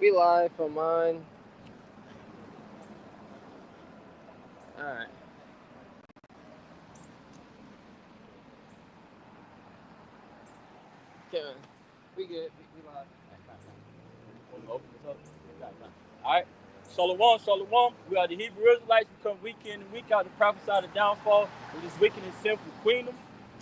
We live for mine. Alright. Kevin, we good. We live. Open this up. All right. Shalom, shalom. We are the Hebrew Israelites. We come week in and week out to prophesy the downfall of this wicked and sinful kingdom.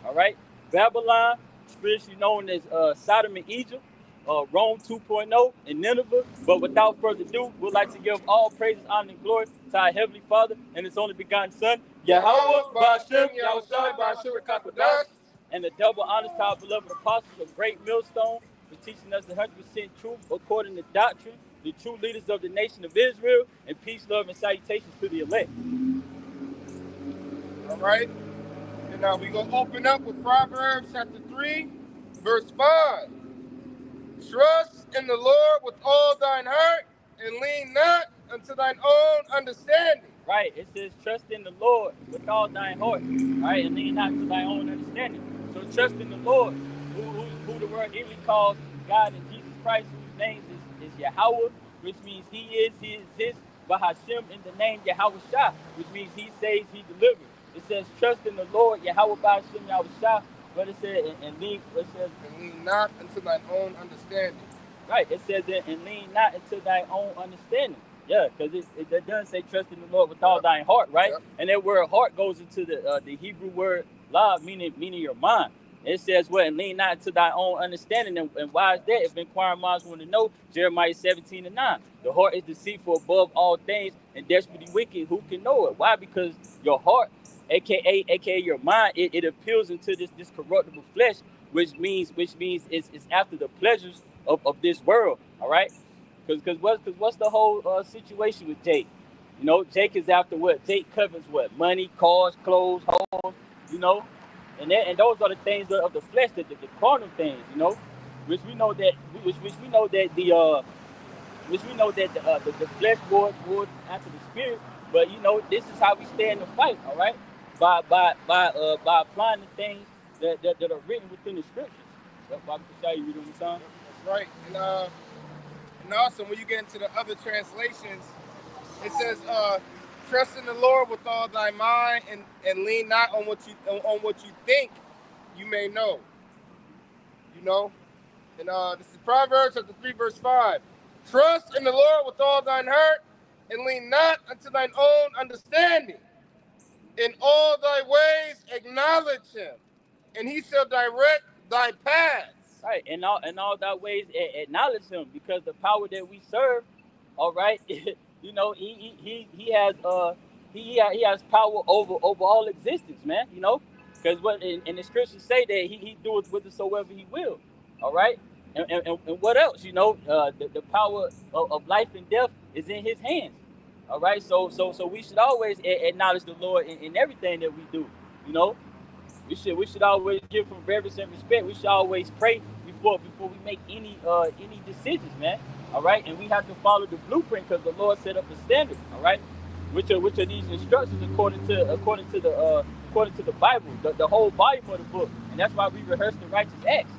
All right. Babylon, spiritually known as Sodom and Egypt, Rome 2.0, and Nineveh. But without further ado, we'd like to give all praises, honor, and glory to our Heavenly Father and His only begotten Son, Yahweh, Ba'ashem, Yahushua, Ba'ashur, Kakadash, and the double honors to our beloved apostles of Great Millstone for teaching us the 100% truth according to doctrine, the true leaders of the nation of Israel, and peace, love, and salutations to the elect. All right. And now we're going to open up with Proverbs chapter 3, verse 5. Trust in the Lord with all thine heart and lean not unto thine own understanding. Right, it says trust in the Lord with all thine heart, right, and lean not to thy own understanding. So trust in the Lord, who the word Hebrew calls God and Jesus Christ, whose name is Yahweh, which means he exists, Bahashem in the name Yahweh Shah, which means he saves, he delivers. It says trust in the Lord, Yahweh Bahashem Yahweh Shah, but it says, and lean not unto thine own understanding. Right, it says that, and lean not into thy own understanding. Yeah, because it does say trust in the Lord with all thine heart, right? And that word heart goes into the Hebrew word lav, meaning your mind. It says what, and lean not into thy own understanding. And why is that? If inquiring minds want to know, Jeremiah 17:9. The heart is deceitful above all things and desperately wicked. Who can know it? Why? Because your heart, aka your mind, it appeals into this corruptible flesh, which means it's after the pleasures of this world. All right. Because what's the whole situation with Jake? You know, Jake is after what? Jake covers what? Money, cars, clothes, homes, you know? And those are the things of the flesh, the carnal things, you know? Which we know that the flesh wars after the spirit, but you know, this is how we stay in the fight, all right? By applying the things that are written within the scriptures. That's why you read on the song. That's right. And also when you get into the other translations, it says, trust in the Lord with all thy mind and lean not on what you think you may know. You know? And this is Proverbs chapter 3, verse 5. Trust in the Lord with all thine heart and lean not unto thine own understanding. In all thy ways acknowledge him, and he shall direct thy paths. Right, in all thy ways acknowledge him, because the power that we serve, all right, you know, he has power over all existence, man. You know, because what in the scriptures say that he doeth whithersoever he will, all right. And what else? You know, the power of life and death is in his hands. All right, so we should always acknowledge the Lord in everything that we do. You know, we should always give him reverence and respect. We should always pray before we make any decisions, man. All right, and we have to follow the blueprint because the Lord set up a standard. All right, which are these instructions according to the Bible, the whole volume of the book, and that's why we rehearse the righteous acts.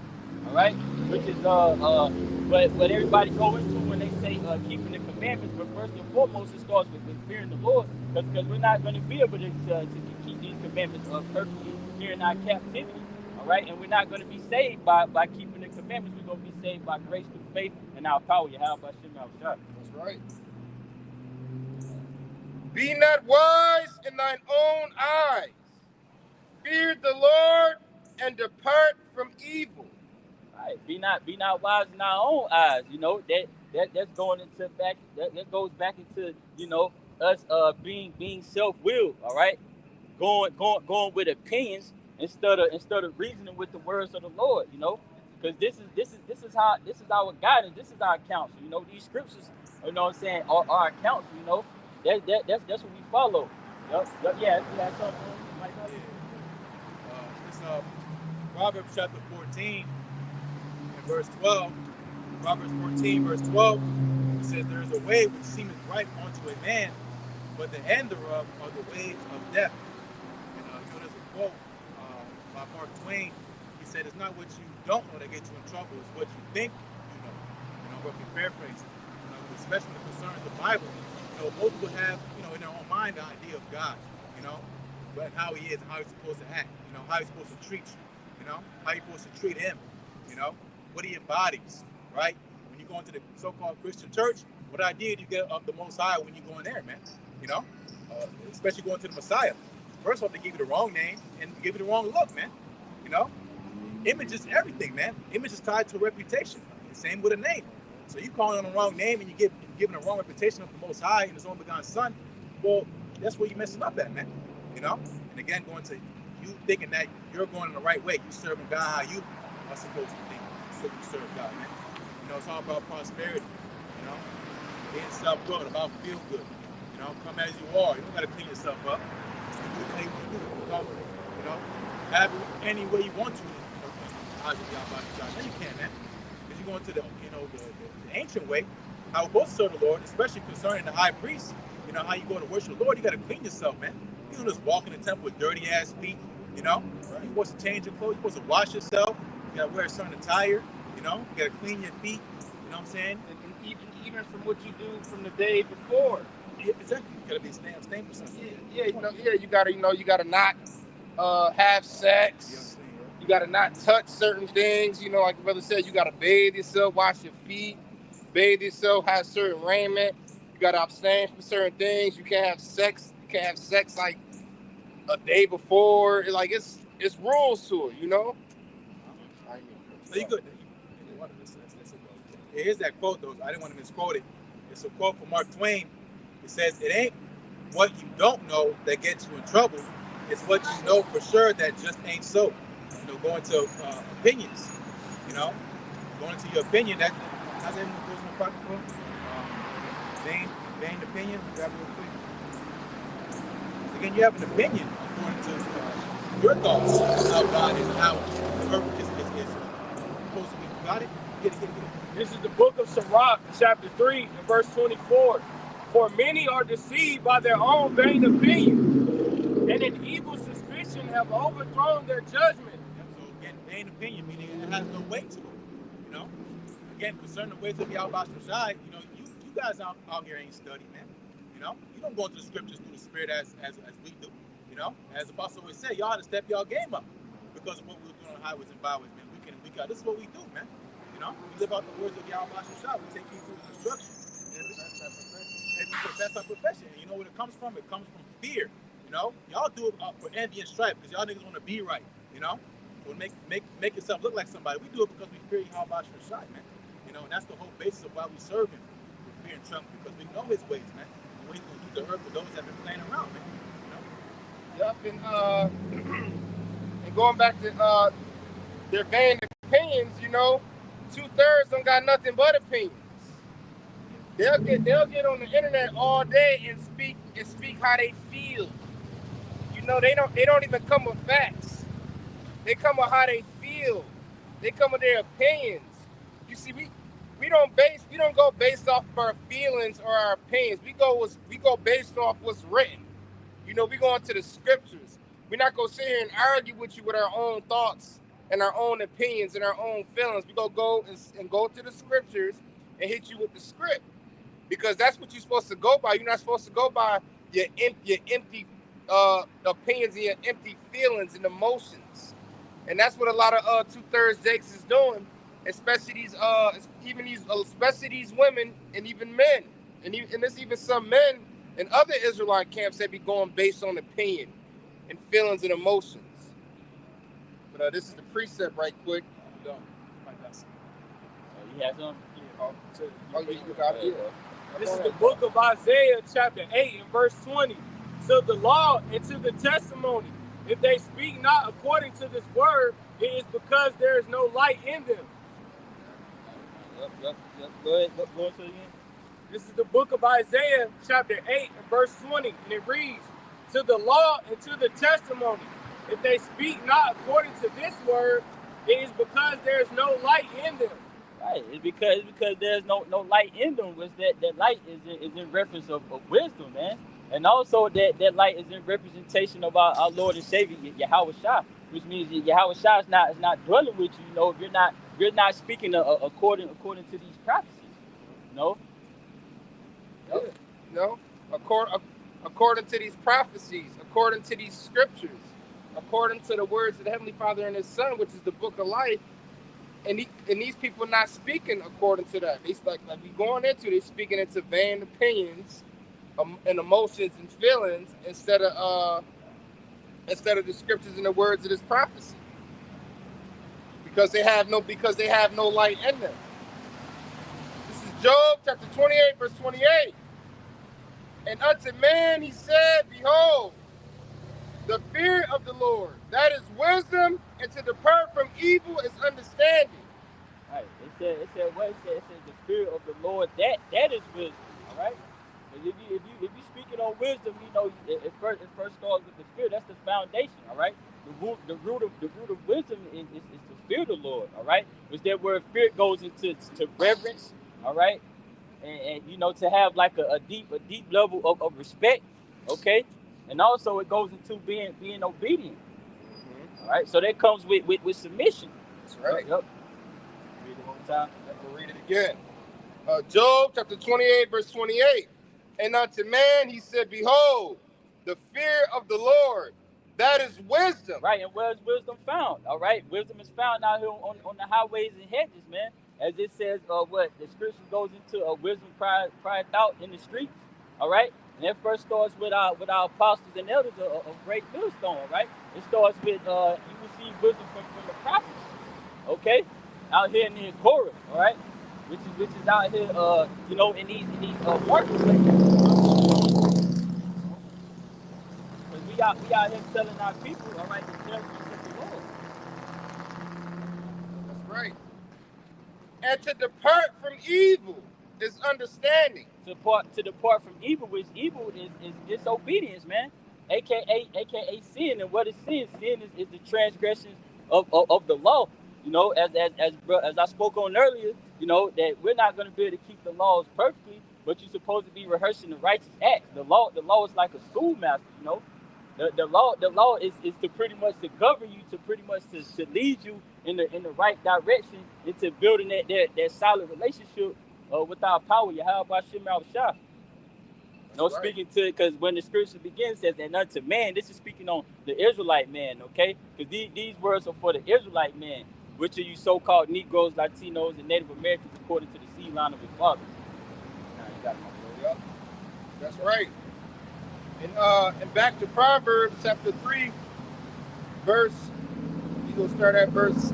All right, which is what everybody go into when they say keeping the commandments. But first and foremost, it starts with fearing the Lord, because we're not going to be able to keep these commandments perfectly during our captivity. All right, and we're not going to be saved by keeping the commandments. We're going to be saved by grace through faith and our power. Yahweh Hashem Yahushua. That's right. Be not wise in thine own eyes. Fear the Lord and depart from evil. Right. Be not wise in our own eyes. You know, that's going into back that goes back into, you know, us being self-willed, all right? Going with opinions instead of reasoning with the words of the Lord, you know? Because this is our guidance, this is our counsel, you know. These scriptures, you know what I'm saying, are our counsel, you know. That's what we follow. Yep, yeah, that's something. Like that. It's Proverbs chapter 14 and verse 12. Proverbs 14, verse 12, it says, there is a way which seemeth right unto a man, but the end thereof are the ways of death. And you know, there's a quote by Mark Twain. He said, it's not what you don't know that gets you in trouble, it's what you think you know. You know, I'm going to paraphrase it. especially when it concerns the Bible, most people have, in their own mind the idea of God, but how he is and how he's supposed to act, how he's supposed to treat you, how you're supposed to treat him, what he embodies, right? When you go into the so-called Christian church, what idea do you get of the Most High when you go in there, man? Especially going to the Messiah. First off, they give you the wrong name and give you the wrong look, man. Image is everything, man. Image is tied to reputation. Same with a name. So you calling on the wrong name and you're giving the wrong reputation of the Most High and His own begotten Son. Well, that's where you're messing up at, man. And again, going to you thinking that you're going in the right way. You serving God how you are supposed to think. So you serve God, man. It's all about prosperity. Being self-good, about feel good. Come as you are. You don't got to clean yourself up. You do what you do. Come, have it any way you want to. No, you can't, man. Because you're going to the ancient way, how we're supposed to serve the Lord, especially concerning the high priest. How you go to worship the Lord, you got to clean yourself, man. You don't just walk in the temple with dirty ass feet. Right? You're supposed to change your clothes. You're supposed to wash yourself. You got to wear a certain attire. You got to clean your feet. You know what I'm saying? And even from what you do from the day before. Yeah, exactly. You got to be stained for something. You gotta not have sex. You gotta not touch certain things. Like the brother said, you gotta bathe yourself, wash your feet, bathe yourself, have certain raiment. You gotta abstain from certain things. You can't have sex. You can't have sex like a day before. Like it's rules to it, No, you good. Here's that quote though. I didn't want to misquote it. It's a quote from Mark Twain. It says, "It ain't what you don't know that gets you in trouble. It's what you know for sure that just ain't so." Going to opinions. Going to your opinion. How's that goes in the pocket for? Vain opinion. Grab it real quick. Again, you have an opinion according to your thoughts of how God is and how the earth is supposed to be. Got it? Get it. This is the book of Sirach, chapter 3, and verse 24. For many are deceived by their own vain opinion, and in evil suspicion have overthrown their judgment. So again, vain opinion, meaning it has no weight to it. Again, concerning the ways of Yahweh Shai, you guys out here ain't studying, man. You don't go into the scriptures through the spirit as we do. As the apostle always say, y'all had to step y'all game up because of what we were doing on highways and byways, man. We got this is what we do, man. We live out the words of Yahweh Shai. We take you through his instructions. That's our profession. And you know where it comes from? It comes from fear. Y'all do it for envy and strife because y'all niggas want to be right. So make yourself look like somebody. We do it because we fear Yahweh Shai, man. And that's the whole basis of why we serve him. We fear and tremble because we know his ways, man. And he's going to use the earth for those that have been playing around, man. Yep, and going back to their vain opinions, 2/3 don't got nothing but opinions. They'll get on the internet all day and speak how they feel. They don't even come with facts. They come with how they feel. They come with their opinions. You see, we don't go based off of our feelings or our opinions. We go based off what's written. We go into the scriptures. We're not gonna sit here and argue with you with our own thoughts and our own opinions and our own feelings. We go to the scriptures and hit you with the script. Because that's what you're supposed to go by. You're not supposed to go by your empty opinions and your empty feelings and emotions. And that's what a lot of 2/3 Jakes is doing, especially these women and even men. And there's even some men in other Israelite camps that be going based on opinion and feelings and emotions. But this is the precept right quick. You have some? You got it. Yeah. This is the book of Isaiah, chapter 8, and verse 20. To the law and to the testimony, if they speak not according to this word, it is because there is no light in them. Yep. Go ahead. Go into it again. This is the book of Isaiah, chapter 8, and verse 20, and it reads, to the law and to the testimony, if they speak not according to this word, it is because there is no light in them. Right, it's because there's no light in them. Was that light is in reference of wisdom, man, and also that light is in representation of our Lord and Savior Yahweh Shai, which means Yahweh Shai is not dwelling with you. If you're not speaking according to these prophecies, Yep. You know, according to these prophecies, according to these scriptures, according to the words of the Heavenly Father and His Son, which is the book of life. And these people not speaking according to that. They like we going into, they speaking into vain opinions and emotions and feelings instead of the scriptures and the words of this prophecy. Because they have no light in them. This is Job chapter 28, verse 28. And unto man he said, behold, the fear of the Lord, that is wisdom, and to depart from evil is understanding. Right. It said the fear of the Lord, that is wisdom. All right. But if you speaking on wisdom, you know, it first starts with the fear. That's the foundation. All right. The root of wisdom is to fear the Lord. All right. Which that word fear goes into to reverence. All right. And you know, to have like a deep level of respect. Okay. And also it goes into being obedient. Mm-hmm. All right. So that comes with submission. That's right. Yep. Read it one time. We'll read it again. Job chapter 28, verse 28. And unto man he said, behold, the fear of the Lord, that is wisdom. Right, and where's wisdom found? All right, wisdom is found out here on the highways and hedges, man. As it says, what the scripture goes into, wisdom cried out in the streets. All right, and that first starts with our apostles and elders of great millstone. All right, it starts with you receive wisdom from the prophets. Okay, out here in the Korah. All right, which is out here, you know, in these marketplaces. Because we out here telling our people, all right, the judgment of the Lord. That's right. And to depart from evil is understanding. To depart from evil, which evil is disobedience, man. AKA sin. And what is sin? Sin is the transgressions of the law. You know, as I spoke on earlier, you know, that we're not going to be able to keep the laws perfectly, but you're supposed to be rehearsing the righteous acts. The law is like a schoolmaster, you know. The law is to pretty much to govern you, to pretty much to lead you in the right direction into building that solid relationship with our power, Yahweh Shem Shah. No, right. Speaking to it, because when the scripture begins, it says, and unto man, this is speaking on the Israelite man, okay? Because these words are for the Israelite man, which are you so-called Negroes, Latinos, and Native Americans according to the seed line of his father. Now, you got my yep. That's right. And back to Proverbs chapter 3, verse, you go start at verse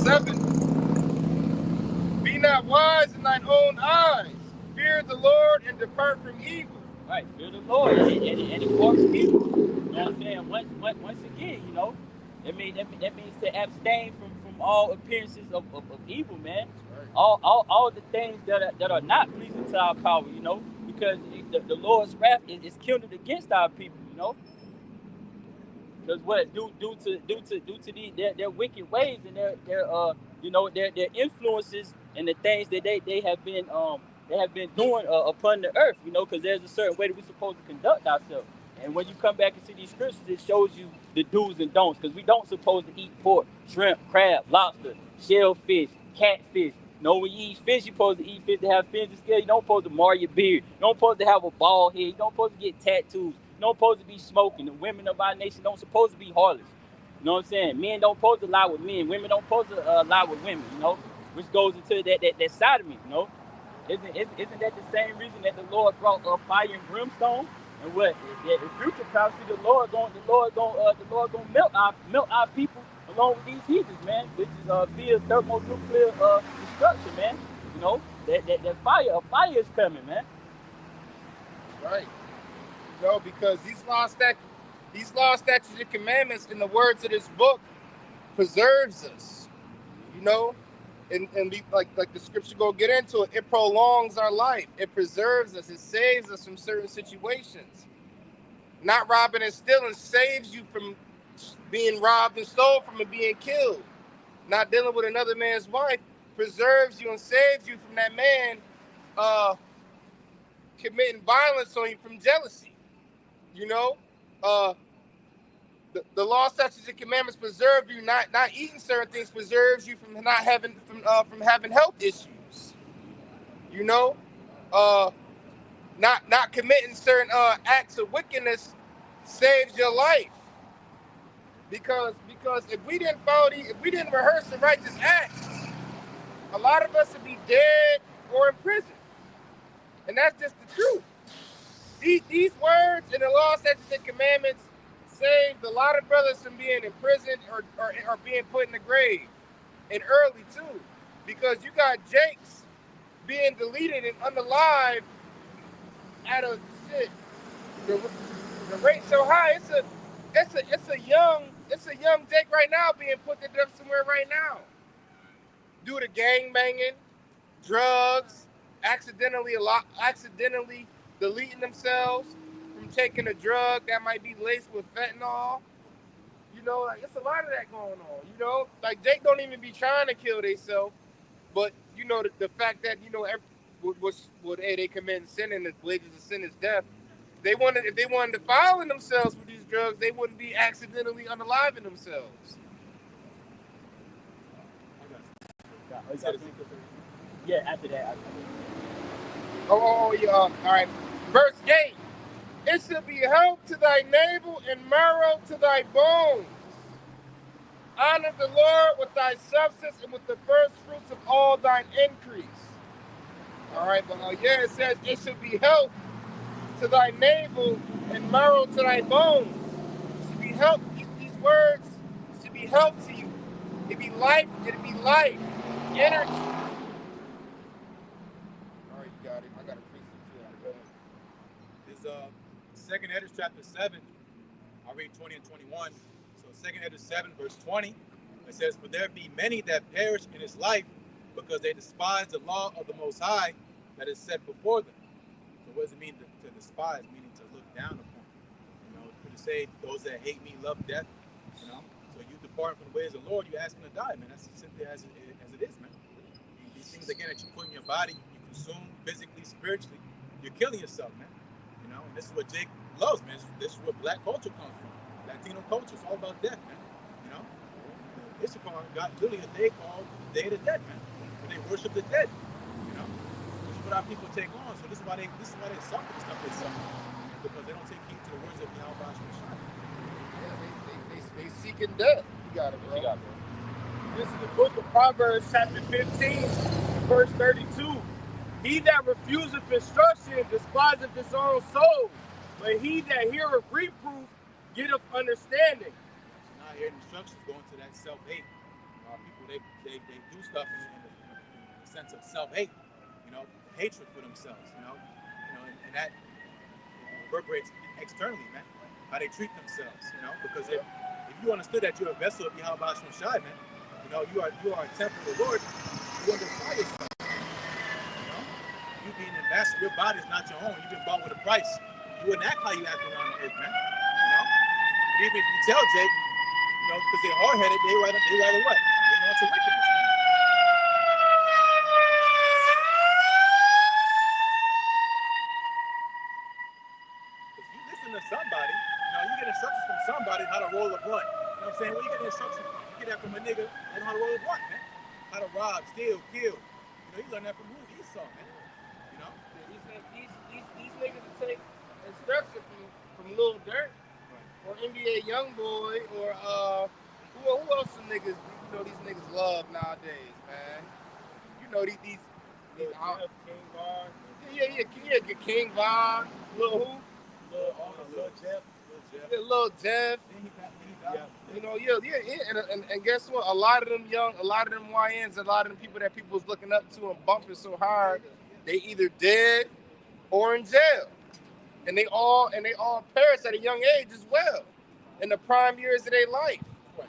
7. Be not wise in thine own eyes. Fear the Lord and depart from evil. Right, fear the Lord and depart from evil. You know what I'm saying? Once again, you know, that means to abstain from all appearances of evil, man. Right. All the things that are not pleasing to our power, you know, because the Lord's wrath is kindled against our people, you know. Because what due to their wicked ways and their influences and the things that they have been doing upon the earth, you know, because there's a certain way that we're supposed to conduct ourselves. And when you come back and see these scriptures, it shows you the do's and don'ts, because we don't supposed to eat pork, shrimp, crab, lobster, shellfish, catfish. You know, when you eat fish, you're supposed to eat fish that have fins and scales. You don't supposed to mar your beard. You don't supposed to have a bald head. You don't supposed to get tattoos. You don't supposed to be smoking. The women of our nation don't supposed to be harlots. You know what I'm saying? Men don't supposed to lie with men. Women don't supposed to lie with women, you know, which goes into that sodomy, you know. Isn't that the same reason that the Lord brought fire and brimstone? And what the future prophecy, the Lord gonna melt our people along with these heathens, man, which is via thermonuclear destruction, man. You know, that fire is coming, man. Right. You know, because these law, statutes, and commandments in the words of this book preserves us. You know, and like the scripture go get into it. It prolongs our life. It preserves us. It saves us from certain situations. Not robbing and stealing saves you from being robbed and stole from and being killed. Not dealing with another man's wife preserves you and saves you from that man committing violence on you from jealousy. You know, the law, statutes, and commandments preserve you. Not eating certain things preserves you from not having from having health issues. You know, not committing certain acts of wickedness saves your life. Because if we didn't if we didn't rehearse the righteous acts, a lot of us would be dead or in prison. And that's just the truth. These words in the law, statutes, and commandments saved a lot of brothers from being in prison or being put in the grave, and early too. Because you got Jakes being deleted and unalive at a shit. The rate so high. It's a young Jake right now being put to death somewhere right now due to gang banging, drugs, accidentally deleting themselves from taking a drug that might be laced with fentanyl. You know, like it's a lot of that going on. You know, like Jake don't even be trying to kill themselves, but you know the fact that they committing sin and the wages of sin is death. If they wanted to defile themselves with these drugs, they wouldn't be accidentally unaliving themselves. Yeah, after that. Yeah. All right. Verse 8. It shall be health to thy navel and marrow to thy bones. Honor the Lord with thy substance and with the first fruits of all thine increase. All right, but it says it shall be health to thy navel and marrow to thy bones. It should be health. These words should be health to you. It'd be life. Energy. All right, you got it. I got a precept too. Is 2nd Edwards chapter 7. I'll read 20 and 21. So 2nd Edwards 7 verse 20. It says, "For there be many that perish in his life, because they despise the law of the Most High that is set before them." So what does it mean to despise? Meaning to look down upon. You know, to say, "Those that hate me love death." You know, so you depart from the ways of the Lord, you're asking to die, man. That's simply as it is, man. These things again that you put in your body, you consume physically, spiritually, you're killing yourself, man. You know, and this is what Jake loves, man. This is where black culture comes from. Latino culture is all about death, man. You know, Issachar got literally a day called the Day of the Dead, man. Where they worship the dead. You know, this is what our people take on. So this is why they suffer the stuff they suffer, because they don't take heed to the words of Yahweh Shai. Yeah, they seeking death. You got it, bro. This is the book of Proverbs, chapter 15, verse 32. He that refuseth instruction despiseth his own soul, but he that heareth reproof getteth understanding. So now hearing instructions going to that self-hate. You know, our people, they do stuff in the sense of self-hate, you know, hatred for themselves, you know, and that reverberates externally, man, how they treat themselves, you know, because if you understood that you're a vessel of Yahweh Shai, man, you know, you are a temple of the Lord, you understand yourself. You know? You being an ambassador, your body is not your own. You've been bought with a price. You wouldn't act how you act around the earth, man. You know? But even if you tell Jake, you know, because they're hard-headed, they rather what? They want to wickedness, man. If you listen to somebody, you know, you get instructions from somebody how to roll a blunt. You know what I'm saying? Where you get the instructions from? You get that from a nigga that know how to roll a blunt, man. How to rob, steal, kill. You know, you learn that from who? Esau, man. You know? These niggas will take instruction from Lil Durk, or NBA Youngboy, or who else some niggas these niggas love nowadays, man. You know these King Von. Yeah, King Von, Lil who? Lil Jeff. Yeah, Lil Jeff. You know, and guess what? A lot of them YNs, a lot of them people that people was looking up to and bumping so hard, they either dead or in jail, and they all perished at a young age as well, in the prime years of their life. Right.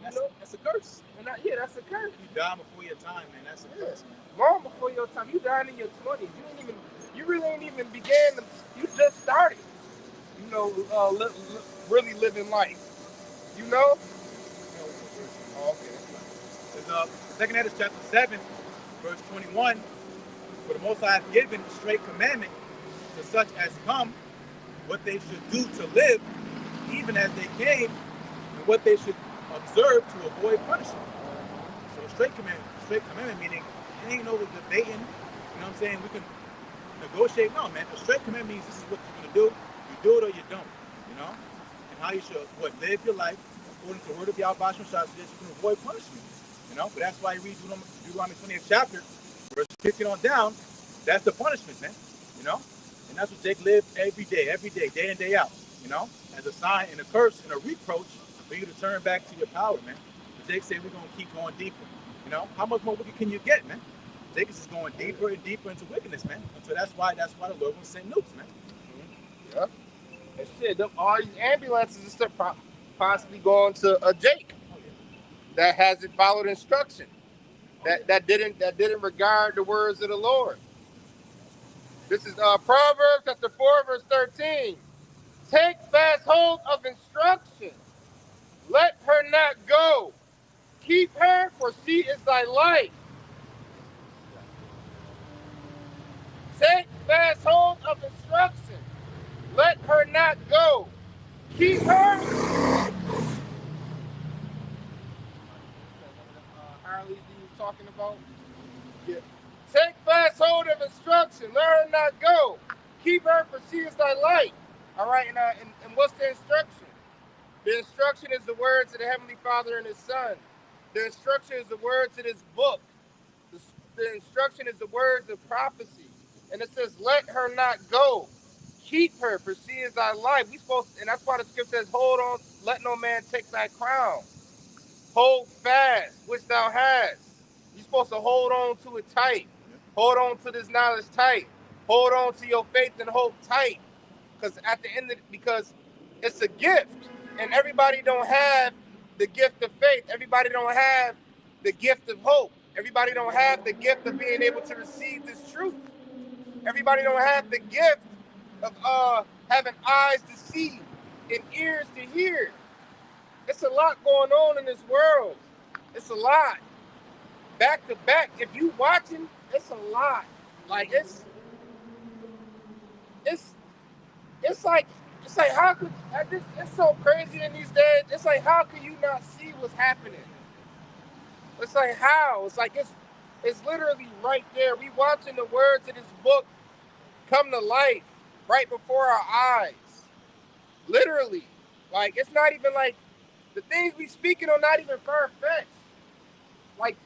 That's a curse. That's a curse. You die before your time, man. That's a curse, man. Long before your time. You died in your 20s. You really ain't even began. You just started. You know, really living life. You know? Oh, okay. It's 2nd Edwards chapter 7, verse 21. For the Most High hath given straight commandment to such as come, what they should do to live, even as they came, and what they should observe to avoid punishment. So straight commandment meaning there ain't no debating. You know what I'm saying? We can negotiate. No, man. The straight command means this is what you're gonna do. You do it or you don't. You know, and how you should live your life according to the word of Yahweh Shai, so that you can avoid punishment. You know, but that's why you read Deuteronomy 20th chapter, verse 15 on down. That's the punishment, man. You know, and that's what Jake lived every day, day in, day out. You know, as a sign and a curse and a reproach for you to turn back to your power, man. But Jake said we're gonna keep going deeper. You know, how much more wicked can you get, man? Jake is just going deeper and deeper into wickedness, man. And so that's why the Lord will send nukes, man. Yeah. And shit, all these ambulances and stuff possibly going to a Jake that hasn't followed instruction, that didn't regard the words of the Lord. This is Proverbs chapter 4, verse 13. Take fast hold of instruction. Let her not go. Keep her, for she is thy life. Take fast hold of instruction. Let her not go. Keep her. Harley's he was talking about. Yeah. Take fast hold of instruction. Let her not go. Keep her, for she is thy light. All right, and what's the instruction? The instruction is the words of the Heavenly Father and His Son. The instruction is the words of this book. The instruction is the words of prophecy. And it says, let her not go. Keep her, for she is thy life. And that's why the scripture says, hold on, let no man take thy crown. Hold fast, which thou hast. You're supposed to hold on to it tight. Hold on to this knowledge tight. Hold on to your faith and hope tight. Because it's a gift. And everybody don't have the gift of faith. Everybody don't have the gift of hope. Everybody don't have the gift of being able to receive this truth. Everybody don't have the gift of having eyes to see and ears to hear. It's a lot going on in this world. It's a lot. Back to back. If you watching, it's a lot. Like it's like how could it's so crazy in these days. It's like how can you not see what's happening? It's like how? It's like it's literally right there. We watching the words of this book come to life right before our eyes. Literally. Like it's not even like the things we speaking are not even far-fetched. Like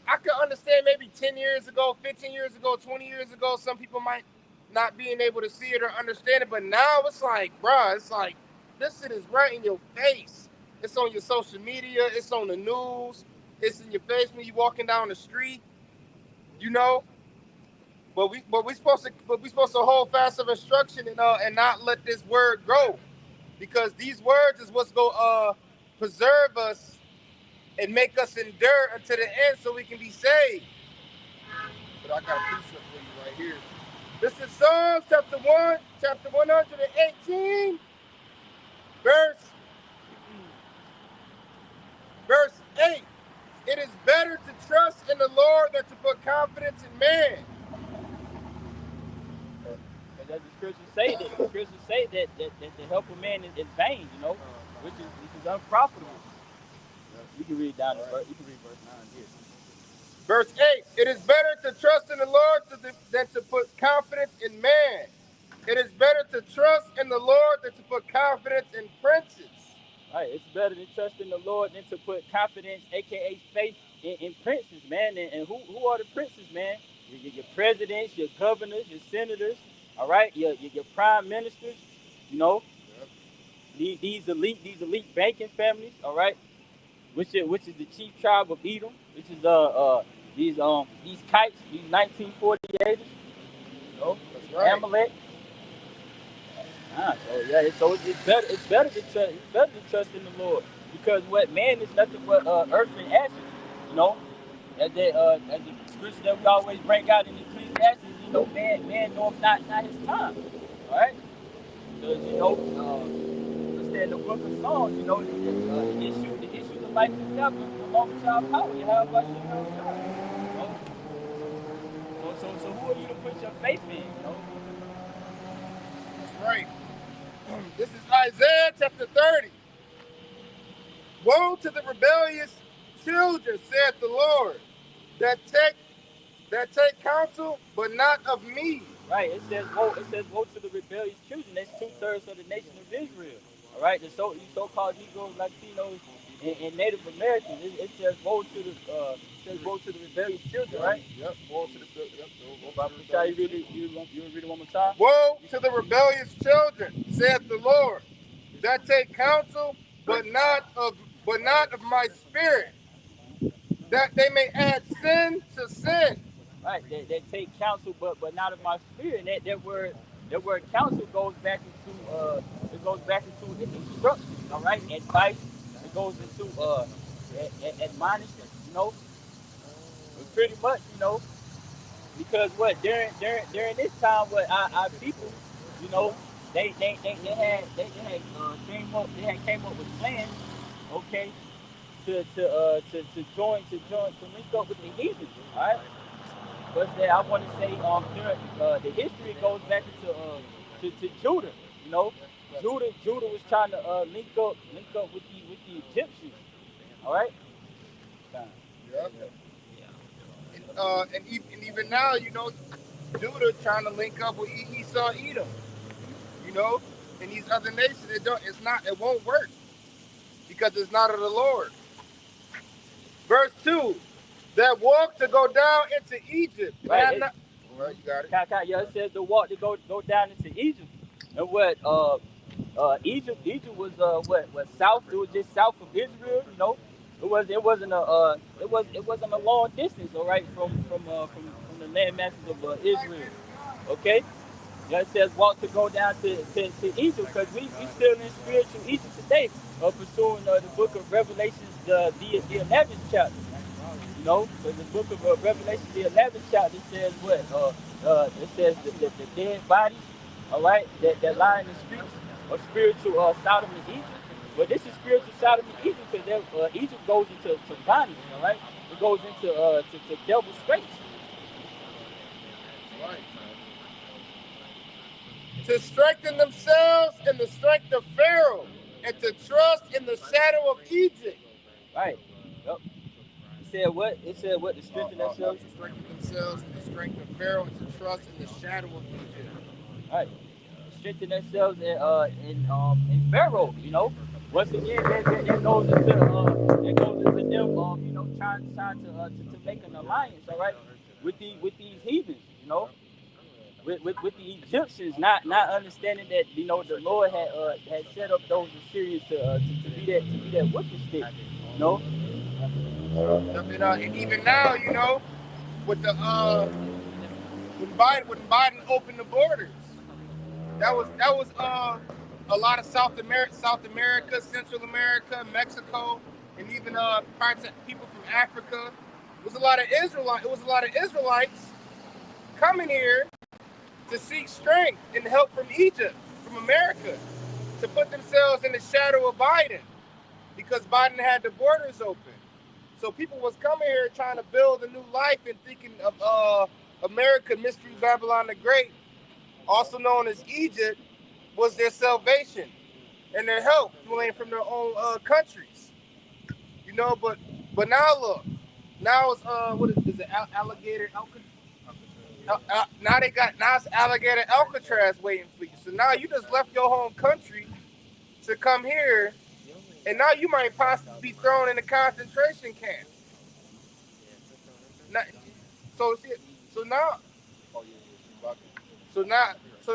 I could understand maybe 10 years ago, 15 years ago, 20 years ago, some people might not being able to see it or understand it, but now it's like, bruh, it's like this shit is right in your face. It's on your social media, it's on the news, it's in your face when you're walking down the street, you know. But we supposed to hold fast of instruction and not let this word go, because these words is what's gonna preserve us and make us endure until the end, so we can be saved. But I got a precept for you right here. This is Psalms chapter 118, verse 8. It is better to trust in the Lord than to put confidence in man. The scriptures say that the help of man is vain, you know, which is unprofitable. You can read down verse. You can read verse 9 here. Verse 8. It is better to trust in the Lord than to put confidence in man. It is better to trust in the Lord than to put confidence in princes. Right. It's better to trust in the Lord than to put confidence, aka faith, in princes, man. And who are the princes, man? Your presidents, your governors, your senators. All right, your prime ministers. You know, these elite banking families. All right, which is the chief tribe of Edom, which is these kites, these 1948ers. You know, that's right. Amalek. It's better to trust in the Lord, because what man is nothing but earth and ashes. You know, as the scripture that we always bring out in Ecclesiastes, you know, man knoweth not his time. All right, because you know, in the book of Psalms, you know, the issues of life and death belong to our power. You have about you know. So who are you to put your faith in? You know. That's right. This is Isaiah chapter 30. Woe to the rebellious children, saith the Lord, that take counsel, but not of me, Right. It says woe. It says woe to the rebellious children. That's 2/3 of the nation of Israel. All right. The so-called Negroes, Latinos, and Native Americans. It says woe to the woe to the rebellious children. Right. Yep. Woe to the yep. Shall you read it? You read it one more time? Woe to the rebellious children, saith the Lord, that take counsel, but not of my spirit, that they may add sin to sin. Right. They take counsel, but not of my spirit. And that word counsel goes back into instruction. All right. Advice. It goes into admonishment. Pretty much. Because what during this time, what our people, you know, they had came up with plans, okay, to link up with the heathens, all right. But that I want to say, during the history goes back to Judah, you know. Judah was trying to link up with the Egyptians, all right. Yep. And even now, Judah trying to link up with Esau, Edom, and these other nations. It won't work because it's not of the Lord. Verse 2, that walk to go down into Egypt. Right. Right, you got it. Yeah, it says the walk to go down into Egypt, and what Egypt was what south. It was just south of Israel. It wasn't a long distance, all right, from the land masses of Israel. Okay. Yeah, it says walk to go down to Egypt, because we still in spiritual Egypt today, pursuing the book of Revelations, the 11th chapter. So the book of Revelation, the 11th chapter says what? It says the dead bodies, all right, that lie in the streets of spiritual Sodom and Egypt. But this is spiritual Sodom and Egypt, because Egypt goes into bondage, all right. It goes into to devil's straits. Right. To strengthen themselves in the strength of Pharaoh, and to trust in the shadow of Egypt. Right. Yep. It said what? To strengthen themselves. To strengthen themselves in the strength of Pharaoh, and to trust in the shadow of Egypt. Right. Strengthen themselves in Pharaoh. Once again, that goes into them, trying to make an alliance, all right, with these heathens, with the Egyptians, not understanding that the Lord had set up those Assyrians to be that whipping stick, And even now, with the when Biden opened the borders, that was a lot of South America, Central America, Mexico, and even parts of people from Africa. It was a lot of Israelites coming here to seek strength and help from Egypt, from America, to put themselves in the shadow of Biden, because Biden had the borders open. So people was coming here trying to build a new life and thinking of America, Mystery Babylon the Great, also known as Egypt, was their salvation and their help fleeing from their own countries. But now look, now it's what is it, alligator Alcatraz? Now it's alligator Alcatraz waiting for you. So now you just left your home country to come here, and now you might possibly be thrown in a concentration camp. Now, so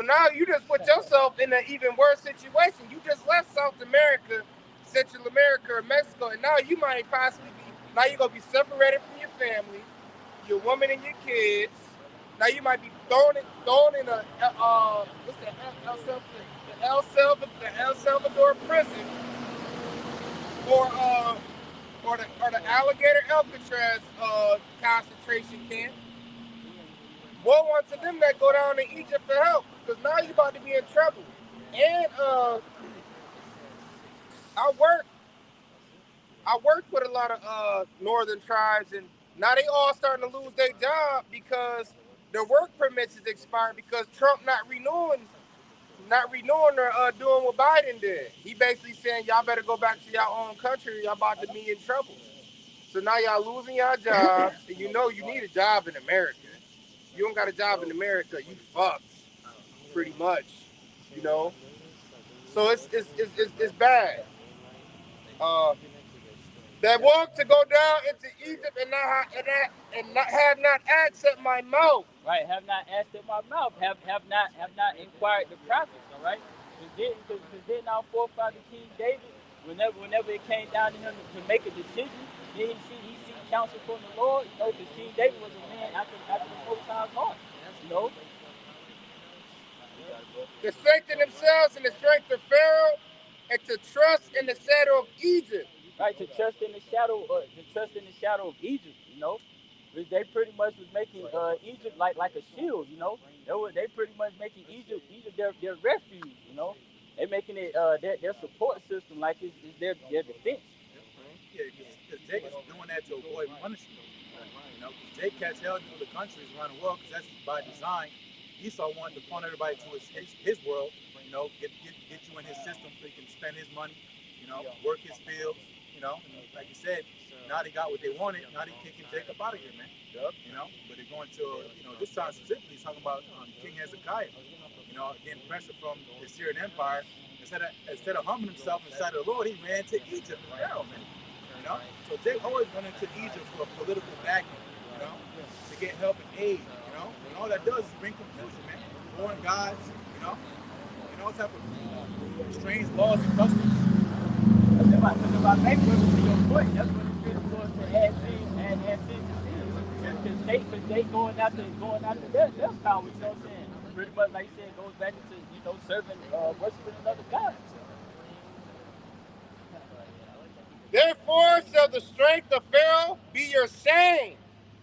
now you just put yourself in an even worse situation. You just left South America, Central America, or Mexico, and now you might possibly you're gonna be separated from your family, your woman and your kids. Now you might be thrown in a what's the El Salvador prison, or the alligator Alcatraz concentration camp. Woe unto them that go down to Egypt for help, because now you're about to be in trouble. And I worked with a lot of northern tribes, and now they all starting to lose their job because their work permits is expired, because Trump not renewing or doing what Biden did. He basically saying, y'all better go back to your own country, y'all about to be in trouble. So now y'all losing your jobs, and you need a job in America. you don't got a job in America, you fucked, pretty much, you know. So it's bad. That walk to go down into Egypt and not have not access my mouth. Right, have not asked in my mouth, have not inquired the prophets, all right? Because then our forefather King David, whenever it came down to him to make a decision, then he seek counsel from the Lord, you know, because King David was a man after the Most High's heart, you know. To strengthen themselves in the strength of Pharaoh, and to trust in the shadow of Egypt. Right, to trust in the shadow of Egypt, you know. They pretty much was making Egypt like a shield, you know. They pretty much making Egypt their refuge, you know. They making it their support system, like it's their defense. Yeah, because Jake is doing that to avoid punishment. You know, Jake catch hell in other countries around the world because that's by design. Esau wanted to fund everybody to his world, you know, get you in his system so he can spend his money, you know, work his fields, you know. And like you said, now they got what they wanted. Now they kicking Jacob out of here, man. You know, but they're going to, you know, this time specifically, he's talking about King Hezekiah, you know, getting pressure from the Syrian Empire. Instead of humbling himself in the sight of the Lord, he ran to Egypt, Pharaoh, man. You know, so Jake always went into Egypt for a political backing, you know, to get help and aid, you know, and all that does is bring confusion, man. Foreign gods, you know, all type of strange laws and customs. If I make women to your point, that's what it's really going to add things to this. Because they going after their power, you know what I'm saying? Pretty much like you said, goes back into, you know, serving, worshiping another God. Therefore shall the strength of Pharaoh be your shame,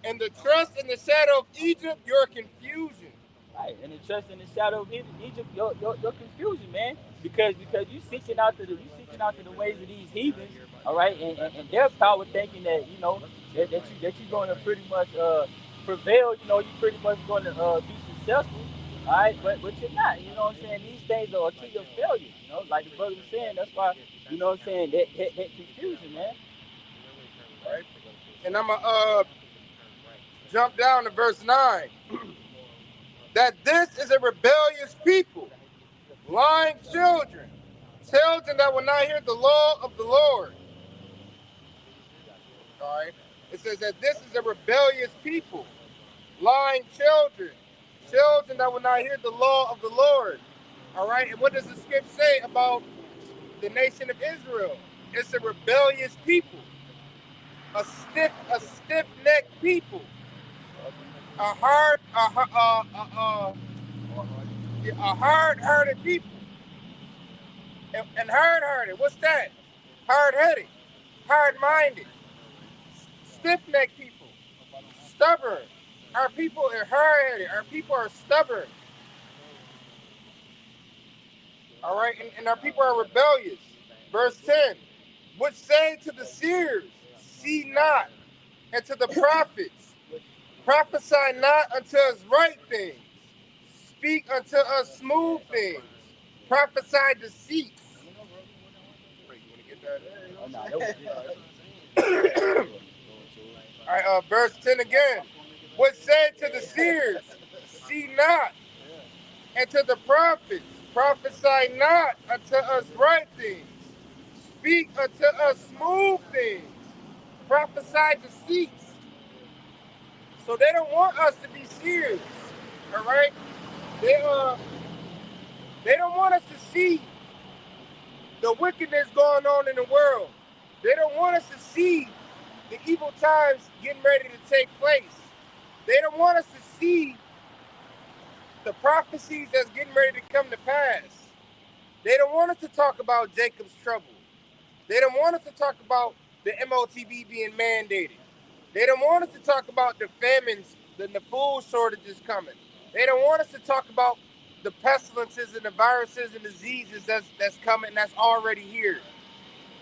and the trust in the shadow of Egypt your confusion. Right, and the trust in the shadow of Egypt, your confusion, man, because you seeking after the ways of these heathens, all right, and their power, thinking that you know that you're going to pretty much prevail, you know, you're pretty much going to be successful, all right, but you're not, you know what I'm saying? These things are to your failure, you know, like the brother was saying. That's why, you know what I'm saying, that confusion, man. Right? And I'm gonna jump down to verse 9. That this is a rebellious people, lying children that will not hear the law of the Lord. All right. It says that this is a rebellious people, lying children that will not hear the law of the Lord. All right. And what does the script say about the nation of Israel? It's a rebellious people, a stiff-necked people, a hard-hearted people. And hard-hearted, what's that? Hard-headed, hard-minded, stiff-necked people, stubborn. Our people are hard-headed. Our people are stubborn. All right, and our people are rebellious. Verse 10, which say to the seers, see not, and to the prophets, prophesy not unto us right things, speak unto us smooth things, prophesy deceits. Wait, you want to get that? All right, verse 10 again. What said to the seers, see not, and to the prophets, prophesy not unto us right things, speak unto us smooth things, prophesy deceits. So they don't want us to be serious, all right? They don't want us to see the wickedness going on in the world. They don't want us to see the evil times getting ready to take place. They don't want us to see the prophecies that's getting ready to come to pass. They don't want us to talk about Jacob's trouble. They don't want us to talk about the MOTB being mandated. They don't want us to talk about the famines, the food shortages coming. They don't want us to talk about the pestilences and the viruses and diseases that's coming, that's already here.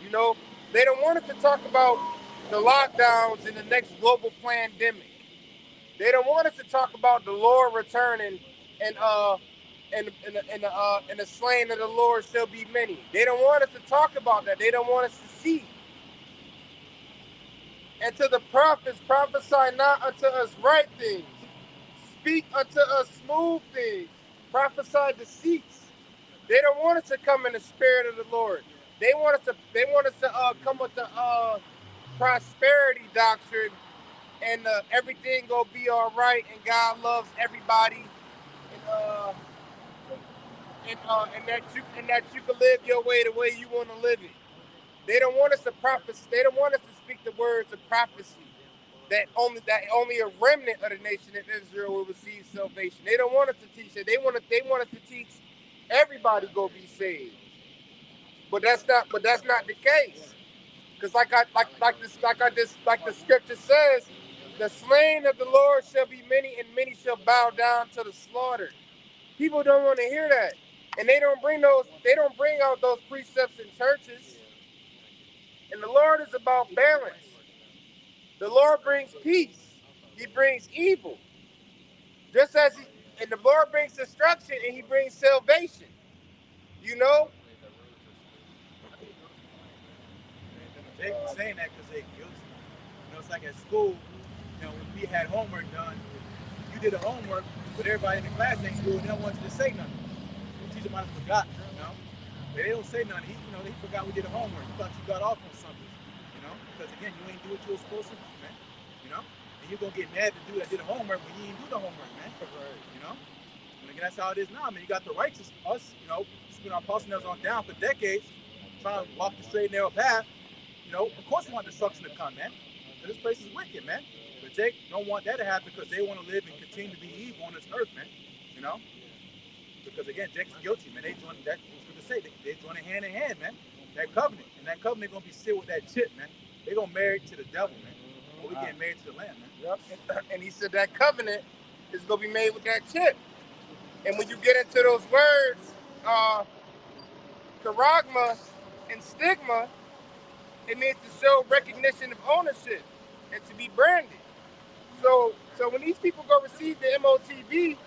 You know, they don't want us to talk about the lockdowns and the next global pandemic. They don't want us to talk about the Lord returning and the slain of the Lord shall be many. They don't want us to talk about that. They don't want us to see. And to the prophets, prophesy not unto us right things, speak unto us smooth things, prophesy deceits. They don't want us to come in the spirit of the Lord. They want us to come with the prosperity doctrine and everything gonna be all right and God loves everybody and that you can live your way the way you want to live it. They don't want us to prophesy. They don't want us to speak the words of prophecy that only a remnant of the nation of Israel will receive salvation. They don't want us to teach it. They want us to teach everybody go be saved. But that's not the case. Because like the scripture says, the slain of the Lord shall be many, and many shall bow down to the slaughter. People don't want to hear that. And they don't bring out those precepts in churches. And the Lord is about balance. The Lord brings peace. He brings evil. Just as and the Lord brings destruction and he brings salvation. You know? They were saying that because they're guilty. You know, it's like at school, you know, when we had homework done, you did the homework, but everybody in the class ain't school and they don't want you to say nothing. The teacher might have forgot, you know? But they don't say nothing. He forgot we did the homework. He thought you got off on something, you know? Because again, you ain't do what you were supposed to do, man. You know? And you're gonna get mad to did the homework when you ain't do the homework, man. You know? And again, that's how it is now, man. You got the righteous, us, you know, spin our nails on down for decades, trying to walk the straight and narrow path. You know, of course we want destruction to come, man. This place is wicked, man. But they don't want that to happen because they want to live and continue to be evil on this earth, man. You know? Because again, Jake's guilty, man. They join that. What to say? They join it hand in hand, man. That covenant, and that covenant gonna be sealed with that chip, man. They gonna marry to the devil, man. Or we getting married to the Lamb, man. Yep. And he said that covenant is gonna be made with that chip. And when you get into those words, charagma and stigma, it means to show recognition of ownership and to be branded. So when these people go receive the MOTB,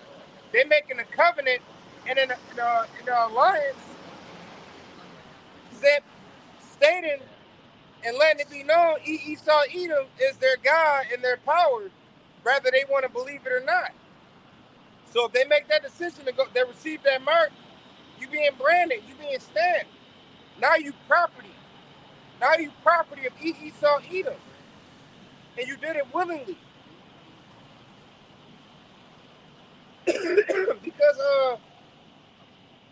they're making a covenant and in an alliance, stating and letting it be known Esau Edom is their God and their power, whether they want to believe it or not. So if they make that decision to go, they receive that mark, you being branded, you being stamped. Now you property. Now you property of Esau Edom. And you did it willingly. Because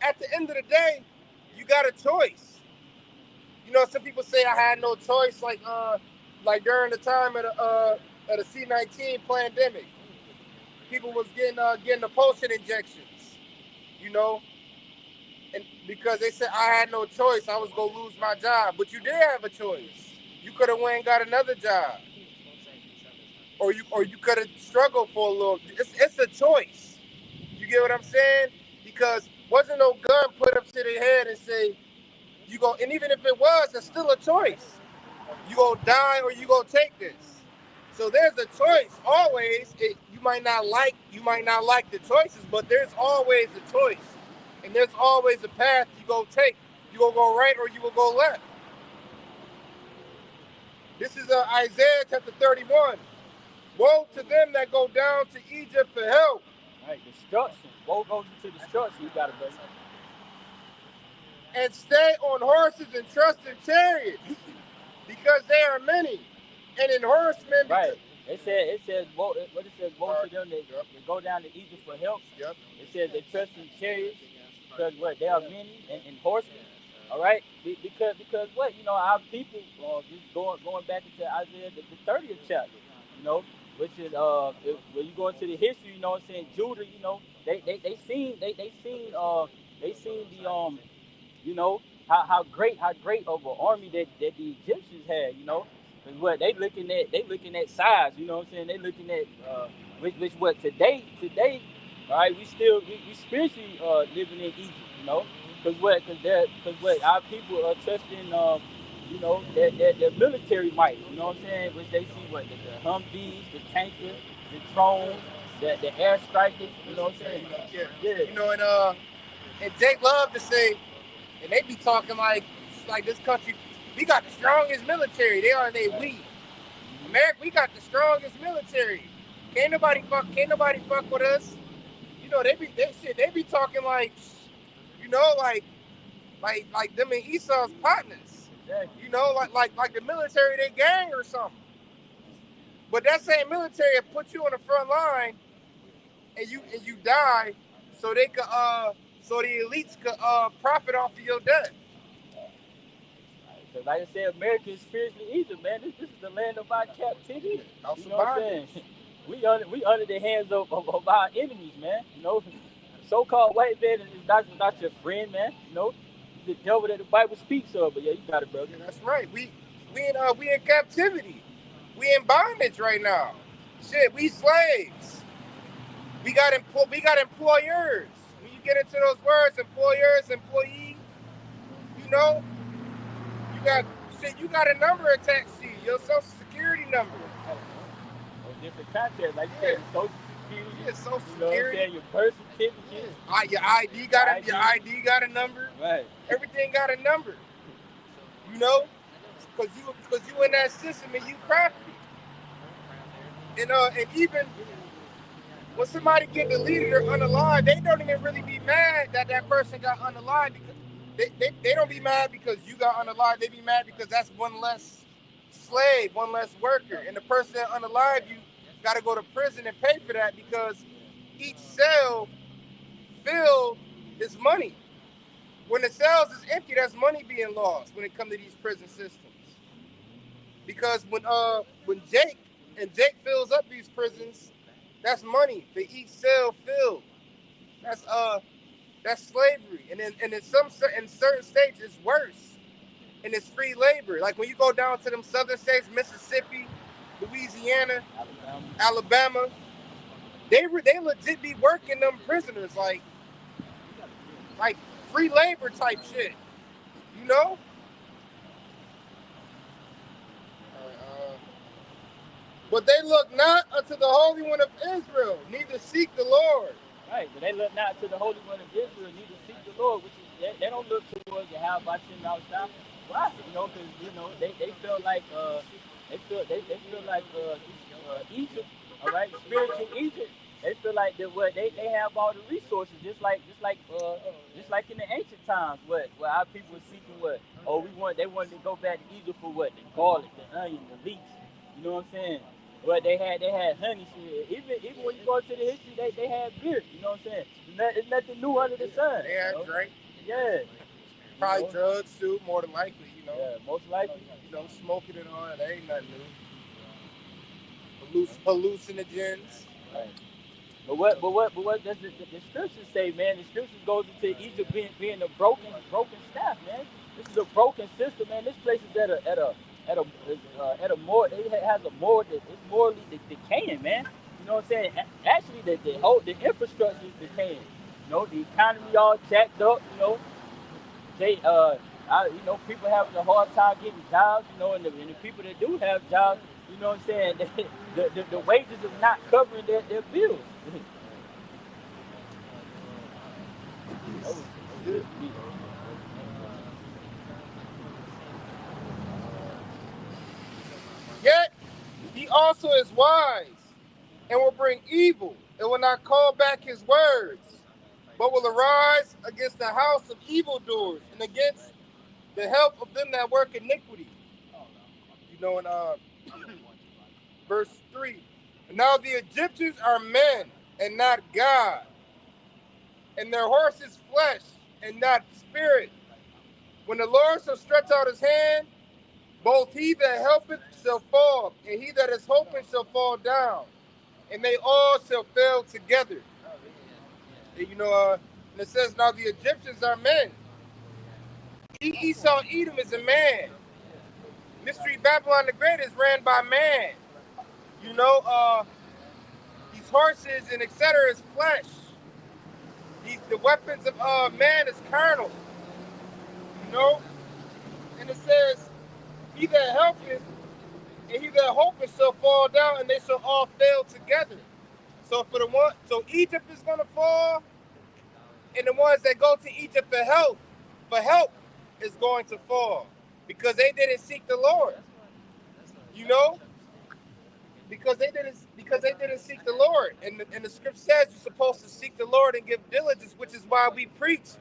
at the end of the day, you got a choice. You know, some people say I had no choice, like during the time of the C-19 pandemic. People was getting the potion injections, you know, and because they said I had no choice, I was gonna lose my job. But you did have a choice. You could have went and got another job, or you could have struggled for a little. It's a choice. You get what I'm saying? Because wasn't no gun put up to their head and say you go. And even if it was, it's still a choice. You gonna die or you gonna take this. So there's a choice always. You might not like the choices, but there's always a choice, and there's always a path you gonna take. You gonna go right or you gonna go left. This is Isaiah chapter 31. Woe to them that go down to Egypt for help. Right, destruction. Woe goes into destruction. You gotta go. And stay on horses and trust in chariots, because they are many. And in horsemen, right. It says, woe to them that go down to Egypt for help. Yep. It says they trust in chariots because what they are many and horsemen. All right, because what you know our people just going back into Isaiah the 30th chapter, you know, which is when you go into the history, you know, what I'm saying Judah, you know, they seen the you know how great of an army that the Egyptians had, you know. Cause what they looking at size, you know what I'm saying? They looking at which what today, all right, we spiritually living in Egypt, you know, cause what our people are trusting, you know, their military might, you know what I'm saying? Which they see what the Humvees, the tankers, the drones, the air strikers, you know what I'm saying? Yeah. You know, and Jake love to say, and they be talking like this country. We got the strongest military. They are we. America, we got the strongest military. Can't nobody fuck with us. You know, they be talking like, you know, like them and Esau's partners. Exactly. You know, like the military, they gang or something. But that same military will put you on the front line and you die so they could so the elites could profit off of your death. So like I said, America is spiritually Egypt, man. This is the land of our captivity. House You of know what I'm bondage. saying? We under the hands of our enemies, man. You know, so-called white man is not your friend, man. You know, the devil that the Bible speaks of. But yeah, you got it, brother. Yeah, that's right. We in captivity. We in bondage right now. Shit, we slaves. We got employers. When you get into those words, employers, employee, you know, you got shit. You got a number attached to you. Your social security number. Or different context, like you Yeah. said, your social security. Yeah, social You know what I'm security. saying? Your birth certificate. Your ID got a ID. your ID got a number. Right. Everything got a number. You know, because you in that system and you property. And even when somebody get deleted or unalive, they don't even really be mad that that person got unalive because they don't be mad because you got unalive. They be mad because that's one less slave, one less worker, and the person that unalive you got to go to prison and pay for that because each cell filled is money. When the cells is empty, that's money being lost when it comes to these prison systems. Because when Jake fills up these prisons, that's money for each cell filled. That's slavery, and in certain states it's worse, and it's free labor. Like when you go down to them southern states, Mississippi, Louisiana, Alabama, they legit be working them prisoners like free labor type shit, you know. But they look not unto the Holy One of Israel, neither seek the Lord. Right, but they look not to the Holy One of Israel, neither seek the Lord, which is they don't look towards the how about you outside. Why? You know, because you know they feel like they feel like Egypt, all right, spiritual Egypt. They feel like that what they have all the resources, just like in the ancient times, what our people were seeking what? Oh, they wanted to go back to Egypt for what? The garlic, the onion, the leeks. You know what I'm saying? But they had honey shit. Even when you go to the history, they had beer. You know what I'm saying? It's nothing new under the sun. They had you know? drink, Yeah. probably drugs too, more than likely. You know, Yeah, most likely. Smoking and all that ain't nothing new. Hallucinogens. Right. But what does the scriptures say, man? The scriptures goes into Egypt being a broken staff, man. This is a broken system, man. This place is at a more it has a more it's morally decaying, man. You know what I'm saying? Actually, the infrastructure is decaying. You know, the economy all jacked up. You know, they people having a hard time getting jobs. You know, and the people that do have jobs, you know what I'm saying? The wages is not covering their bills. Yet he also is wise and will bring evil and will not call back his words, but will arise against the house of evildoers and against the help of them that work iniquity. You know, in verse 3. Now the Egyptians are men and not God, and their horses flesh and not spirit. When the Lord shall stretch out his hand, both he that helpeth shall fall, and he that is hoping shall fall down, and they all shall fail together. And, and it says, now the Egyptians are men. Esau Edom is a man. Mystery Babylon the Great is ran by man. You know, these horses and etc. is flesh. The weapons of man is carnal. You know? And it says, he that helpeth and he that hopeth shall fall down, and they shall all fail together. So Egypt is gonna fall, and the ones that go to Egypt for help is going to fall. Because they didn't seek the Lord. You know? because they didn't seek the Lord. And the script says you're supposed to seek the Lord and give diligence, which is why we preach.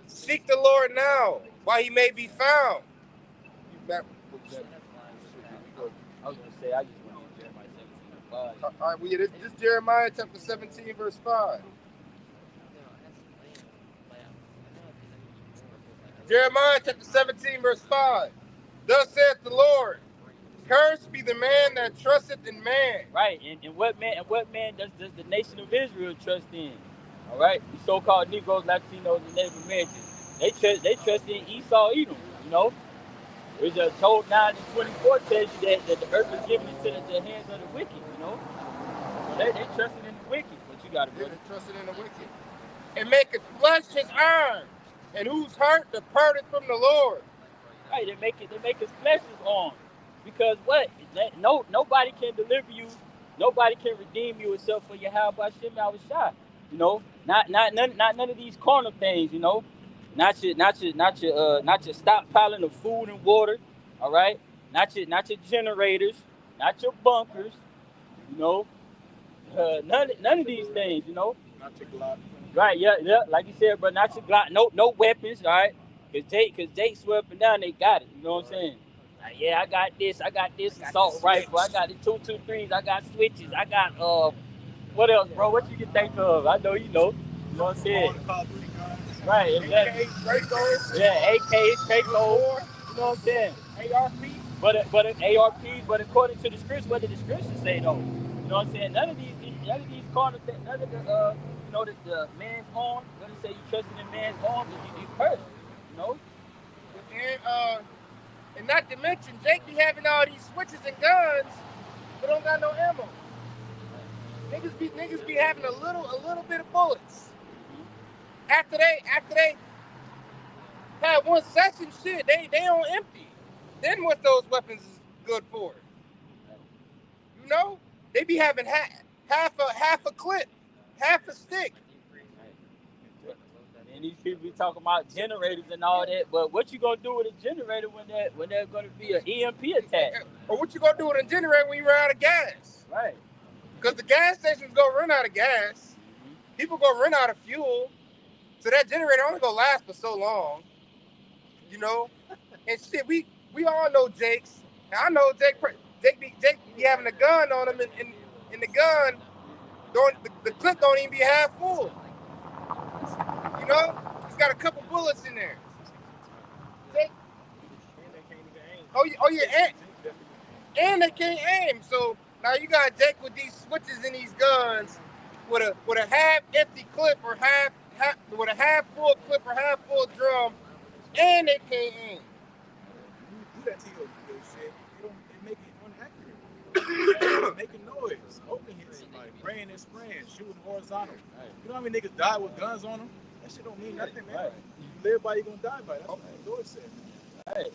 Seek the Lord now, while he may be found. I was gonna say I just want to Jeremiah 17:5. All right, well, yeah, this Jeremiah chapter 17, verse 5. Jeremiah chapter 17, verse 5. Thus saith the Lord, cursed be the man that trusteth in man. Right, and what man does the nation of Israel trust in? All right, the so-called Negroes, Latinos, and Native Americans. They trust in Esau, Edom. You know, it's Job 9:24 tells you that the earth is given into the hands of the wicked. You know, so they trusting in the wicked. What you got, brother? They trusted in the wicked. And maketh flesh his arm, and whose heart departed from the Lord. Right, they make his flesh his arm. Because what? Nobody can deliver you, nobody can redeem you except for Yahweh Shem Shai. You know, not none of these carnal things. You know, not your stockpiling of food and water. All right, not your generators, not your bunkers. You know, none of these things. You know, Not your Glock. right? Yeah, like you said, but not your Glock. No weapons. All right, because Jake swear up and down they got it. You know what I'm saying? Yeah, I got this assault rifle, I got the 223s, I got switches, I got what else, bro? What you can think of? I know you know. You know what I'm saying? Right, exactly. Yeah, AKs, Kratos, you know what I'm saying? ARP. But ARPs, but according to the scripts, what did the scriptures say though? You know what I'm saying? None of these carnal things, none of the you know the man's arm, when they say you trusting in man's arm, you cursed. You know? And not to mention, Jake be having all these switches and guns, but don't got no ammo. Niggas be having a little bit of bullets. After they had one session, shit, they on empty. Then what those weapons is good for? You know, they be having half a clip, half a stick. And these people be talking about generators and all that, but what you gonna do with a generator when there's gonna be an EMP attack? Or what you gonna do with a generator when you run out of gas? Right. Because the gas station's gonna run out of gas. People gonna run out of fuel. So that generator only gonna last for so long. You know? And shit, we all know Jake's. And I know Jake be having a gun on him, and the gun, the clip don't even be half full. You know, he's got a couple bullets in there. Oh yeah, and they can't aim. So now you got Jake with these switches in these guns, with a half empty clip or with a half full clip or half full drum, and they can't aim. You do that to your shit. It make it inaccurate. It's making noise. Hoping hit somebody. Praying and spraying. Shooting horizontal. Right. You know how many niggas die with guns on them? That shit don't mean nothing, man. Right. You live by, you gonna die by. That's what the Lord said. Right.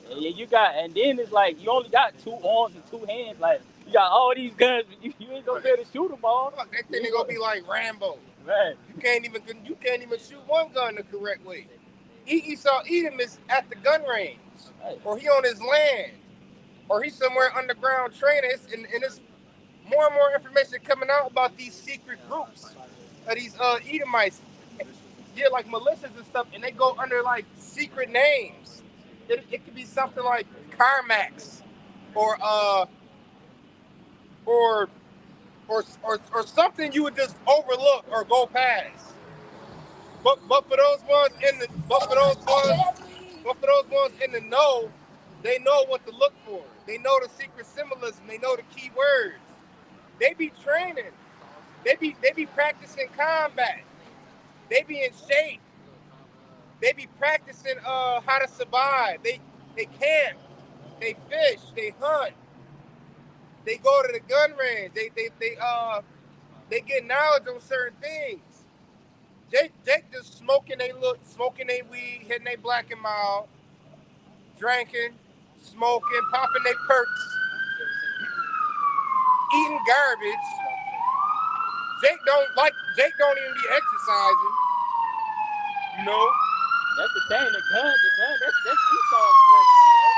And then it's like you only got 2 arms and 2 hands. Like you got all these guns, but you ain't gonna be able to shoot them all. Fuck, that thing gonna be like Rambo. Right. You can't even shoot one gun the correct way. Esau Edom is at the gun range, right, or he on his land, or he's somewhere underground training. And it's more and more information coming out about these secret groups of these Edomites. Yeah, like militias and stuff, and they go under like secret names. It could be something like Carmax, or something you would just overlook or go past. But for those ones in the know, they know what to look for. They know the secret symbolism. They know the key words. They be training. They be practicing combat. They be in shape. They be practicing how to survive. They camp. They fish. They hunt. They go to the gun range. They get knowledge on certain things. Jake just smoking they weed, hitting they black and mild, drinking, smoking, popping they perks, eating garbage. Jake don't even be exercising. You know? That's the thing, the gun, that's Esau's blessing, you know?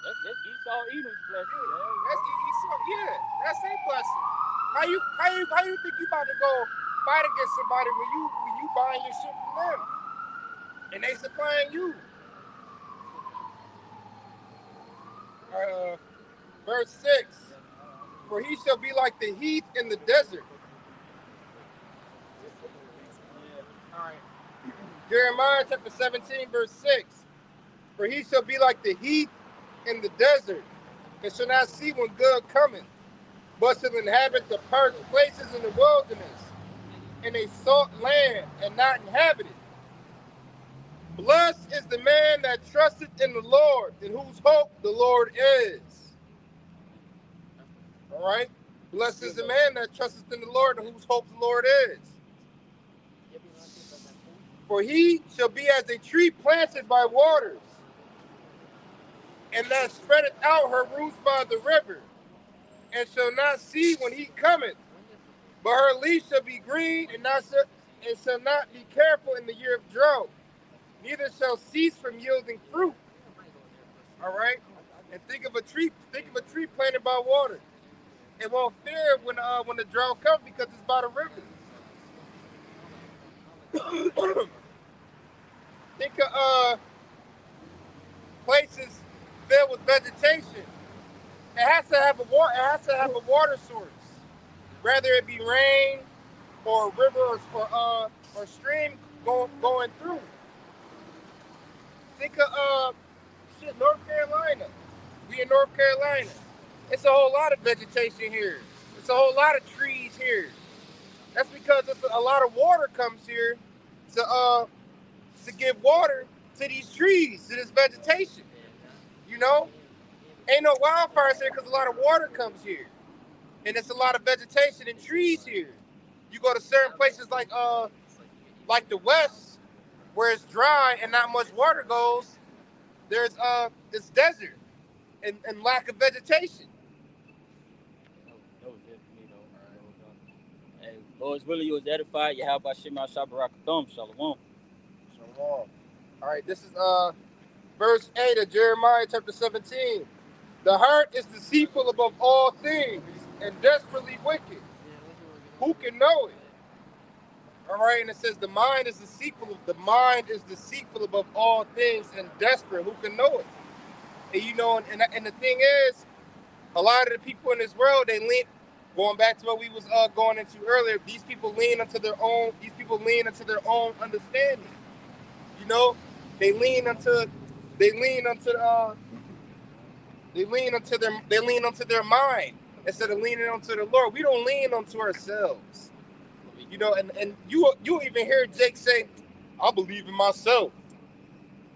That's Esau Edom's blessing, man. That's Yeah, that's a blessing. How you think you about to go fight against somebody when you buying your shit from them and they supplying you? Verse 6. For he shall be like the heath in the desert. All right. Jeremiah chapter 17, verse 6. For he shall be like the heath in the desert, and shall not see when good cometh, but shall inhabit the parched places in the wilderness, in a salt land, and not inhabited. Blessed is the man that trusteth in the Lord, in whose hope the Lord is. All right? Blessed is the man that trusteth in the Lord, in whose hope the Lord is. For he shall be as a tree planted by waters, and that spreadeth out her roots by the river, and shall not see when he cometh, but her leaf shall be green, and shall not be careful in the year of drought, neither shall cease from yielding fruit. All right? And think of a tree planted by water. It won't fear when the drought comes because it's by the river. Think of places filled with vegetation. It has to have a water source, whether it be rain or a river or stream going through. Think of North Carolina. We in North Carolina. It's a whole lot of vegetation here. It's a whole lot of trees here. That's because a lot of water comes here to give water to these trees, to this vegetation. You know, ain't no wildfires here because a lot of water comes here, and it's a lot of vegetation and trees here. You go to certain places like the West, where it's dry and not much water goes. There's this desert and lack of vegetation. That was it for me, though. Hey, Lord's willing, you was edified. You have by Shema Shabbarakathum. Shalom. Shalom. All right, this is verse 8 of Jeremiah chapter 17. The heart is deceitful above all things and desperately wicked. Who can know it? All right, and it says the mind is deceitful above all things and desperate. Who can know it? And you know, and the thing is, a lot of the people in this world, they lean. Going back to what we was going into earlier, these people lean into their own understanding. You know, they lean onto their mind instead of leaning onto the Lord. We don't lean onto ourselves. You know, and you even hear Jake say, "I believe in myself.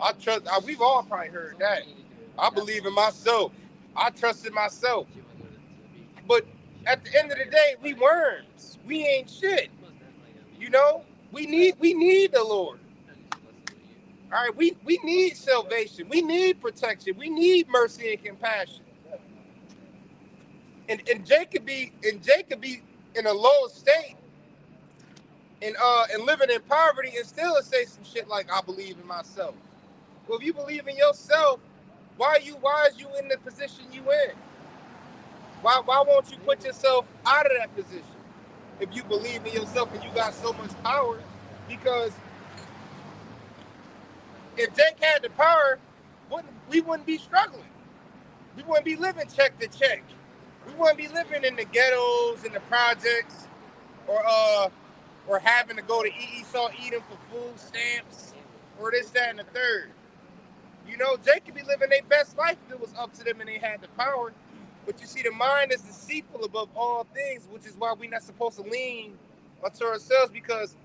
I trust." We've all probably heard that. I believe in myself. I trust in myself. But at the end of the day, we worms. We ain't shit. You know, we need the Lord. All right, we need salvation. We need protection. We need mercy and compassion. And Jake could be in a low state and living in poverty and still say some shit like, "I believe in myself." Well, if you believe in yourself, why is you in the position you in? Why won't you put yourself out of that position if you believe in yourself and you got so much power? Because if Jake had the power, we wouldn't be struggling. We wouldn't be living check to check. We wouldn't be living in the ghettos and the projects, or having to go to Esau Edom for food stamps, or this, that, and the third. You know, Jake could be living their best life if it was up to them and they had the power. But you see, the mind is deceitful above all things, which is why we're not supposed to lean onto ourselves, because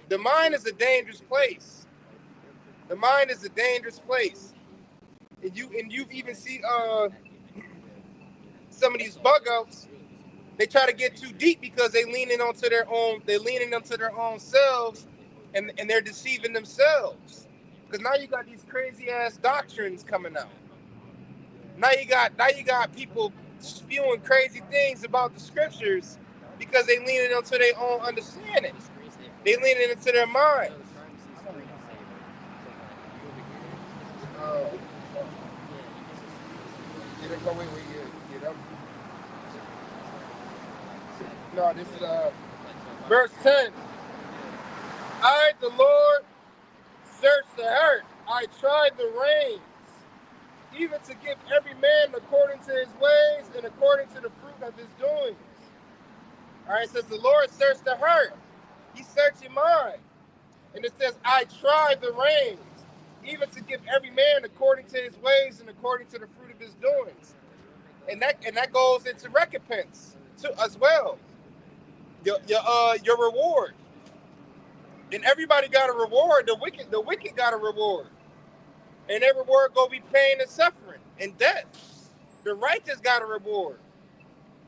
the mind is a dangerous place. The mind is a dangerous place. And you've even seen some of these bug outs. They try to get too deep because they're leaning onto their own selves, and they're deceiving themselves. Because now you got these crazy ass doctrines coming out. Now you got people spewing crazy things about the scriptures because they leaning onto their own understanding. They leaning into their mind. No, this is verse 10. I, the Lord, search the heart. I tried the reins, even to give every man according to his ways and according to the fruit of his doings. All right, it says the Lord searched the heart. He's searching mine. And it says, I tried the reins, even to give every man according to his ways and according to the fruit of his doings. And that goes into recompense too, as well. Your reward. And everybody got a reward. The wicked got a reward. And their reward go be pain and suffering and death. The righteous got a reward.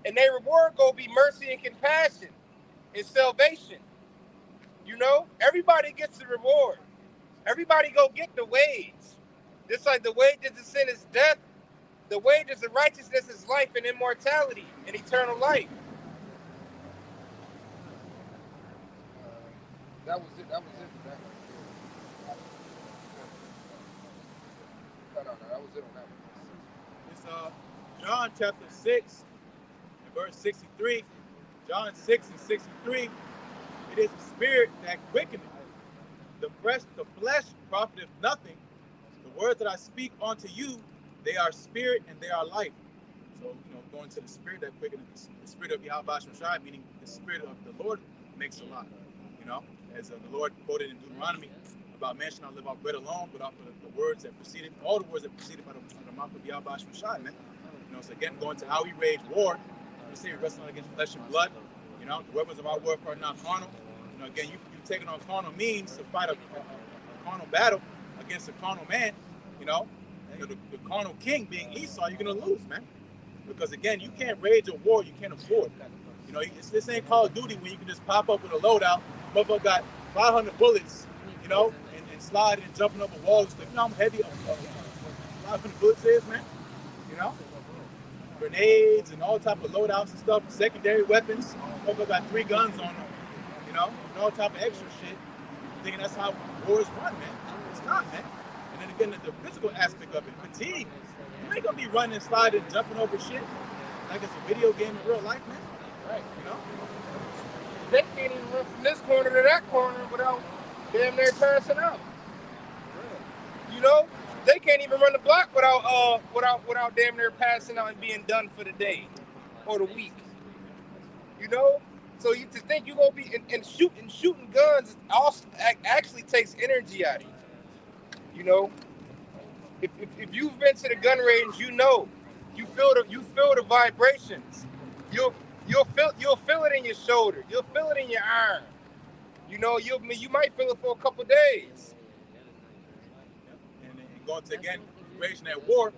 And their reward go be mercy and compassion and salvation. You know, everybody gets the reward. Everybody go get the wage. Just like the wages of sin is death, the wages of righteousness is life and immortality and eternal life. That was it. That was it for that. No, that was it on that one. It's John chapter 6 and verse 63. John 6 and 63. It is the spirit that quickeneth. The flesh profiteth nothing. The words that I speak unto you, they are spirit and they are life. So, going to the spirit that quickeneth, the spirit of Yahweh Shai, meaning the spirit of the Lord makes a lot. As the Lord quoted in Deuteronomy about man shall not live off bread alone, but off of the words that preceded, all the words that preceded by the mouth of Yahweh Shai, man. So again, going to how we wage war, we say we wrestle not against flesh and blood. The weapons of our warfare are not carnal. Again, you taking on carnal means to fight a carnal battle against a carnal man. The carnal king being Esau, you're gonna lose, man. Because again, you can't rage a war you can't afford. This ain't Call of Duty where you can just pop up with a loadout. Motherfucker got 500 bullets, and sliding and jumping over walls. How heavy 500 bullets is, man. Grenades and all type of loadouts and stuff, secondary weapons. Motherfucker got 3 guns on them, and all type of extra shit. Thinking that's how wars run, man. It's not, man. And then again, the physical aspect of it, fatigue. You ain't gonna be running, sliding, jumping over shit like it's a video game in real life, man. Right. They can't even run from this corner to that corner without damn near passing out. They can't even run the block without damn near passing out and being done for the day or the week. So to think you gonna be and shooting guns also actually takes energy out of you. If you've been to the gun range, you feel the vibrations. You'll feel it in your shoulder. You'll feel it in your arm. You might feel it for a couple days. And going to again raging that war,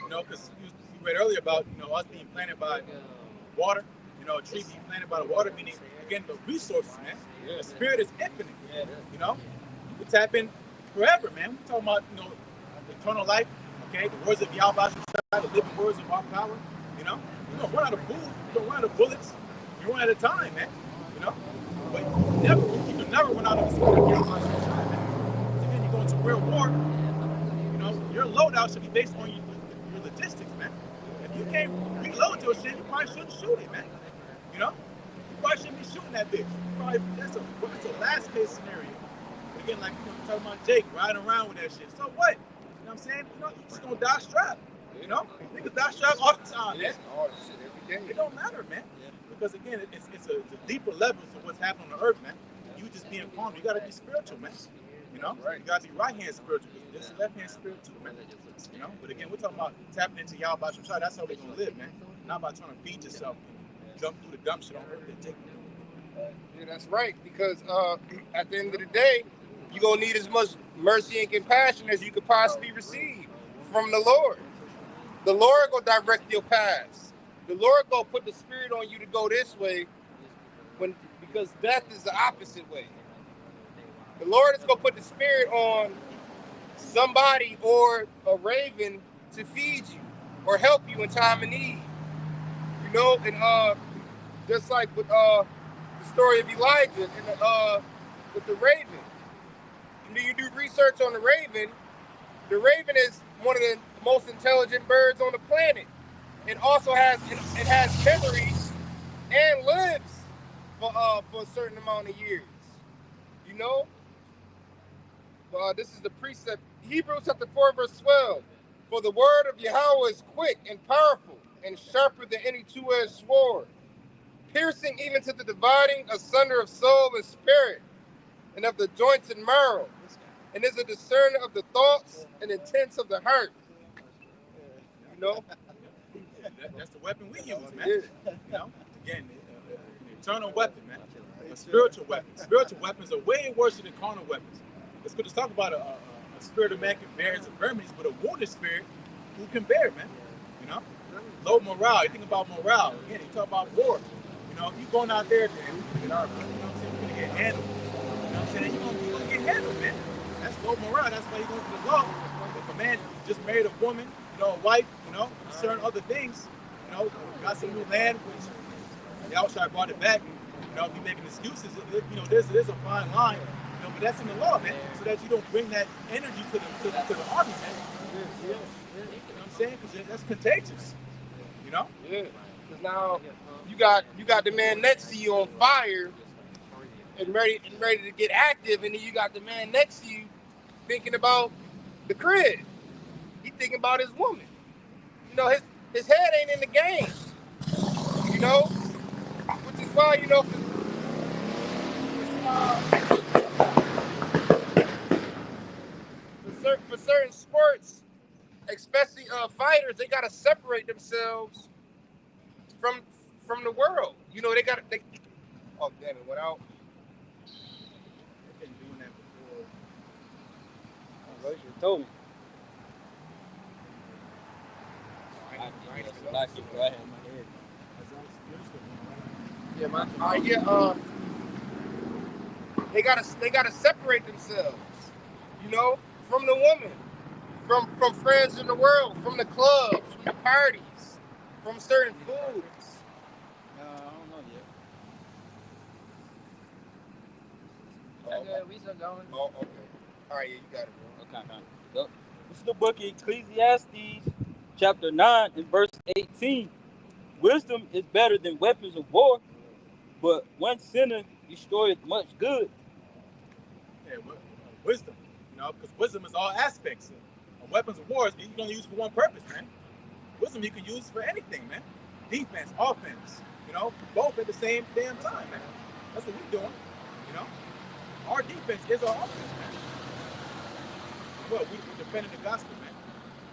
because you read earlier about us being planted by water. A tree being planted by the water, meaning again the resources, man. The spirit is infinite. You can tap in forever, man. We're talking about eternal life. Okay, the words of Yahweh, the living words of our power. You don't run out of food. You don't run out of bullets. You run out of time, man. But you can never run out of the spirit of Yahweh, man. Again, you go into real war. Your loadout should be based on your logistics, man. If you can't reload your shit, you probably shouldn't shoot it, man. You probably shouldn't be shooting that bitch. That's a last case scenario. But again, like talking about Jake riding around with that shit. So what? You know what I'm saying? You just gonna die strapped. Niggas die strapped all the time, man. It don't matter, man. Because again, it's a deeper level to what's happening on the earth, man. You just being calm, you gotta be spiritual, man. Right. You gotta be right hand spiritual. There's left hand spiritual, man. But again, we're talking about tapping into Yahweh Shai. That's how we're gonna live, man. Not by trying to feed yourself and jump through the dumb shit on earth that take you. Yeah, that's right. Because at the end of the day, you're gonna need as much mercy and compassion as you could possibly receive from the Lord. The Lord will direct your paths. The Lord will put the spirit on you to go this way because death is the opposite way. The Lord is going to put the spirit on somebody or a raven to feed you or help you in time of need. And just like with the story of Elijah and with the raven. You do research on the raven is one of the most intelligent birds on the planet. It also has memories and lives for a certain amount of years. You know, this is the precept. Hebrews chapter 4 verse 12. For the word of Yahweh is quick and powerful and sharper than any two-edged sword, piercing even to the dividing asunder of soul and spirit, and of the joints and marrow, and is a discerner of the thoughts and intents of the heart. You know, That's the weapon we use, man. yeah. You know, again, an eternal weapon, man. A spiritual weapon. Spiritual weapons are way worse than carnal weapons. Let's go just talk about a spirit of man can bear his infirmities, but a wounded spirit, who can bear it, man? You know, low morale. You think about morale. Again, you talk about war. You know, you going out there and you know what I'm saying, you're gonna get handled. You know what I'm saying? You're gonna get handled, man. That's low morale. That's why you go to the law. If a man just married a woman, you know, a wife, you know, certain other things, you know, got some new land, which y'all should have brought it back. You know, if you're making excuses, you know, there's a fine line, you know, but that's in the law, man, so that you don't bring that energy to the army, man. You know what I'm saying? Because that's contagious. You know? Yeah. Because now you got the man next to you on fire and ready to get active, and then you got the man next to you thinking about the crib. He thinking about his woman. You know, his head ain't in the game. You know, which is why, you know, for certain sports, especially fighters, they gotta separate themselves from the world. You know, they. Oh damn, it went out. I've been doing that before. Well, you told me. Yeah, they gotta separate themselves, you know, from the woman, from friends in the world, from the clubs, from the parties, from certain foods. I don't know yet. Okay, we still going. Oh, okay. All right, yeah, you got it, bro. Okay. So, this is the book of Ecclesiastes, chapter 9 and verse 18. Wisdom is better than weapons of war, but one sinner destroyeth much good. Yeah, wisdom. You know, because wisdom is all aspects of weapons of war. You can only use for one purpose, man. Wisdom you can use for anything, man. Defense, offense. You know, both at the same damn time, man. That's what we're doing. You know, our defense is our offense, man. Well, we're defending the gospel, man.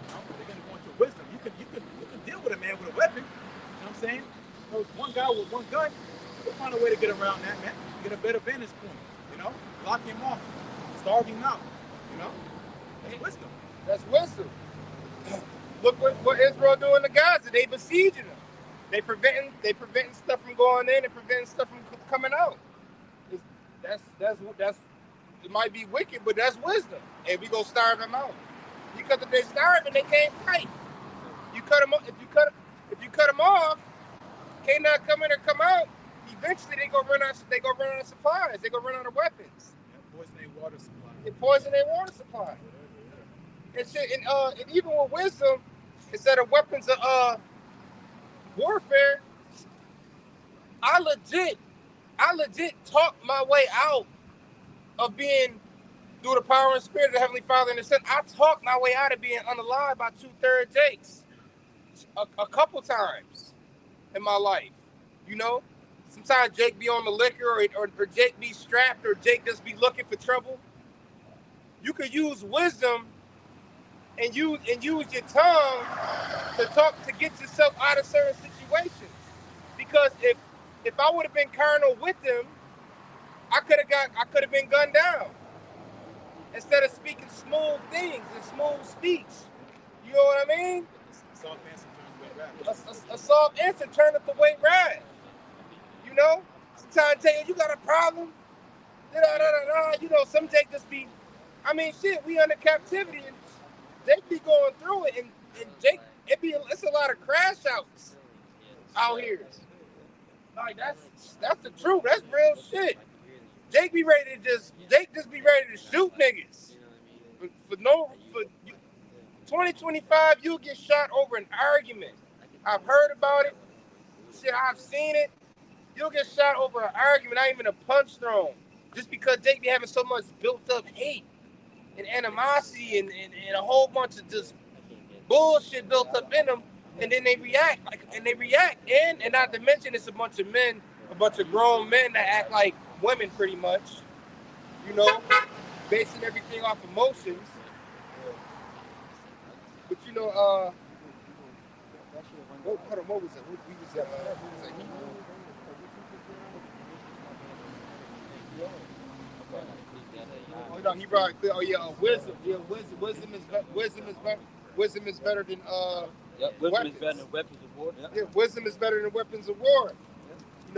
You know, they're gonna go into wisdom. You can deal with a man with a weapon. You know what I'm saying? So one guy with one gun, we'll find a way to get around that, man. Get a better vantage point. You know, lock him off, starve him out. You know, that's wisdom. That's wisdom. Look what Israel doing to Gaza. They besieging them. They preventing stuff from going in and preventing stuff from coming out. That's it might be wicked, but that's wisdom. And we gonna starve them out. Because if they starving, they can't fight. You cut them off. If you cut them off, can't not come in or come out. Eventually, they gonna run out of supplies. They gonna run out of weapons. Poison their water supply. They poison their water supply. And shit. And even with wisdom, instead of weapons of warfare, I legit talked my way out of being, through the power and spirit of the Heavenly Father in the Son. I talked my way out of being unalive by 2/3 Jakes a couple times in my life. You know, sometimes Jake be on the liquor, or Jake be strapped, or Jake just be looking for trouble. You could use wisdom and use your tongue to talk, to get yourself out of certain situations. Because if I would have been carnal with them, I could have been gunned down. Instead of speaking smooth things and smooth speech. You know what I mean? A soft answer turneth away wrath. You know? Sometimes tell you got a problem. You know, some Jake just be, I mean, shit, we under captivity, and Jake be going through it, and Jake, it's a lot of crash outs out here. Like, that's the truth. That's real shit. Jake just be ready to shoot niggas. For 2025, you'll get shot over an argument. I've heard about it. Shit, I've seen it. You'll get shot over an argument, not even a punch thrown, just because they be having so much built up hate and animosity and a whole bunch of just bullshit built up in them, and then they react and not to mention it's a bunch of men, a bunch of grown men that act like women pretty much, you know, basing everything off emotions. But you know, what was it? We was at, he brought it clear. Oh yeah, wisdom. Yeah, wisdom is better than Yep, wisdom weapons. is better than weapons of war. Yep. Yeah, wisdom is better than weapons of war. You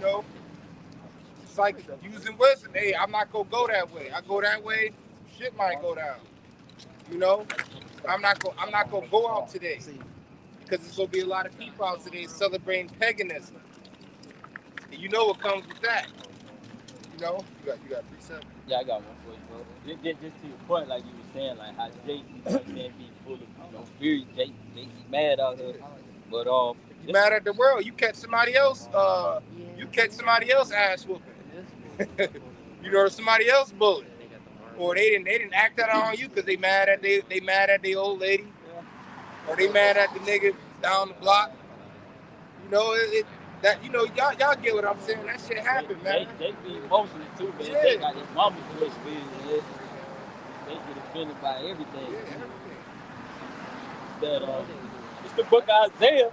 know, it's like using wisdom. Hey, I'm not gonna go that way. I go that way, shit might go down. You know, I'm not gonna go out today because there's gonna be a lot of people out today celebrating paganism. And you know what comes with that. You know, you got precept. Yeah, I got one for you, bro. Just to your point, like you were saying, like how Jake, you know what I'm saying, be full of, fury. Jake be mad out here. But you mad at the world. You catch somebody else ass whooping. You know, somebody else bullet. Or they didn't act that out on you because they mad at the old lady. Or they mad at the nigga down the block. You know, that you know, y'all get what I'm saying. That shit happened, man. They be emotional too, man. Yeah. They got his mama voice for his. They get offended by everything. Yeah, everything. That it's the book of Isaiah,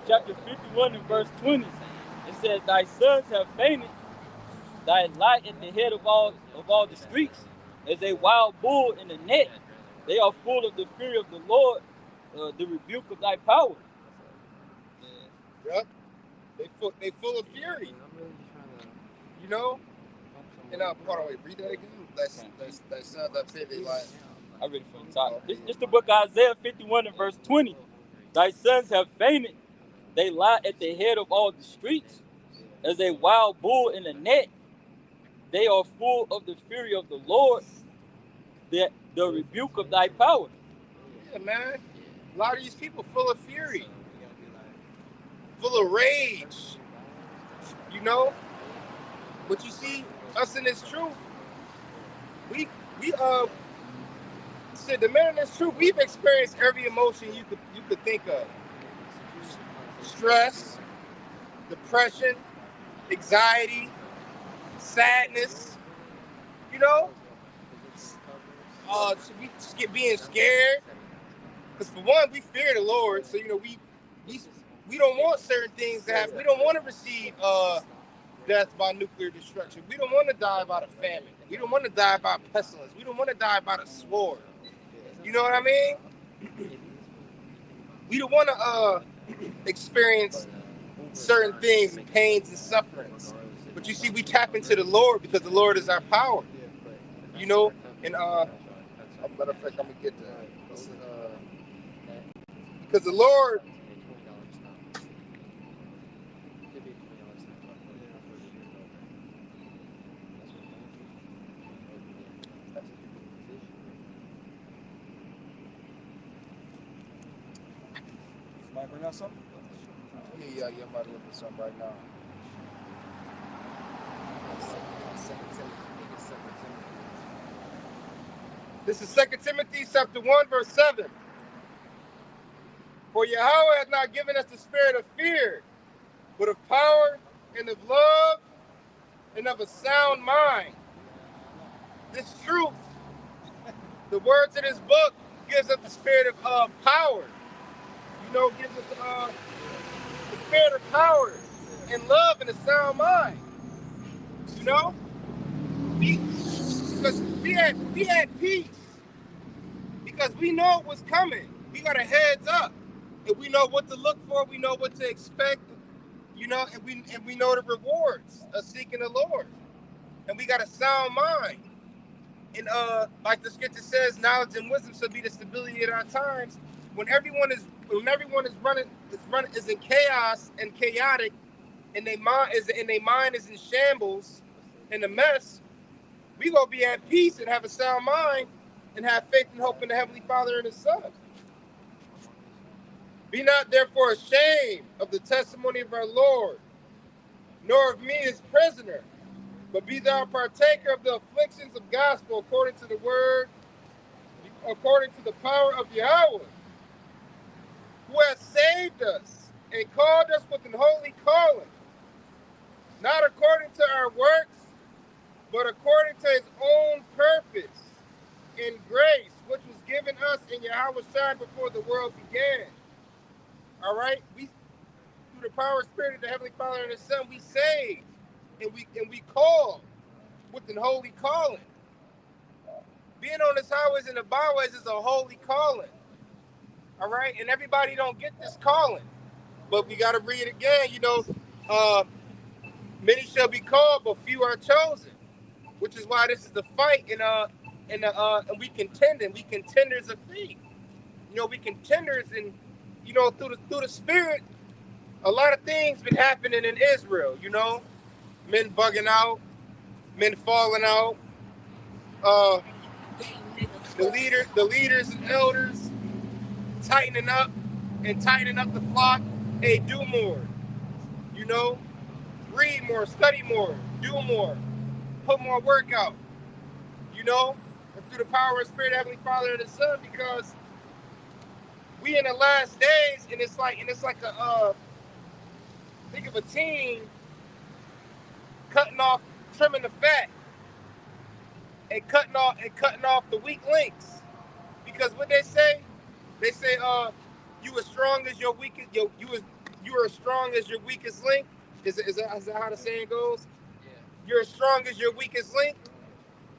chapter 51 and verse 20. It says, "Thy sons have fainted, thy light at the head of all the streets, as a wild bull in the net. They are full of the fury of the Lord, the rebuke of thy power." Yep. They full of fury. You know? And hold on, wait, read that again. That sounds that fit. Like, I read it from the top. This the book of Isaiah 51 and verse 20. "Thy sons have fainted, they lie at the head of all the streets, as a wild bull in a net. They are full of the fury of the Lord, the rebuke of thy power." Yeah, man. A lot of these people full of fury, full of rage. You know? But you see, us in this truth, we said the man in this truth, we've experienced every emotion you could think of. Stress, depression, anxiety, sadness, you know? We just get being scared. Because for one, we fear the Lord, so you know we don't want certain things to happen. We don't want to receive death by nuclear destruction. We don't want to die by the famine. We don't want to die by pestilence. We don't want to die by the sword. You know what I mean? We don't want to experience certain things, pains and sufferings. But you see, we tap into the Lord because the Lord is our power. You know, and matter of fact, I'm gonna get that. Because the Lord. Might bring out something? Yeah, I'm about to look at something right now. This is 2 Timothy chapter 1, verse 7. "For Yahweh hath not given us the spirit of fear, but of power and of love and of a sound mind." This truth, the words of this book, gives us the spirit of power. You know, gives us the spirit of power and love and a sound mind. You know? Because we had peace. Because we know what's coming. We got our heads up. And we know what to look for. We know what to expect. You know, and we know the rewards of seeking the Lord. And we got a sound mind. And like the scripture says, knowledge and wisdom shall be the stability of our times. When everyone is in chaos and chaotic, and their mind is in shambles, in a mess, we gonna be at peace and have a sound mind and have faith and hope in the Heavenly Father and His Son. Be not therefore ashamed of the testimony of our Lord, nor of me his prisoner, but be thou a partaker of the afflictions of gospel according to the word, according to the power of Yahweh, who has saved us and called us with an holy calling, not according to our works, but according to his own purpose and grace, which was given us in Yahweh Shai before the world began. All right? We, through the power and spirit of the Heavenly Father and his Son, we saved and we call with an holy calling. Being on his highways and the byways is a holy calling. All right? And everybody don't get this calling. But we got to read it again. You know, many shall be called, but few are chosen. Which is why this is the fight, and we contending. We contenders of faith. You know, we contenders, and you know, through the spirit, a lot of things been happening in Israel. You know, men bugging out, men falling out. The leaders and elders tightening up the flock. Hey, do more. You know, read more, study more, do more, put more work out. You know, and through the power of Spirit, Heavenly Father, and the Son, because we in the last days, and it's like a think of a team trimming the fat, and cutting off the weak links. Because what they say, you as strong as your weakest, you are as strong as your weakest link. Is that how the saying goes? Yeah. You're as strong as your weakest link.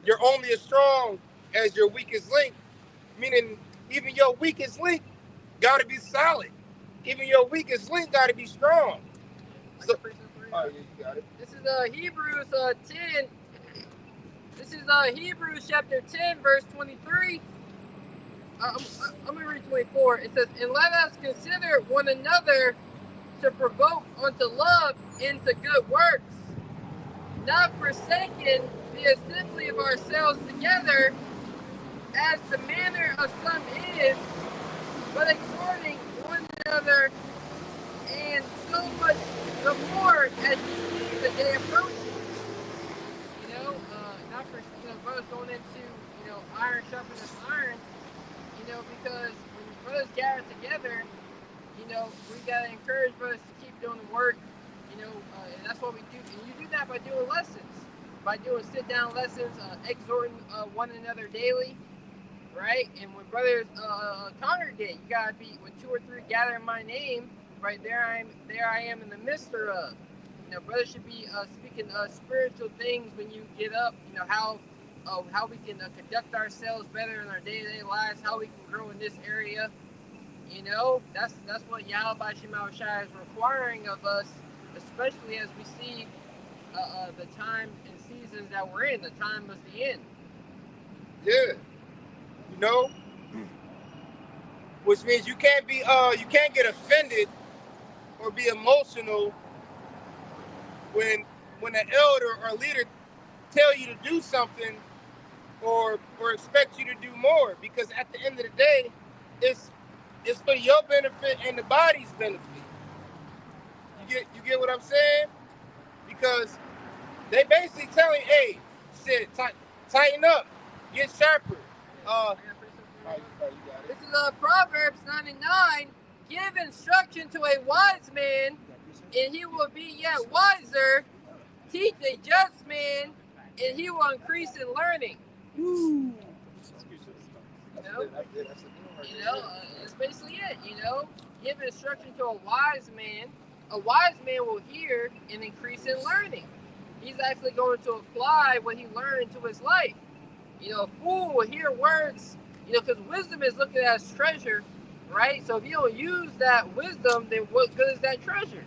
You're only as strong as your weakest link. Meaning, even your weakest link got to be solid. Even your weakest link got to be strong. So, oh, yeah, you got it. This is Hebrews 10. This is Hebrews chapter 10, verse 23. I'm going to read 24. It says, and let us consider one another to provoke unto love and to good works, not forsaking the assembly of ourselves together, as the manner of some is, but exhorting one another, and so much the more as you see the day approaching. You know, not for brothers going into iron sharpening iron. You know, because when brothers gather together, we gotta encourage brothers to keep doing the work. And that's what we do. And you do that by doing lessons, by doing sit-down lessons, exhorting one another daily, right? And when brothers congregate, you gotta be when 2 or 3 gather in my name, right there. I am in the midst thereof. Brothers should be speaking spiritual things when you get up. How we can conduct ourselves better in our day-to-day lives, how we can grow in this area. That's what Yahweh Shema Shai is requiring of us, especially as we see the time and seasons that we're in. The time is the end. Yeah. Which means you can't get offended or be emotional when an elder or leader tell you to do something or expect you to do more, because at the end of the day, it's for your benefit and the body's benefit. You get what I'm saying? Because they basically telling, hey, shit, tighten up, get sharper. This is Proverbs 99. Give instruction to a wise man, and he will be yet wiser. Teach a just man, and he will increase in learning. That's basically it. Give instruction to a wise man. A wise man will hear and increase in learning. He's actually going to apply what he learned to his life. A fool will hear words, because wisdom is looked at as treasure, right? So if you don't use that wisdom, then what good is that treasure?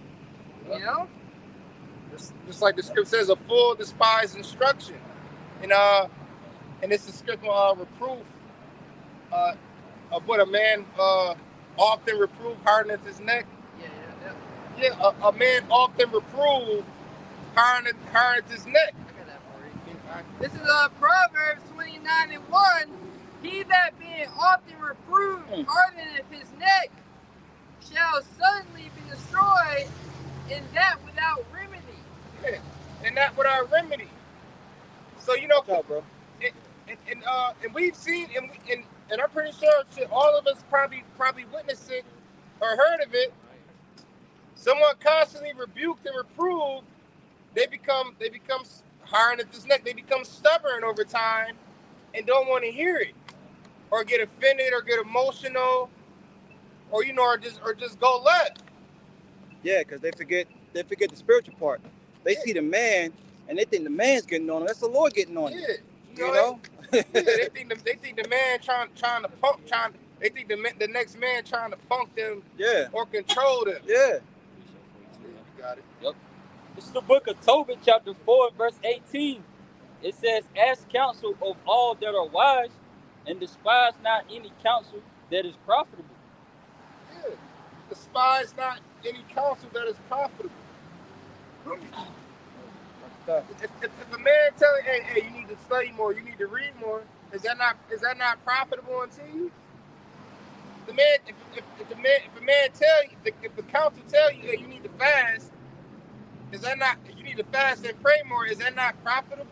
Just like the script says, a fool despises instruction. And it's a script reproof of what a man often reprove hardeneth his neck. Yeah, a man often reprove hardeneth his neck. I got that for you. This is Proverbs 29:1. He that being often reproved hardeneth his neck shall shall suddenly be destroyed, and that without remedy. Yeah. And that without remedy. So you know, Good job, bro. and we've seen, and I'm pretty sure all of us probably witnessed it or heard of it. Someone constantly rebuked and reproved, they become hard at this neck. They become stubborn over time and don't want to hear it, or get offended, or get emotional, or or just go left. Yeah, because they forget the spiritual part. They see the man and they think the man's getting on them. That's the Lord getting on you. Yeah, You know? yeah, they think the man trying to punk, they think the next man trying to punk them, Yeah. or control them. Yeah. You got it. Yep. This is the book of Tobit, chapter 4, verse 18. It says, ask counsel of all that are wise, and despise not any counsel that is profitable. Yeah. Despise not any counsel that is profitable. If a man tell you, hey, you need to study more, you need to read more, is that not profitable unto you? The man, if a man tell you, if the counsel tell you, hey, you need to fast, is that not, you need to fast and pray more, is that not profitable?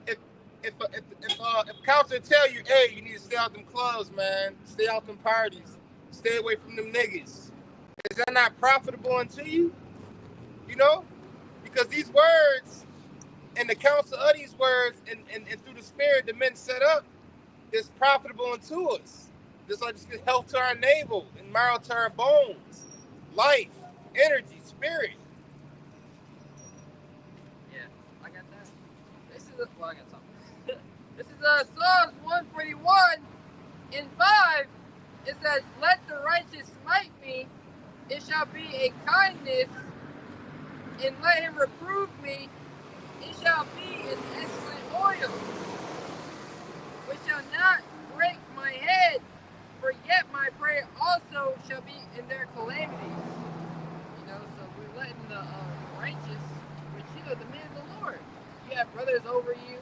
If counsel tell you, hey, you need to stay out them clubs, man, stay out them parties, stay away from them niggas, is that not profitable unto you? You know? Because these words and the counsel of these words and through the spirit the men set up is profitable unto us. Just like this health to our navel and marrow to our bones, life, energy, spirit. Yeah, I got that. I got something. This is Psalms 141 in 5. It says, let the righteous smite me, it shall be a kindness, and let him reprove me, it shall be an excellent oil, which shall not break my head, for yet my prayer also shall be in their calamities. You know, so we're letting the righteous, which, you know, the men of the Lord, you have brothers over you.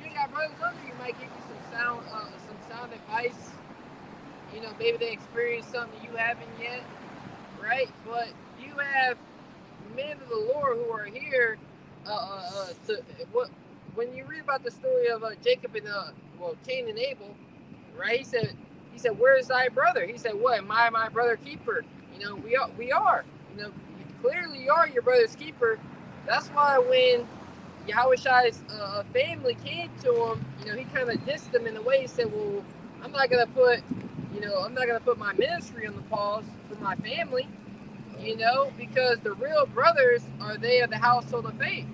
You got brothers over you, might give you some sound advice. You know, maybe they experienced something you haven't yet, right? But you have men of the Lord who are here when you read about the story of Jacob and Cain and Abel, right? He said, where is thy brother? He said, what? Am I my brother keeper? You know, we are. You know, clearly you are your brother's keeper. That's why when Yahushai's family came to him, you know, he kind of dissed them in a way. He said, well, I'm not gonna put my ministry on the pause for my family. You know, because the real brothers are they of the household of faith.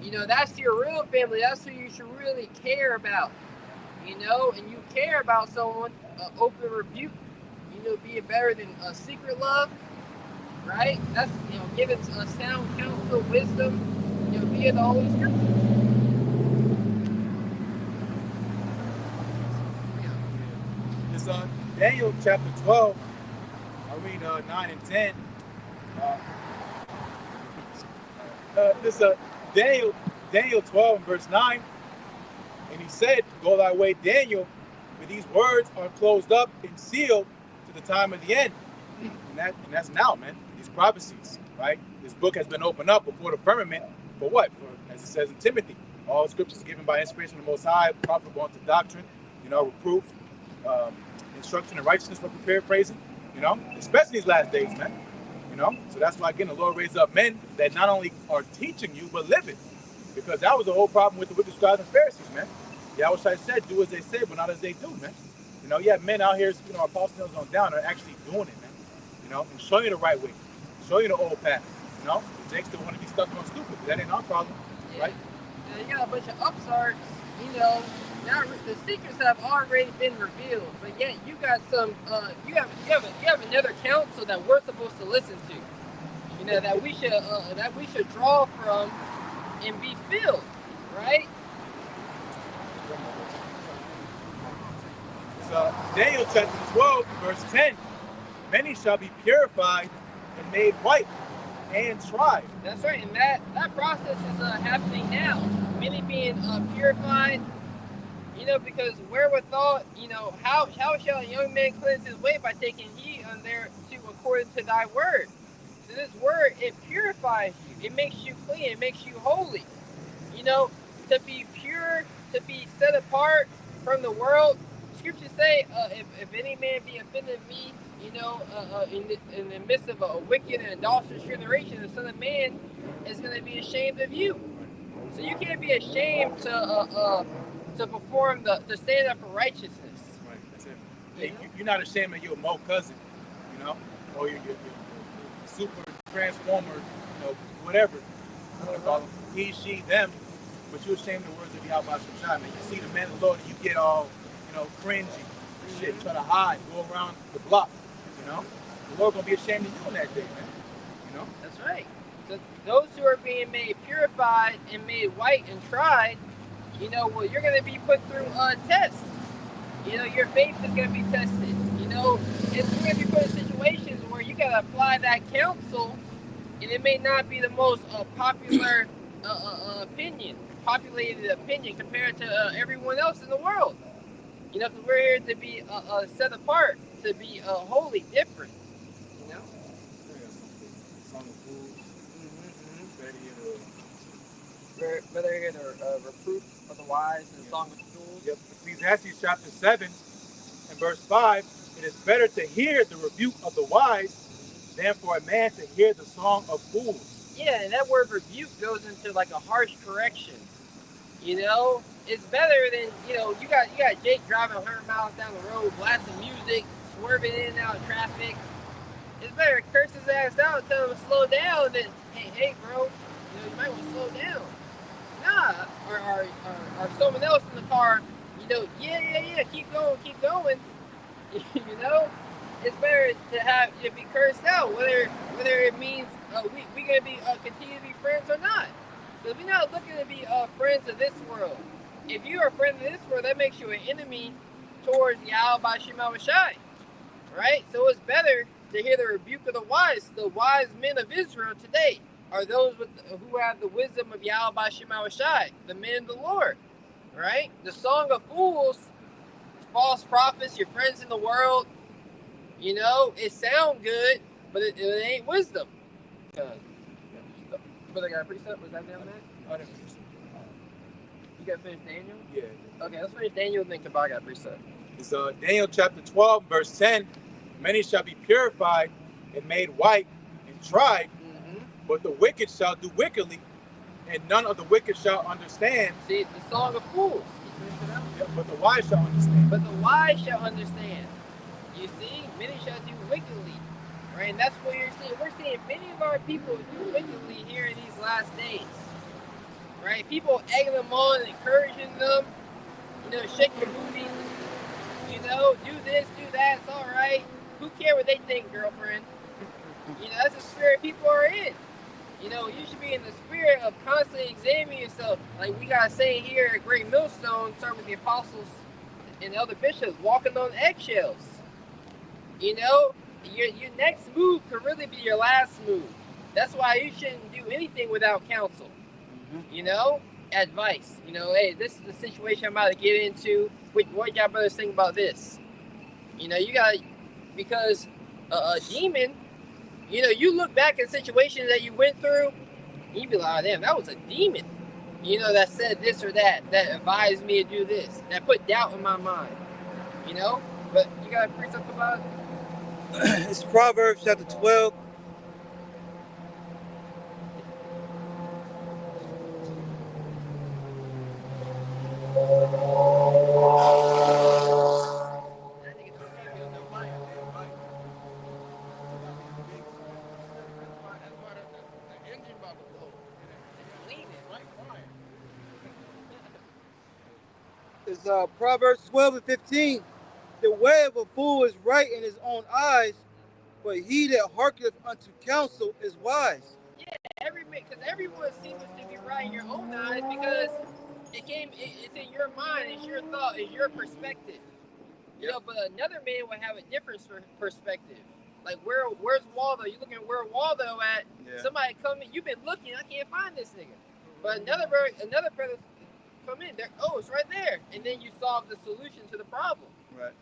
You know, that's your real family. That's who you should really care about. You know, and you care about someone, open rebuke, you know, being better than secret love, right? That's, you know, giving sound counsel, wisdom, you know, via the Holy Scriptures. It's Daniel chapter 12. I read 9 and 10. This Daniel 12 and verse 9, and he said, go thy way, Daniel, for these words are closed up and sealed to the time of the end. And that's now, man. These prophecies, right? This book has been opened up before the firmament for what? For, as it says in Timothy, all scriptures given by inspiration of the Most High, profitable unto doctrine, you know, reproof, instruction and righteousness, what we're paraphrasing, you know, especially these last days, man. You know, so that's why, again, the Lord raised up men that not only are teaching you, but live it. Because that was the whole problem with the wicked scribes and Pharisees, man. Yahushua said, do as they say, but not as they do, man. You know, you have men out here, you know, our apostles on down are actually doing it, man. You know, and showing you the right way, showing you the old path, you know. They still want to be stuck on stupid. That ain't our problem, right? Yeah, you got a bunch of upstarts, you know. Now the secrets have already been revealed, but yet you got some. You have another counsel that we're supposed to listen to. You know, that we should draw from and be filled, right? So Daniel chapter 12, verse 10. Many shall be purified and made white and tried. That's right, and that process is happening now. Many being purified Because wherewithal, how shall a young man cleanse his way by taking heed unthereto according to thy word? So this word, it purifies you. It makes you clean. It makes you holy. To be pure, to be set apart from the world. Scriptures say, if any man be offended me, in the midst of a wicked and adulterous generation, the Son of Man is going to be ashamed of you. So you can't be ashamed to perform to stand up for righteousness. Right, that's it. Hey, you're not ashamed of your Mo cousin, or your super transformer, whatever. You want to call them he, she, them, but you're ashamed of the words of Yahweh Shai. Man, you see the man of the Lord and you get all, cringy and shit, try to hide, go around the block, The Lord gonna be ashamed of you on that day, man. That's right. So those who are being made purified and made white and tried, you're going to be put through a test. Your faith is going to be tested. It's going to be put in situations where you got to apply that counsel, and it may not be the most popular populated opinion compared to everyone else in the world. Because we're here to be set apart, to be wholly different. Better hear the reproof of the wise and the song of fools. Yep. Ecclesiastes chapter 7 and verse 5, it is better to hear the rebuke of the wise than for a man to hear the song of fools. Yeah, and that word rebuke goes into like a harsh correction. It's better than, you got Jake driving 100 miles down the road, blasting music, swerving in and out of traffic. It's better to curse his ass out and tell him to slow down than, hey, bro, you might want to slow down. Nah, or someone else in the car, yeah, keep going. It's better to be cursed out, whether it means we gonna be continue to be friends or not. Because we're not looking to be friends of this world. If you're a friend of this world, that makes you an enemy towards Yahweh Shema Shai, right? So it's better to hear the rebuke of the wise men of Israel today. Are those who have the wisdom of Yahweh Shema Shai, the men of the Lord, right? The song of fools, false prophets, your friends in the world, it sound good, but it ain't wisdom. But I got a precept. Was that down there? You got to finish Daniel? Yeah. Okay, let's finish Daniel and then Kabbalah got a precept. It's Daniel chapter 12, verse 10. Many shall be purified and made white and tried, but the wicked shall do wickedly, and none of the wicked shall understand. See, the song of fools. Yeah, but the wise shall understand. But the wise shall understand. You see, many shall do wickedly. Right? And that's what you're seeing. We're seeing many of our people do wickedly here in these last days. Right? People egging them on, encouraging them. Shake your booty. Do this, do that. It's all right. Who cares what they think, girlfriend? That's the spirit people are in. You should be in the spirit of constantly examining yourself. Like we got to say here at Great Millstone, start with the apostles and the other bishops, walking on eggshells. Your next move could really be your last move. That's why you shouldn't do anything without counsel. Advice. Hey, this is the situation I'm about to get into. What y'all brothers think about this? You got, because a demon, you look back at situations that you went through, and you be like, oh, damn, that was a demon. That said this or that advised me to do this, that put doubt in my mind. But you got a precept about it? It's Proverbs chapter 12. It's Proverbs 12 and 15. The way of a fool is right in his own eyes, but he that hearkeneth unto counsel is wise. Yeah, because everyone seems to be right in your own eyes because it's in your mind, it's your thought, it's your perspective. But another man would have a different perspective. Like where's Waldo? You looking at where Waldo at? Yeah. Somebody come in, you've been looking, I can't find this nigga. But another brother come in. Oh, it's right there. And then you solve the solution to the problem. Right.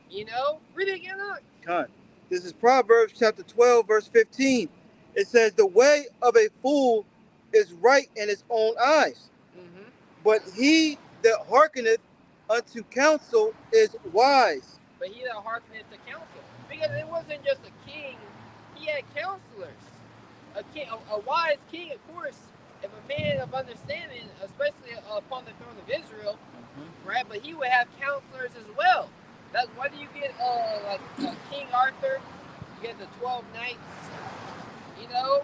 You know? Read it again, look. Con. This is Proverbs chapter 12, verse 15. It says, the way of a fool is right in his own eyes, Mm-hmm. but he that hearkeneth unto counsel is wise. But he that hearkeneth to counsel. Because it wasn't just a king, he had counselors. A wise king, of course, if a man of understanding, especially upon the throne of Israel, right? But he would have counselors as well. That's why do you get like King Arthur? You get the 12 knights. You know,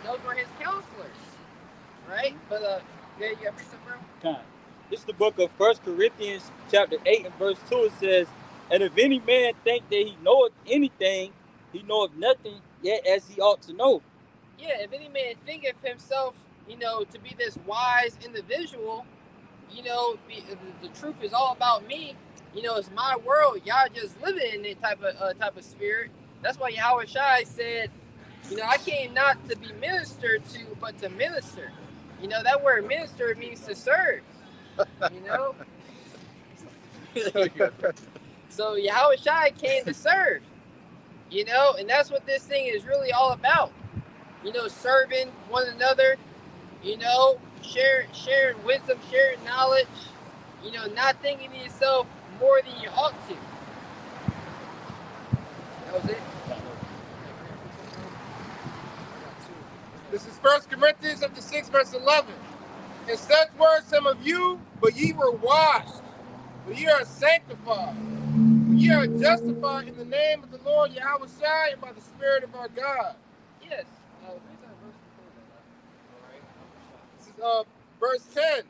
those were his counselors, right? But yeah, you got some room. Time. This is the book of 1 Corinthians chapter 8 and verse 2. It says, and if any man think that he knoweth anything, he knoweth nothing yet as he ought to know. Yeah, if any man thinketh himself, to be this wise individual, the truth is all about me. It's my world. Y'all just living in that type of spirit. That's why Yahweh Shai said, I came not to be ministered to, but to minister. That word minister means to serve. So Yahweh Shai came to serve. And that's what this thing is really all about. Serving one another, sharing wisdom, sharing knowledge, not thinking to yourself more than you ought to. That was it. This is 1 Corinthians chapter 6, verse 11. And such were some of you, but ye were washed, but ye are sanctified, but ye are justified in the name of the Lord Yahweh Shai and by the Spirit of our God. Yes. This is verse 10.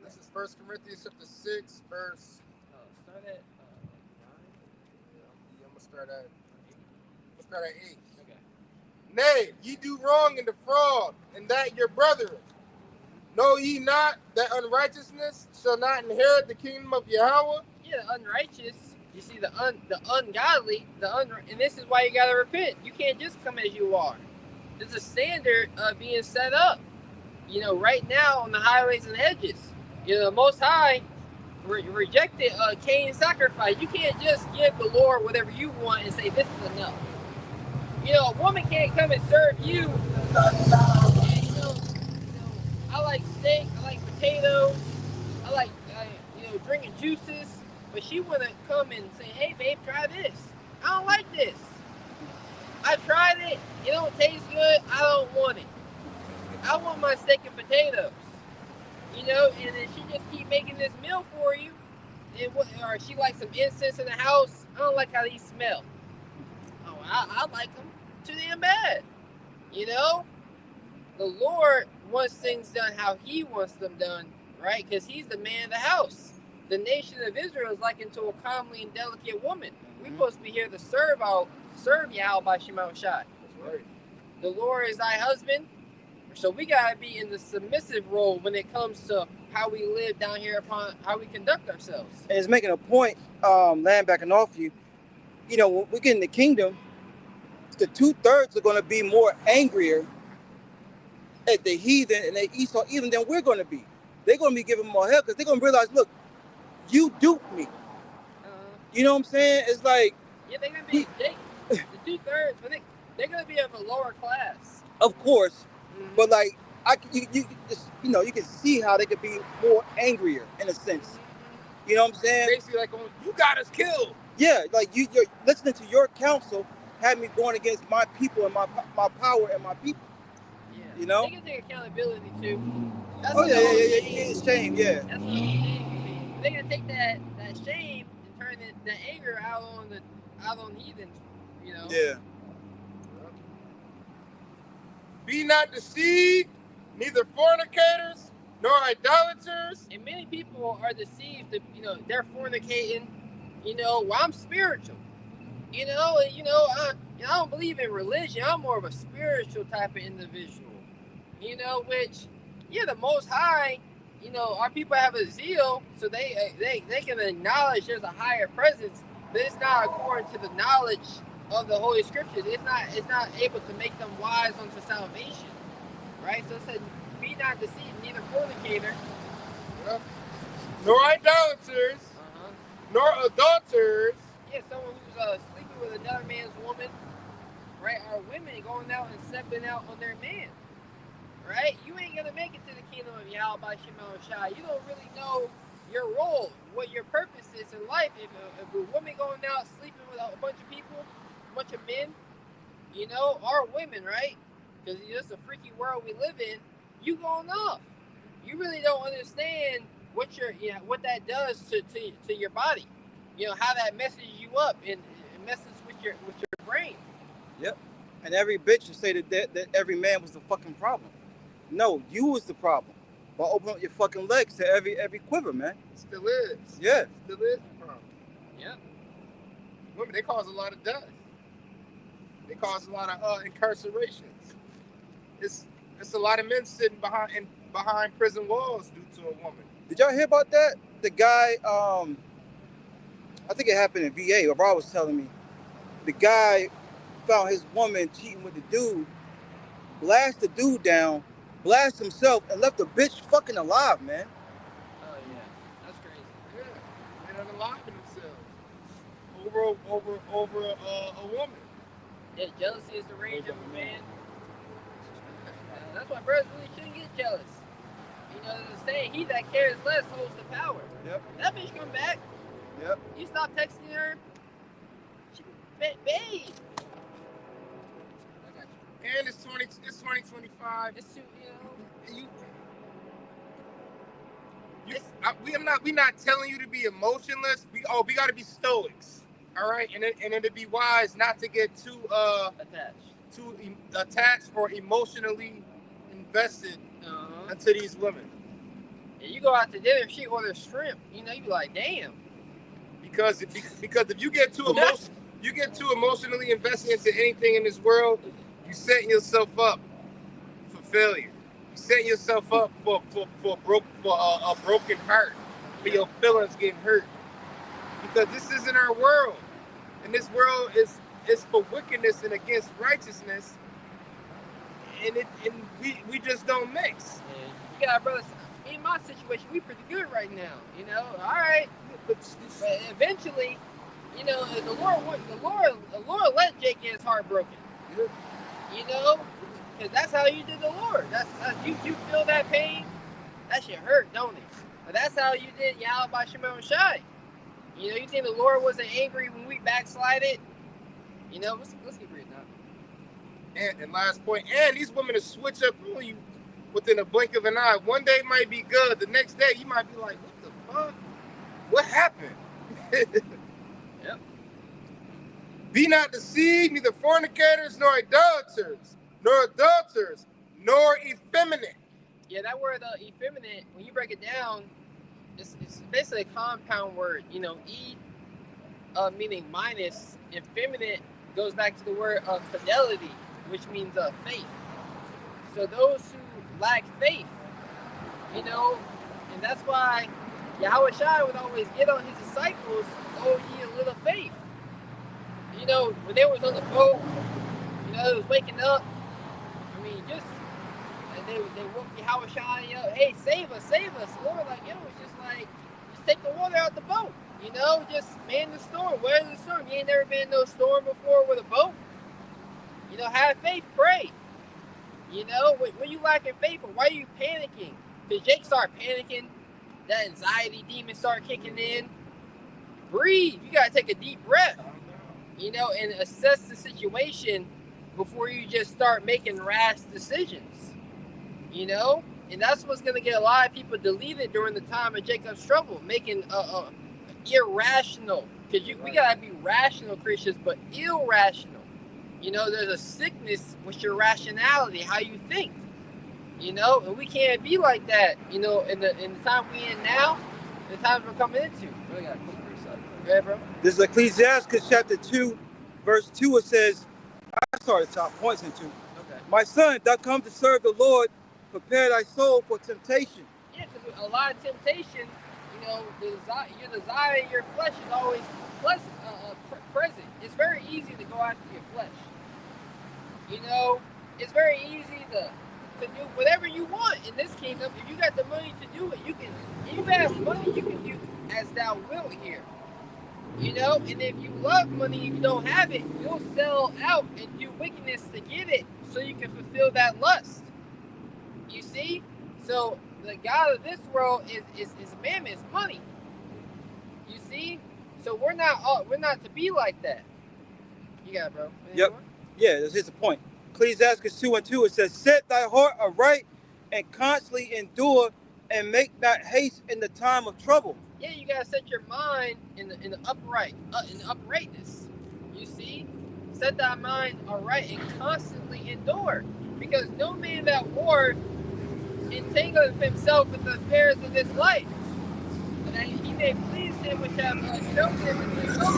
This is 1 Corinthians chapter 6, verse. Start at 9. I'm gonna start at 8. Okay. Nay, ye do wrong and defraud, and that your brethren. Know ye not that unrighteousness shall not inherit the kingdom of Yahweh? Yeah, the unrighteous. You see, the ungodly, and this is why you gotta repent. You can't just come as you are. There's a standard being set up. Right now on the highways and hedges. The Most High rejected Cain's sacrifice. You can't just give the Lord whatever you want and say this is enough. A woman can't come and serve you. And, I like steak. I like potatoes. I like drinking juices. But she wouldn't come and say, hey, babe, try this. I don't like this. I tried it. It don't taste good. I don't want it. I want my steak and potatoes. And then she just keep making this meal for you. Or she likes some incense in the house. I don't like how these smell. Oh, I like them too damn bad. The Lord wants things done how he wants them done, right? Because he's the man of the house. The nation of Israel is likened to a comely and delicate woman. We're supposed to be here to serve Yahweh by Shema Shai. That's right. The Lord is thy husband. So we gotta be in the submissive role when it comes to how we live down here, upon how we conduct ourselves. And it's making a point, land backing off you. When we get in the kingdom, the 2/3 are going to be more angrier at the heathen and the Esau even than we're going to be. They're going to be giving more hell because they're going to realize, look, you duped me. You know what I'm saying? It's like, yeah, they're gonna be the 2/3, but they're gonna be of a lower class. Of course, but like you just you can see how they could be more angrier in a sense. You know what I'm saying? Basically, like, you got us killed. Yeah, like you're listening to your counsel had me going against my people and my power and my people. Yeah. They can take accountability too. That's yeah. It's shame, yeah. That's what they're gonna take that shame and turn the anger out on heathens, Yeah. Be not deceived, neither fornicators, nor idolaters. And many people are deceived that, they're fornicating, well, I'm spiritual. I don't believe in religion. I'm more of a spiritual type of individual. Which, the Most High, our people have a zeal, so they can acknowledge there's a higher presence, but it's not according to the knowledge of the Holy Scriptures. It's not able to make them wise unto salvation, right? So it said, "Be not deceived, neither fornicator, nor idolaters, nor adulterers." Yeah, someone who's sleeping with another man's woman, right? Or women going out and stepping out on their man, right? You ain't gonna make it to the kingdom of Yahweh by Shema Shai. You don't really know your role, what your purpose is in life. If a woman going out sleeping with a bunch of people, a bunch of men, you know, or women, right? Because it's a freaky world we live in. You going off. You really don't understand what what that does to your body. You know, how that messes you up and messes with your brain. Yep. And every bitch will say that every man was the fucking problem. No, you was the problem. By opening up your fucking legs to every quiver, man. Still is. Yeah. Still is the problem. Yep. Women, they cause a lot of death. They cause a lot of incarcerations. It's a lot of men sitting behind prison walls due to a woman. Did y'all hear about that? The guy, I think it happened in VA. Or Rob was telling me, the guy found his woman cheating with the dude, blast the dude down, blast himself, and left the bitch fucking alive, man. Oh yeah, that's crazy. Yeah, they're unaliving themselves over a woman. Yeah, jealousy is the rage of a man. That's why brothers really shouldn't get jealous. You know, there's a saying, he that cares less holds the power. Yep. That bitch come back. Yep. You stop texting her. Babe. And it's 2025. It's too, we not telling you to be emotionless. We got to be stoics. All right, and it'd be wise not to get too attached or emotionally invested into these women. Yeah, you go out to dinner, she orders shrimp. You know, you be like, damn. Because if you get too emotionally invested into anything in this world, you setting yourself up for failure. You setting yourself up for a broken heart, for your feelings getting hurt. Because this isn't our world, and this world is for wickedness and against righteousness, and we just don't mix. Yeah, you got brothers. In my situation, we pretty good right now. You know, all right, but eventually, you know, the Lord let Jake get his heart broken. You know, because that's how you did the Lord. That's you feel that pain. That shit hurt, don't it? But that's how you did Yahweh by Shema Shai. You know, you think the Lord wasn't angry when we backslided? You know, let's keep reading that. And last point, and these women will switch up on you within a blink of an eye. One day might be good, the next day you might be like, what the fuck? What happened? Yep. Be not deceived, neither fornicators, nor idolaters, nor effeminate. Yeah, that word effeminate, when you break it down, it's basically a compound word. You know, meaning minus, effeminate goes back to the word of fidelity, which means faith. So those who lack faith, you know, and that's why Yahweh Shai would always get on his disciples, oh, ye a little faith. You know, when they was on the boat, you know, they was waking up, I mean, just, and they woke Yahweh Shai up, hey, save us. The Lord, like, yo, it's just like, just take the water out the boat, you know, just man the storm, weather the storm. You ain't never been in no storm before with a boat. You know, have faith, pray. You know, when you lacking faith, why are you panicking? Because Jake start panicking, that anxiety demon start kicking in. Breathe. You got to take a deep breath, you know, and assess the situation before you just start making rash decisions, you know? And that's what's going to get a lot of people deleted during the time of Jacob's trouble, making irrational, because we got to be rational Christians, but irrational. You know, there's a sickness with your rationality, how you think, you know, and we can't be like that, you know, in the time we in now, the times we're coming into. Really got to cook for yourself. Yeah, bro. This is Ecclesiastes chapter 2, verse 2. It says, I started top points into. Okay. My son, thou come to serve the Lord, prepare thy soul for temptation. Yeah, because a lot of temptation, you your desire in your flesh is always present. It's very easy to go after your flesh. It's very easy to do whatever you want in this kingdom. If you got the money to do it, you can. If you have money, you can do as thou wilt here. And if you love money and you don't have it, you'll sell out and do wickedness to get it so you can fulfill that lust. You see? So the God of this world is mammon, is money. You see? So we're not to be like that. You got it, bro. Yep. Yeah, here's the point. Ecclesiastes 2:2, it says, set thy heart aright and constantly endure and make not haste in the time of trouble. Yeah, you gotta set your mind in the uprightness. You see? Set thy mind aright and constantly endure. Because no man that warreth entangleth himself with the affairs of this life, that he may please him which have chosen him in his soul.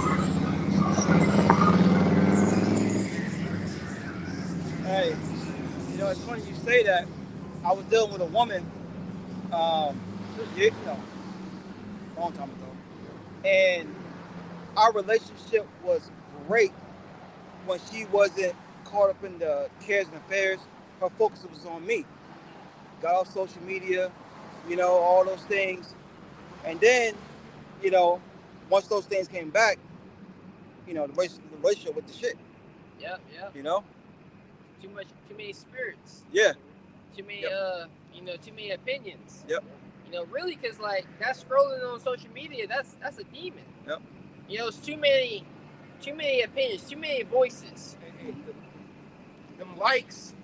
Hey, it's funny you say that. I was dealing with a woman, long time ago, and our relationship was great when she wasn't caught up in the cares and affairs. Her focus was on me. Got off social media, all those things, and then, once those things came back, the relationship with the shit. Yep. Too many spirits. Yeah. Too many, Yep. Too many opinions. Yep. Really, because like that scrolling on social media, that's a demon. Yep. It's too many opinions, too many voices. Them likes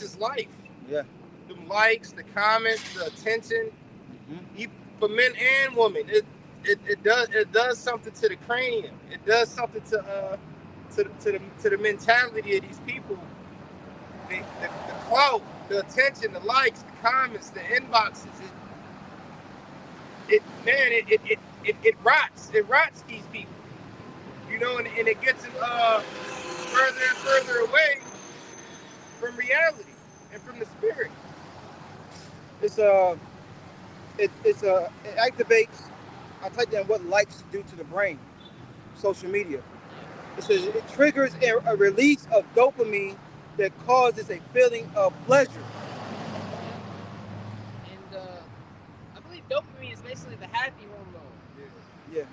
is life. Yeah. Them likes, the comments, the attention, Mm-hmm. for men and women, it does something to the cranium. It does something to the mentality of these people. The clout, the attention, the likes, the comments, the inboxes. It rots these people. And it gets them further and further away from reality and from the spirit. It activates. I typed in what likes do to the brain. Social media. It says it triggers a release of dopamine that causes a feeling of pleasure. And I believe dopamine is basically the happy hormone. Yeah.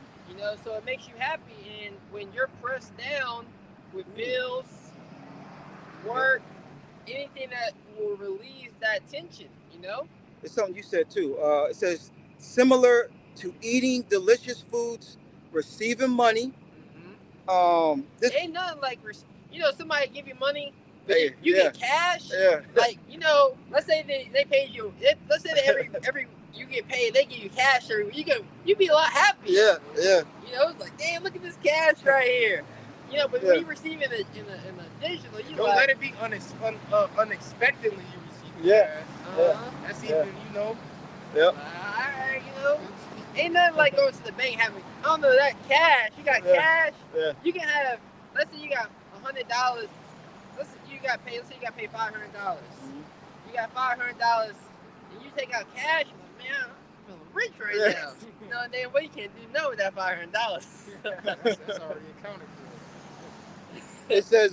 So it makes you happy, and when you're pressed down with bills, work, anything that will relieve that tension, It's something you said too. It says similar to eating delicious foods, receiving money. This ain't nothing like somebody give you money, but hey, you get cash. Yeah. Like let's say they paid you. Let's say that every you get paid, they give you cash every week. You be a lot happier. Yeah. It's like, damn, look at this cash right here. But when you receive it in the digital, you don't let it be unexpectedly you receive it. Yeah. That's even Yep. Ain't nothing like going to the bank having that cash. You got cash. Yeah. You can have. Let's say you got $100. Let's say you got paid $500. Mm-hmm. You got $500, and you take out cash. You're like, man, I'm feeling rich right now. Damn, well, you can't do nothing with that $500. That's already accounted for. It says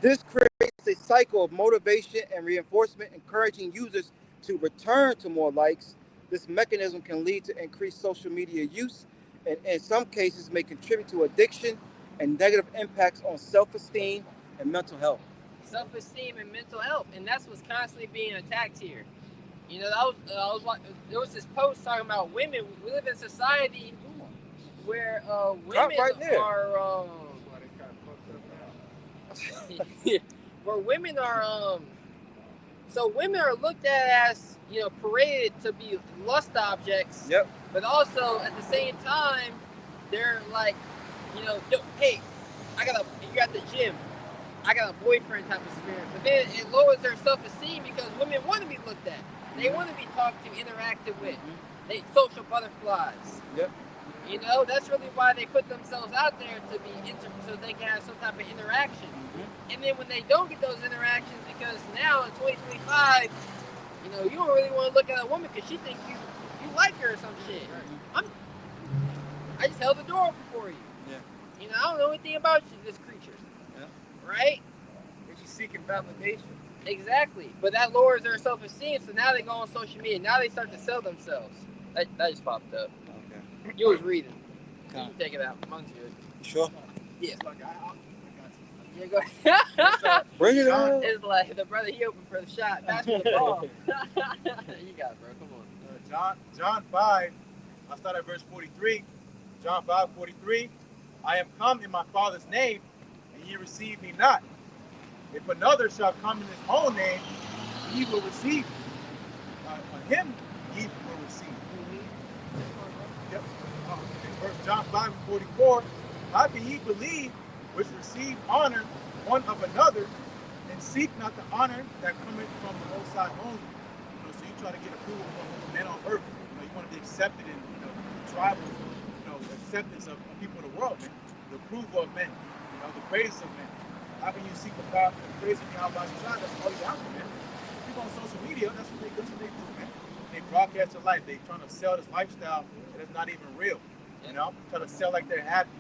this creates a cycle of motivation and reinforcement, encouraging users to return to more likes. This mechanism can lead to increased social media use, and in some cases may contribute to addiction and negative impacts on self-esteem and mental health. Self-esteem and mental health, and that's what's constantly being attacked here. There was this post talking about women. We live in a society where women are where women are so women are looked at as paraded to be lust objects. Yep. But also at the same time, they're like, hey, you got the gym, I got a boyfriend type of spirit. But then it lowers their self-esteem because women want to be looked at. They want to be talked to, interacted with. They social butterflies. Yep. That's really why they put themselves out there so they can have some type of interaction. And then when they don't get those interactions, because now in 2025, you don't really want to look at a woman because she thinks you like her or some shit. I just held the door open for you. Yeah. You know, I don't know anything about you, this creature. Yeah. Right? You're just seeking validation. Exactly. But that lowers their self-esteem, so now they go on social media. Now they start to sell themselves. That just popped up. Okay. You was reading. Okay. You can take it out. Mine's good. You sure? Yeah. Like, I got you. Yeah, go ahead. Bring it on. It's like the brother, he opened for the shot. Pass me the ball. You got it, bro. Come on. John 5, I start at verse 43. John 5:43. I am come in my Father's name, and ye receive me not. If another shall come in his own name, ye will receive him. Ye will receive. Yep. John 5:44. How can ye believe which receive honor one of another, and seek not the honor that cometh from the Most High only? You know, so you try to get approval from men on earth. You know, you want to be accepted in, you know, tribal, you know, acceptance of people of the world, man. The approval of men, you know, the praise of men. How can you seek the praise of Yahweh? That's all you after, man. People on social media, that's what they do, man. They broadcast their life. They trying to sell this lifestyle that is not even real. You know, trying to sell like they're happy.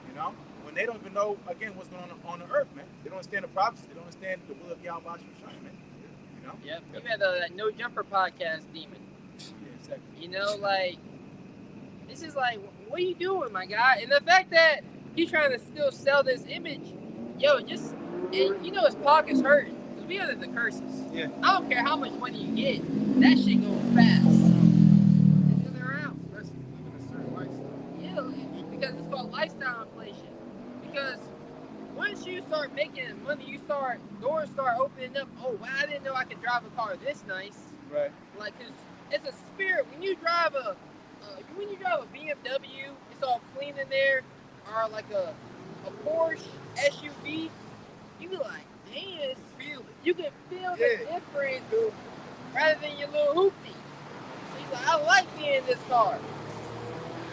You know, when they don't even know again what's going on the earth, man. They don't understand the prophecy. They don't understand the will of Yahweh, man. You know. Yep. You had that No Jumper podcast demon. Yeah, exactly. You know, like this is like, what are you doing, my guy? And the fact that he's trying to still sell this image, yo, just and you know his pocket's hurting. Cause we under the curses. Yeah. I don't care how much money you get, that shit going fast. It's in their house. Especially living a certain lifestyle. Yeah, because it's called lifestyle inflation. Because once you start making money, doors start opening up. Oh wow, I didn't know I could drive a car this nice. Right. Like, cause it's a spirit. When you drive a BMW, it's all clean in there, or like a Porsche SUV. You be like, damn, you can feel the difference rather than your little hoopty. So you're like, I like being in this car.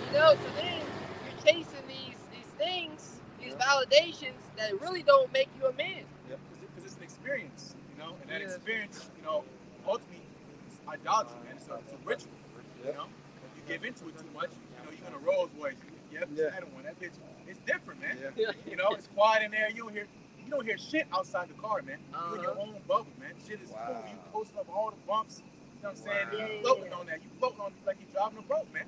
You know, so then you're chasing these things, these validations that really don't make you a man. Yep. Because it's an experience, you know, and that experience, you know, ultimately it's idolatry, man. It's a ritual, you know. If you give into it too much, you know, you're gonna Rolls Royce. I don't want that bitch. It's different, man. Yeah. You know, it's quiet in there. You don't hear shit outside the car, man. You're in your own bubble, man. Shit is cool. You posting up all the bumps. You know what I'm saying? You floating on that. You floating on like you driving a boat, man.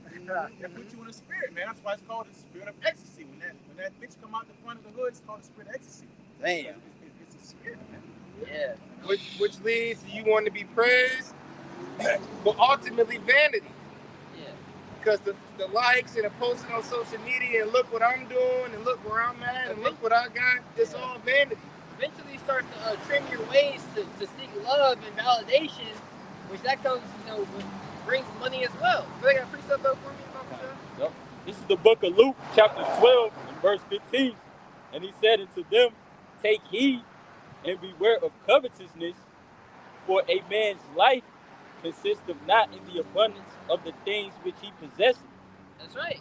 That puts you in a spirit, man. That's why it's called the spirit of ecstasy. When that bitch come out the front of the hood, it's called the spirit of ecstasy. Damn. It's a spirit, man. Yeah. Which leads to you wanting to be praised, but ultimately vanity. Yeah. Because the likes and the posting on social media and look what I'm doing and look where I'm at and look what I got, it's all vanity. Eventually you start to trim your ways to seek love and validation, which that comes, you know, brings money as well. But I got a precept up for me, Mama John? Yep. This is the book of Luke, chapter 12, and verse 15. And he said unto them, take heed and beware of covetousness, for a man's life consisteth not in the abundance of the things which he possesseth. That's right.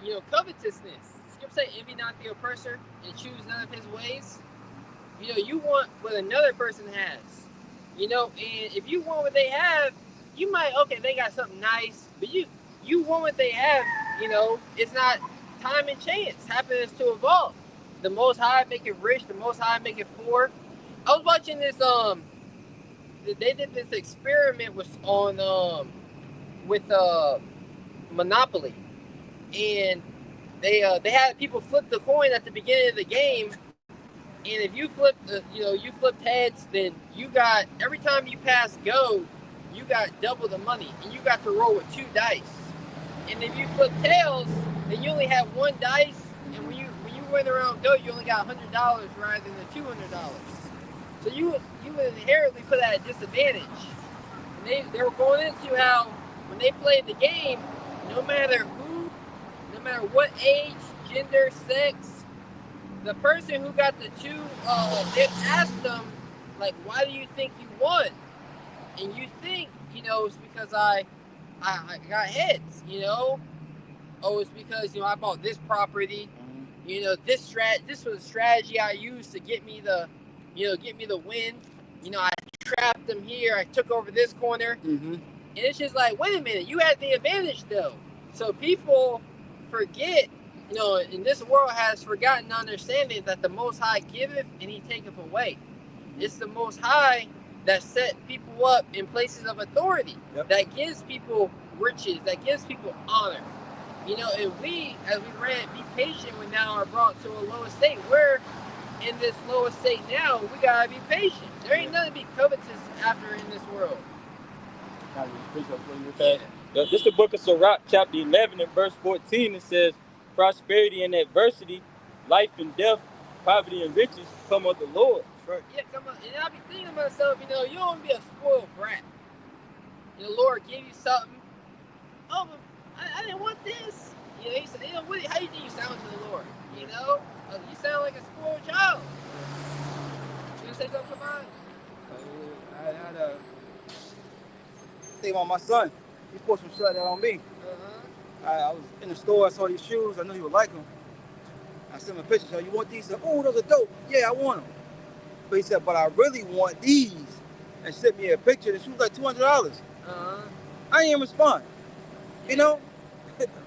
You know, covetousness. Scripture say, envy not the oppressor and choose none of his ways. You know, you want what another person has. You know, and if you want what they have, you might, okay, they got something nice, but you want what they have, you know, it's not time and chance. Happiness to evolve. The Most High make it rich, the Most High make it poor. I was watching this, they did this experiment with Monopoly, and they had people flip the coin at the beginning of the game, and if you flipped heads, then you got, every time you pass go, you got double the money, and you got to roll with 2 dice. And if you flip tails, then you only have 1 dice, and when you went around go, you only got $100 rather than the $200. So you would inherently put at a disadvantage. And they were going into how when they played the game, no matter who, no matter what age, gender, sex, the person who got the 2, they asked them, like, why do you think you won? And you think, you know, it's because I got heads, you know? Oh, it's because, you know, I bought this property. You know, this was a strategy I used to get me the win. You know, I trapped them here. I took over this corner. Mm-hmm. And it's just like, wait a minute, you had the advantage though. So people forget, and this world has forgotten understanding that the Most High giveth and He taketh away. It's the Most High that set people up in places of authority, that gives people riches, that gives people honor. And we, as we read, be patient when now are brought to a lower state. We're in this lower state now. We gotta be patient. There ain't nothing to be covetous after in this world. This is the book of Sirach, chapter 11 and verse 14. It says, prosperity and adversity, life and death, poverty and riches come of the Lord. Right. Yeah, come on. And I be thinking to myself, you don't want to be a spoiled brat. The Lord give you something. Oh, but I didn't want this. He said, how do you think you sound to the Lord? You sound like a spoiled child. You gonna say something about it? I had a thing on my son. He put some shit like that on me. I was in the store, I saw these shoes, I knew he would like them. I sent him a picture, you want these? He said, oh, those are dope. Yeah, I want them. But he said, but I really want these. And sent me a picture, the shoes like $200. I didn't even respond. I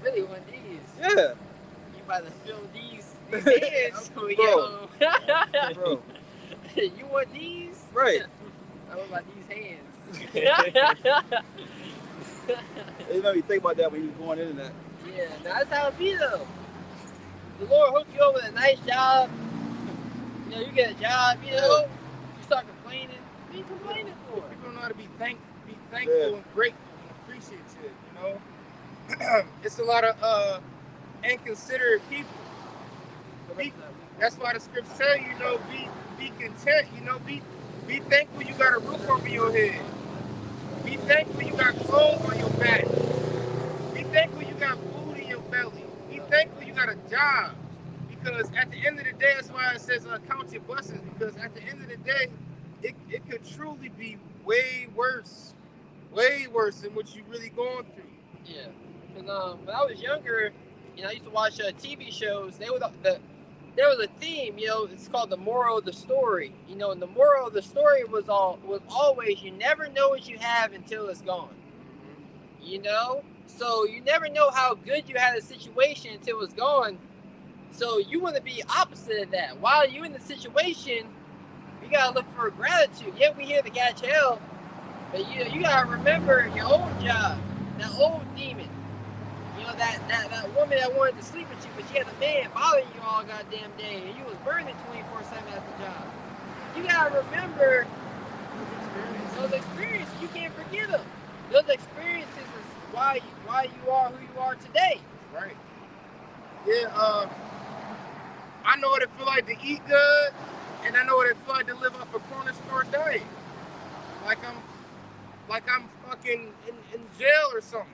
really want these. Yeah. You about to fill these hands. Bro. Bro. You want these? Right. How about these hands? It made me think about that when he was going into that. Yeah, that's how it be though. The Lord hook you up with a nice job. You get a job, you start complaining. What are you complaining for? People know how to be thankful and grateful and appreciative, It's a lot of inconsiderate people. That's why the scriptures tell you, be content, be thankful you got a roof over your head. Be thankful you got clothes on your back. Be thankful you got food in your belly. Be thankful you got a job. Because at the end of the day, that's why it says count your blessings. Because at the end of the day, it could truly be way worse than what you're really going through. Yeah. Because when I was younger, I used to watch TV shows. There was a theme, it's called the moral of the story. And the moral of the story was always you never know what you have until it's gone. So you never know how good you had a situation until it's gone. So you want to be opposite of that. While you're in the situation, you gotta look for gratitude. Yeah, we here to catch hell, but you gotta remember your old job, that old demon. That woman that wanted to sleep with you, but she had a man bothering you all goddamn day, and you was burning 24/7 at the job. You gotta remember those experiences. You can't forget them. Those experiences is why you are who you are today. Right. Yeah. I know what it feel like to eat good, and I know what it feel like to live off a corner store diet. Like I'm fucking in jail or something.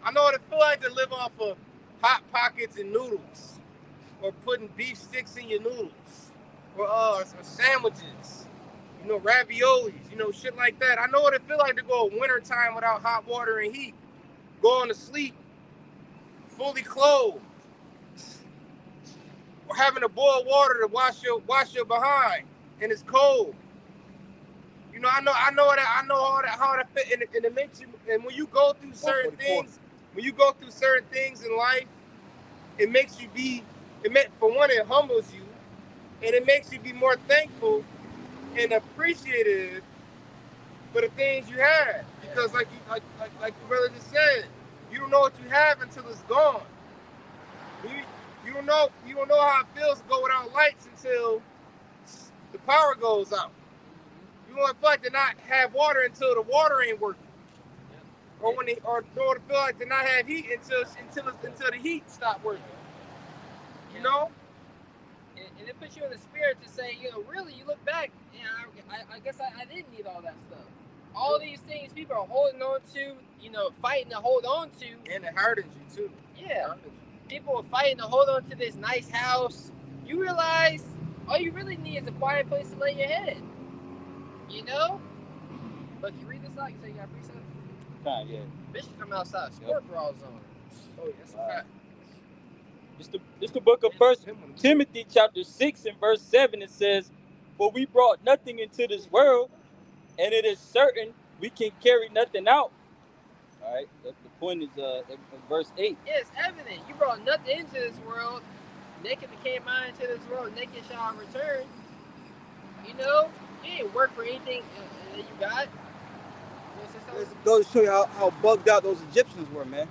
I know what it feel like to live off of Hot Pockets and noodles, or putting beef sticks in your noodles, or sandwiches, raviolis, shit like that. I know what it feel like to go wintertime without hot water and heat, going to sleep fully clothed, or having to boil water to wash your behind, and it's cold. I know how that fit, and it makes you. And when you go through certain things. When you go through certain things in life, it makes you for one, it humbles you, and it makes you be more thankful and appreciative for the things you had. Because like the brother just said, you don't know what you have until it's gone. You don't know how it feels to go without lights until the power goes out. You don't feel like to not have water until the water ain't working. Or feel like to not have heat until the heat stop working. And it puts you in the spirit to say, really, you look back, I guess I didn't need all that stuff. All these things people are holding on to, fighting to hold on to. And it hardens you too. Yeah. People are fighting to hold on to this nice house. You realize all you really need is a quiet place to lay your head. But you read this out, you say you got free stuff? Yeah. Bitch come outside, sport bras on. Oh, that's a fact. This the book of 1 Timothy chapter 6 and verse 7. It says, for we brought nothing into this world, and it is certain we can carry nothing out. All right. The point is in verse 8. Yeah, it's evident. You brought nothing into this world. Naked came I into this world. Naked shall I return. You know, you didn't work for anything that you got. It goes to show you how bugged out those Egyptians were, man.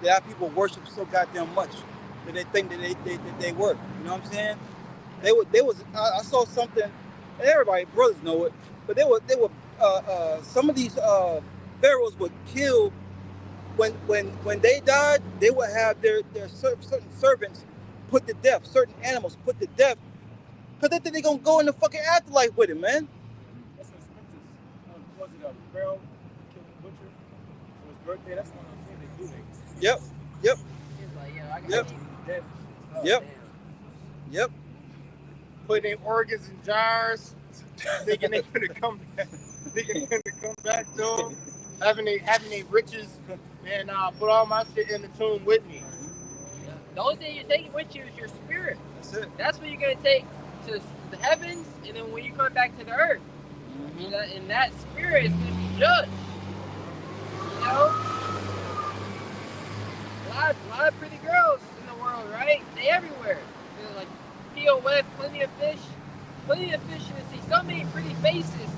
They have people worship so goddamn much that they think that they work. You know what I'm saying? They was I saw something, and everybody brothers know it, but they were some of these pharaohs would kill when they died. They would have their certain servants put to death, certain animals put to death, because they think they're gonna go in the fucking afterlife with it, man. That's what scriptures. Was it a Pharaoh killed the butcher for his birthday? That's one of the things they do. Yep. He's like, yo, I got Yep. Dead. Oh, Yep. damn. Yep. Putting their organs in jars, thinking they're gonna come back. Thinking they're gonna come back to them. Having their riches, and put all my shit in the tomb with me. Yeah. The only thing you're taking with you is your spirit. That's it. That's what you're gonna take to the heavens, and then when you come back to the earth, and that spirit is gonna be judged. You know, a lot of pretty girls in the world, right? They everywhere. You know, like POF, plenty of fish in the sea. So many pretty faces,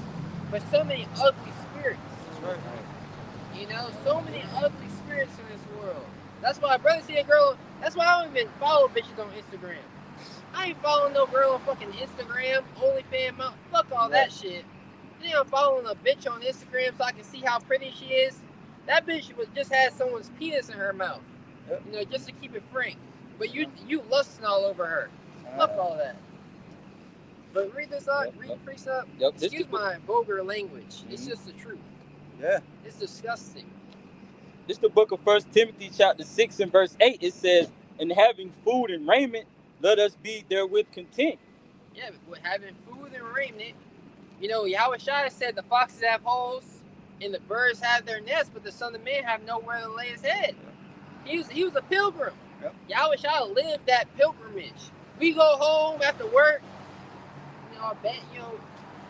but so many ugly spirits. That's right. You know, so many ugly spirits in this world. That's why brother see a girl. That's why I don't even follow bitches on Instagram. I ain't following no girl on fucking Instagram, OnlyFans, fuck all that shit. You know, I'm following a bitch on Instagram so I can see how pretty she is. That bitch just had someone's penis in her mouth. Yep. You know, just to keep it frank. But you lusting all over her. Fuck all that. But read this out, read the precept. Yep. Excuse my vulgar language. It's just the truth. Yeah. It's disgusting. This is the book of 1 Timothy chapter 6 and verse 8. It says, "And having food and raiment, let us be therewith content." Yeah, but with having food and raiment, you know, Yahweh Shai said the foxes have holes and the birds have their nests, but the Son of Man have nowhere to lay his head. He was a pilgrim. Yep. Yahweh Shai lived that pilgrimage. We go home after work, you know, I bet, you know,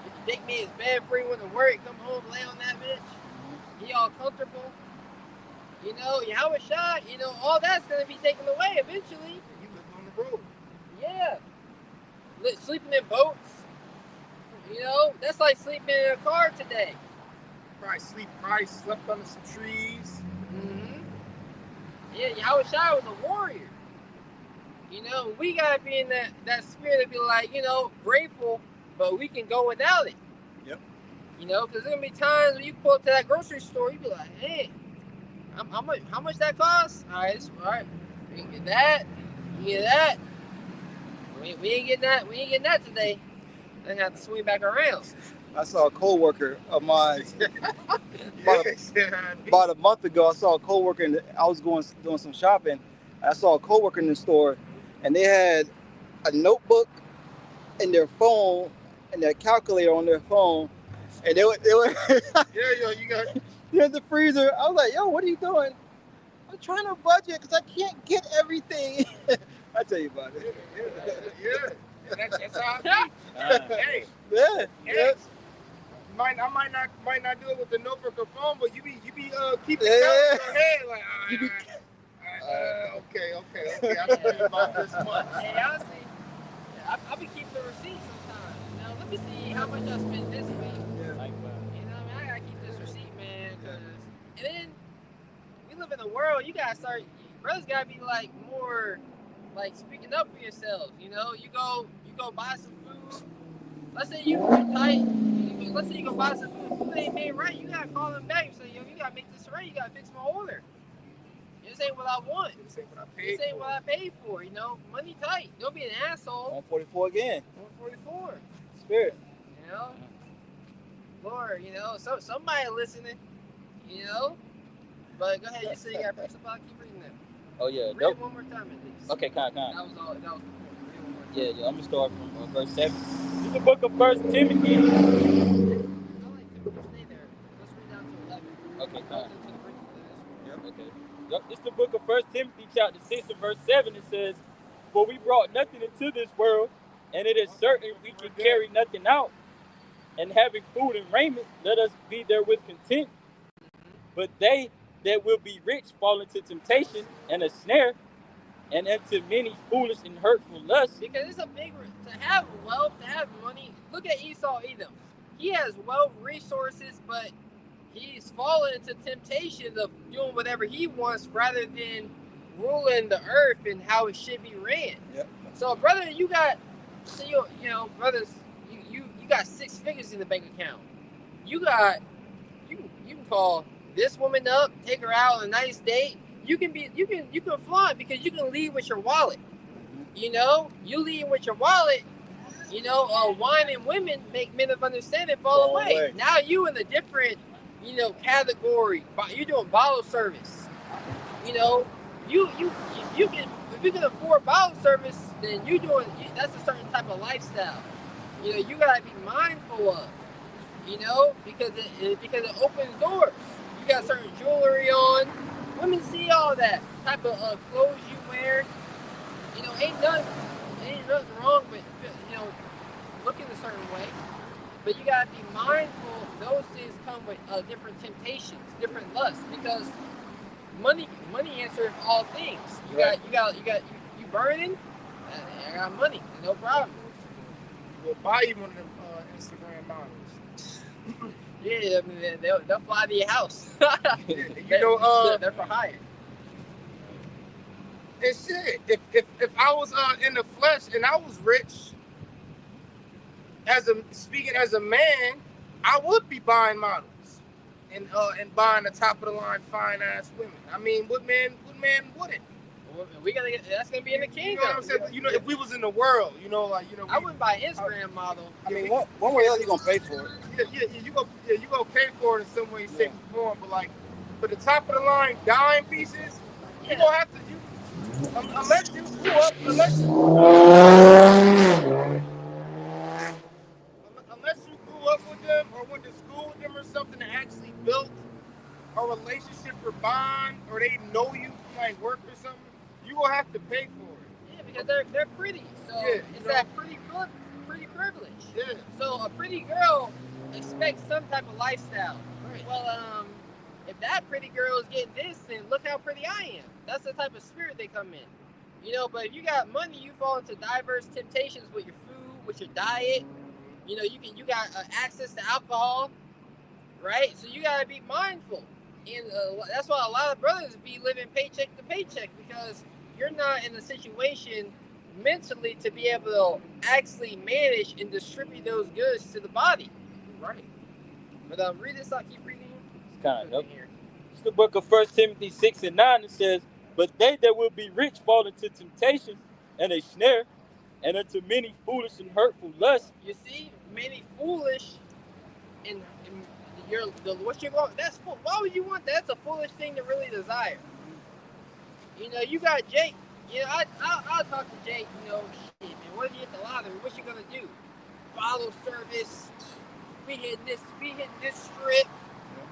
if you take me his bed free when to work, come home, lay on that bitch, he all comfortable. You know, Yahweh Shai, you know, all that's going to be taken away eventually. You live on the road. Yeah. Sleeping in boats. You know, that's like sleeping in a car today. Probably slept under some trees. Mm-hmm. Yeah, Yahweh Shai was a warrior. You know, we gotta be in that spirit to be like, you know, grateful, but we can go without it. Yep. You know, because there's gonna be times when you pull up to that grocery store, you be like, hey, how much that costs? All right, we can get that, we can get that. We ain't getting that. We ain't getting that today. I have to swing back around. I saw a co-worker of mine about a month ago. I saw a co-worker, and I was doing some shopping. I saw a co-worker in the store, and they had a notebook and their phone and their calculator on their phone, and they were You got. they're in the freezer. I was like, yo, what are you doing? I'm trying to budget because I can't get everything. I tell you about it. Yeah. That's how I be. Hey. Yeah. Hey. I might not do it with the notebook or phone, but you be keeping it in your head like, okay. I forget about this much. Hey, honestly, I be keeping the receipt sometimes. You know, let me see how much I spent this week. Yeah. Like, You know, I gotta keep this receipt, man. And then we live in a world. You gotta start. Brothers gotta be like more, like speaking up for yourselves. You know, you go buy some food. Let's say you tight. Let's say you go buy some food. Food ain't made right. You gotta call them back and say, yo, you gotta make this right. You gotta fix my order. This ain't what I want. This ain't what I This paid ain't what I paid for. You know, money tight. Don't be an asshole. 144 again. 144. Spirit. You know, Lord. You know, so somebody listening. You know, but go ahead. You say you got press about. Keep reading that. oh yeah. Read it one more time at least. Okay, kind. That was all. That was the point. Read it one more time. Yeah. I'm gonna start from verse 7. This is the book of 1 Timothy. I like to stay there. Let's read down to 11. Okay, Goes kind. into the break of this. Okay. Yep. This is the book of 1 Timothy chapter 6 and verse 7. It says, "For we brought nothing into this world, and it is certain we can carry nothing out. And having food and raiment, let us be therewith content. But they that will be rich fall into temptation and a snare, and into many foolish and hurtful lusts. Because it's a big to have wealth, to have money. Look at Esau Edom. He has wealth, resources, but he's fallen into temptations of doing whatever he wants rather than ruling the earth and how it should be ran. Yep. So, brother, you got, so you know, brothers, you got 6 figures in the bank account. You got, you can call this woman up, take her out on a nice date. You can flaunt because you can lead with your wallet. You know, you lead with your wallet. You know, wine and women make men of understanding fall away. Now you in a different, you know, category. You're doing bottle service. You know, you can, if you can afford bottle service, then that's a certain type of lifestyle. You know, you gotta be mindful of. You know, because it opens doors. You got certain jewelry on. Women see all that type of clothes you wear. You know, ain't nothing wrong with, you know, looking a certain way. But you gotta be mindful. Those things come with different temptations, different lusts, because money answers all things. You burning? I got money, no problem. We'll buy you one of them Instagram models. Yeah, I mean, they'll fly to your house. You know, they're for hire. And shit, if I was in the flesh and I was rich, speaking as a man, I would be buying models and buying the top of the line fine ass women. I mean, what man wouldn't? That's gonna be in the kingdom. You know what I'm saying? You know, if we was in the world, you know, like, you know, I wouldn't buy an Instagram model. I mean, one way or the other, you're gonna pay for it. You go pay for it in some way, shape, or form. But like, for the top of the line dime pieces, you gonna have to. Unless you grew up with them or went to school with them or something and actually built a relationship or bond, or they know you from like work or something, you will have to pay for it. Yeah, because they're pretty. So it's that pretty privilege. Yeah. So a pretty girl expects some type of lifestyle. Right. Well, if that pretty girl is getting this, then look how pretty I am. That's the type of spirit they come in. You know, but if you got money, you fall into diverse temptations with your food, with your diet. You know, you got access to alcohol, right? So you gotta be mindful, and that's why a lot of brothers be living paycheck to paycheck, because you're not in a situation mentally to be able to actually manage and distribute those goods to the body. Right. But read this. I'll keep reading. It's kind of here. It's the book of 1 Timothy 6:9. It says, "But they that will be rich fall into temptation and a snare, and into many foolish and hurtful lusts." You see, many foolish, and what you want. Why would you want that? That's a foolish thing to really desire. You know, you got Jake. You know, I'll talk to Jake. You know, shit, man. What if you hit the lottery? What you gonna do? Follow service. We hitting this strip.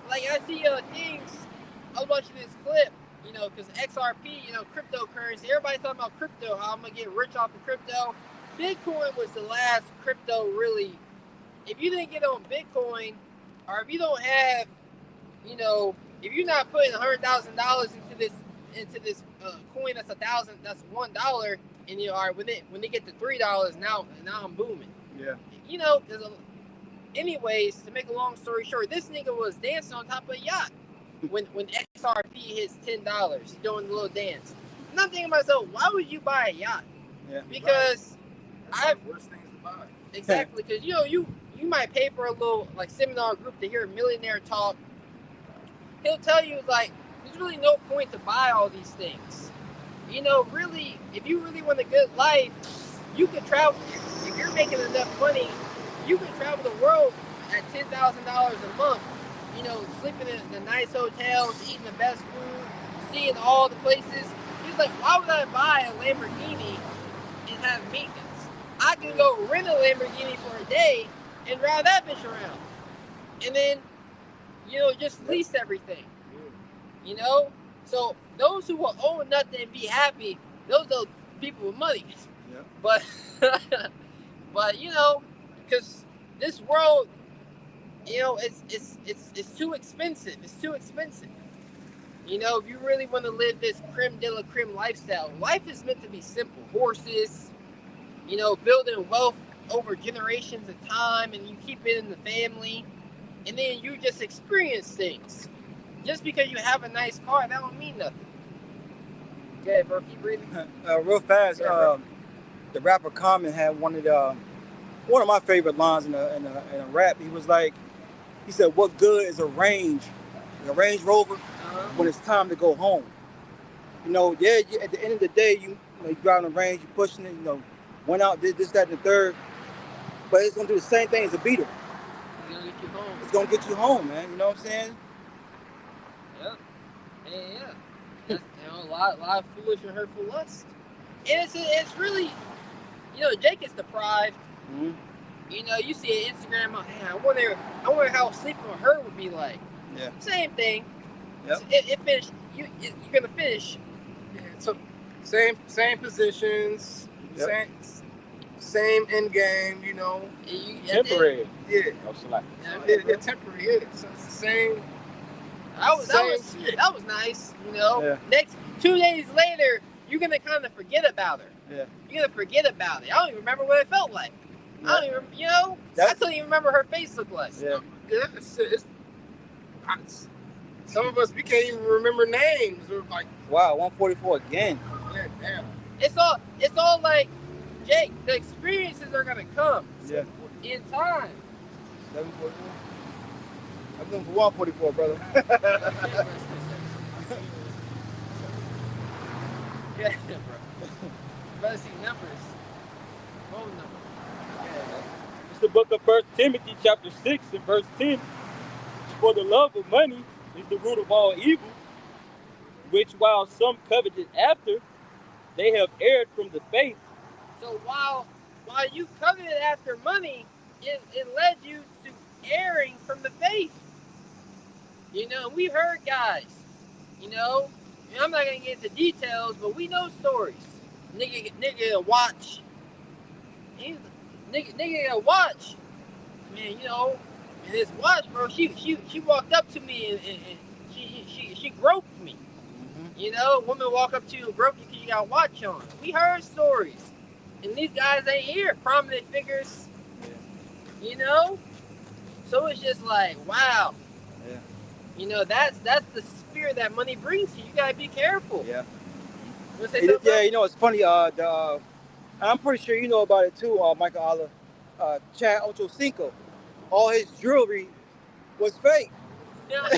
Like, I see things. I was watching this clip. You know, because XRP, you know, cryptocurrency. Everybody's talking about crypto. How I'm gonna get rich off of crypto. Bitcoin was the last crypto really. If you didn't get on Bitcoin, or if you don't have, you know, if you're not putting $100,000 into this coin that's $1,000, and you are when they get to $3, now I'm booming. Yeah. You know, anyways, to make a long story short, this nigga was dancing on top of a yacht when XRP hits $10, doing the little dance. And I'm thinking to myself, why would you buy a yacht? Yeah. Because That's the worst things to buy. Exactly, because you know you might pay for a little like seminar group to hear a millionaire talk. He'll tell you like there's really no point to buy all these things. You know, really, if you really want a good life, you could travel. If you're making enough money, you can travel the world at $10,000 a month. You know, sleeping in the nice hotels, eating the best food, seeing all the places. He's like, why would I buy a Lamborghini and have maintenance? I can go rent a Lamborghini for a day and ride that bitch around. And then, you know, just lease everything. You know? So those who will own nothing and be happy, those are people with money. Yeah. But you know, because this world, you know, it's too expensive. It's too expensive. You know, if you really want to live this creme de la creme lifestyle, life is meant to be simple. Horses, you know, building wealth over generations of time, and you keep it in the family, and then you just experience things. Just because you have a nice car, that don't mean nothing. Okay, bro, keep reading. Real fast, Yeah, bro. the rapper Common had one of my favorite lines in a rap. He was like, he said, "What good is a Range Rover when it's time to go home?" You know, yeah, at the end of the day, you know, you driving the Range, you pushing it, you know, went out, did this, that, and the third, but it's gonna do the same thing as a Beetle. It's gonna get you home. It's gonna get you home, man. You know what I'm saying? Yep. Yeah. That's, you know, a lot of foolish and hurtful lust. And it's really, you know, Jake is deprived. Mm-hmm. You know, you see an Instagram, man, I wonder how sleeping with her would be like. Yeah. Same thing. Yep. It finished. You're gonna finish. Yeah, so same positions, Yep. same end game, you know. Temporary. Yeah, No slack. they're temporary. Yeah, so it's the same. That was nice. You know. Yeah. Next 2 days later, you're gonna kind of forget about her. Yeah. You're gonna forget about it. I don't even remember what it felt like. Yeah. I don't even, you know. I couldn't even remember her face looked like. Yeah. Some of us, we can't even remember names. We're like, Wow, 144 again. yeah, damn. It's all like, Jake, the experiences are gonna come Yeah. in time. 744. I'm going for 144, brother. Yeah, bro. Better see numbers. Phone number. Yeah. It's the book of 1 Timothy chapter 6 and verse 10. For the love of money is the root of all evil, which while some coveted after, they have erred from the faith. So while you coveted after money, it led you to erring from the faith. You know, we've heard guys, you know, I'm not gonna get into details, but we know stories. Nigga a watch. Nigga a watch. Man, you know, and this watch, bro, she walked up to me and she groped me. Mm-hmm. You know, women walk up to you and grope you because you got a watch on. We heard stories. And these guys ain't here, prominent figures. Yeah. You know? So it's just like, wow. Yeah. You know, that's the spirit that money brings to you. You gotta be careful. Yeah. You wanna say something? Yeah, you know, it's funny. I'm pretty sure you know about it too, Michael Allah. Chad Ochocinco, all his jewelry was fake. Yeah.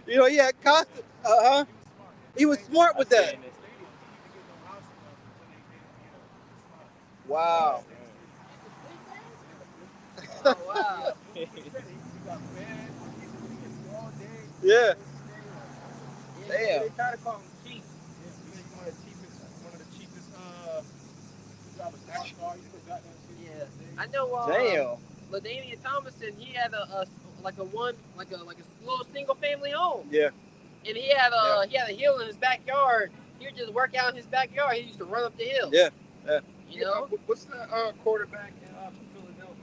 You know, he had costume. He was smart with that. Wow. Oh, wow. Yeah. Damn. They try to call him cheap. One of the cheapest drive a sports car. You still got that shit. Yeah. I know Damn. LaDainian Thomason, he had a little single family home. Yeah. And he had a hill in his backyard. He would just work out in his backyard. He used to run up the hill. Yeah. Yeah. You know? What's the quarterback in Philadelphia?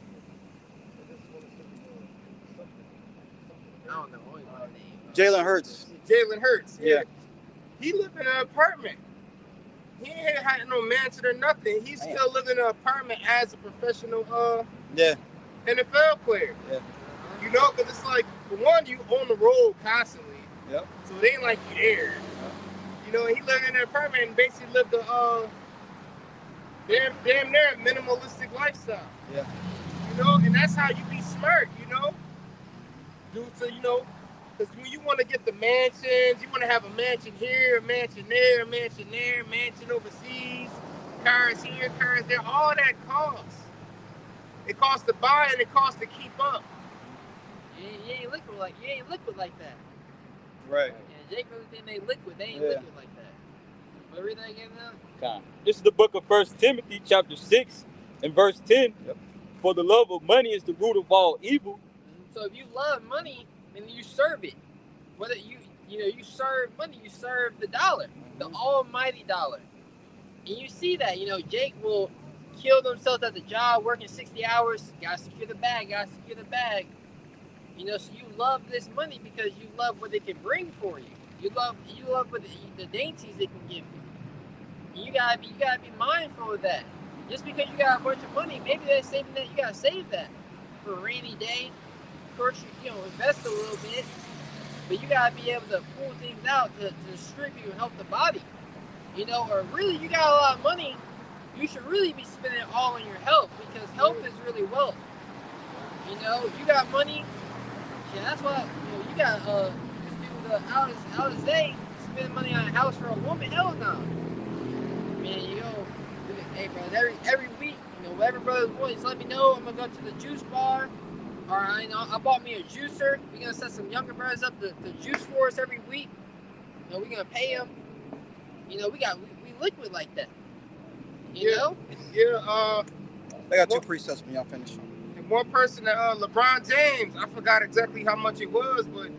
I don't know. Only one name. Jalen Hurts. Jalen Hurts. Yeah. He lived in an apartment. He ain't had no mansion or nothing. He still lived in an apartment as a professional Yeah. NFL player. Yeah. You know, because it's like, for one, you on the road constantly. Yep. So it ain't like you there. You know, he lived in an apartment and basically lived a damn near minimalistic lifestyle. Yeah. You know, and that's how you be smart, you know? Due to, you know, because when you want to get the mansions, you want to have a mansion here, a mansion there, a mansion there, a mansion overseas, cars here, cars there, all that costs. It costs to buy and it costs to keep up. You ain't liquid like that. Right. Yeah, Jake really think they liquid. They ain't Yeah. liquid like that. But read that again now. This is the book of 1 Timothy chapter 6 and verse 10. Yep. For the love of money is the root of all evil. So if you love money, then you serve it. Whether you serve money, you serve the dollar, the almighty dollar. And you see that, you know, Jake will kill themselves at the job, working 60 hours. Gotta secure the bag. You know, so you love this money because you love what it can bring for you. You love with the dainties it can give you. You gotta be mindful of that. Just because you got a bunch of money, maybe they're saving that. You gotta save that for a rainy day. Of course, you invest a little bit, but you gotta be able to pull things out to distribute and help the body. Or really, you got a lot of money. You should really be spending it all on your health, because health is really wealth. You got money. Yeah, that's why you got this dude out of state spending money on a house for a woman. Hell no. Man, hey bro, every week, whatever brothers want, just let me know. I'm gonna go to the juice bar, or I bought me a juicer. We're gonna set some younger brothers up to juice for us every week. We're gonna pay them. We liquid like that. You know? Yeah. I got two precepts when y'all finish. And one person that LeBron James, I forgot exactly how much it was, but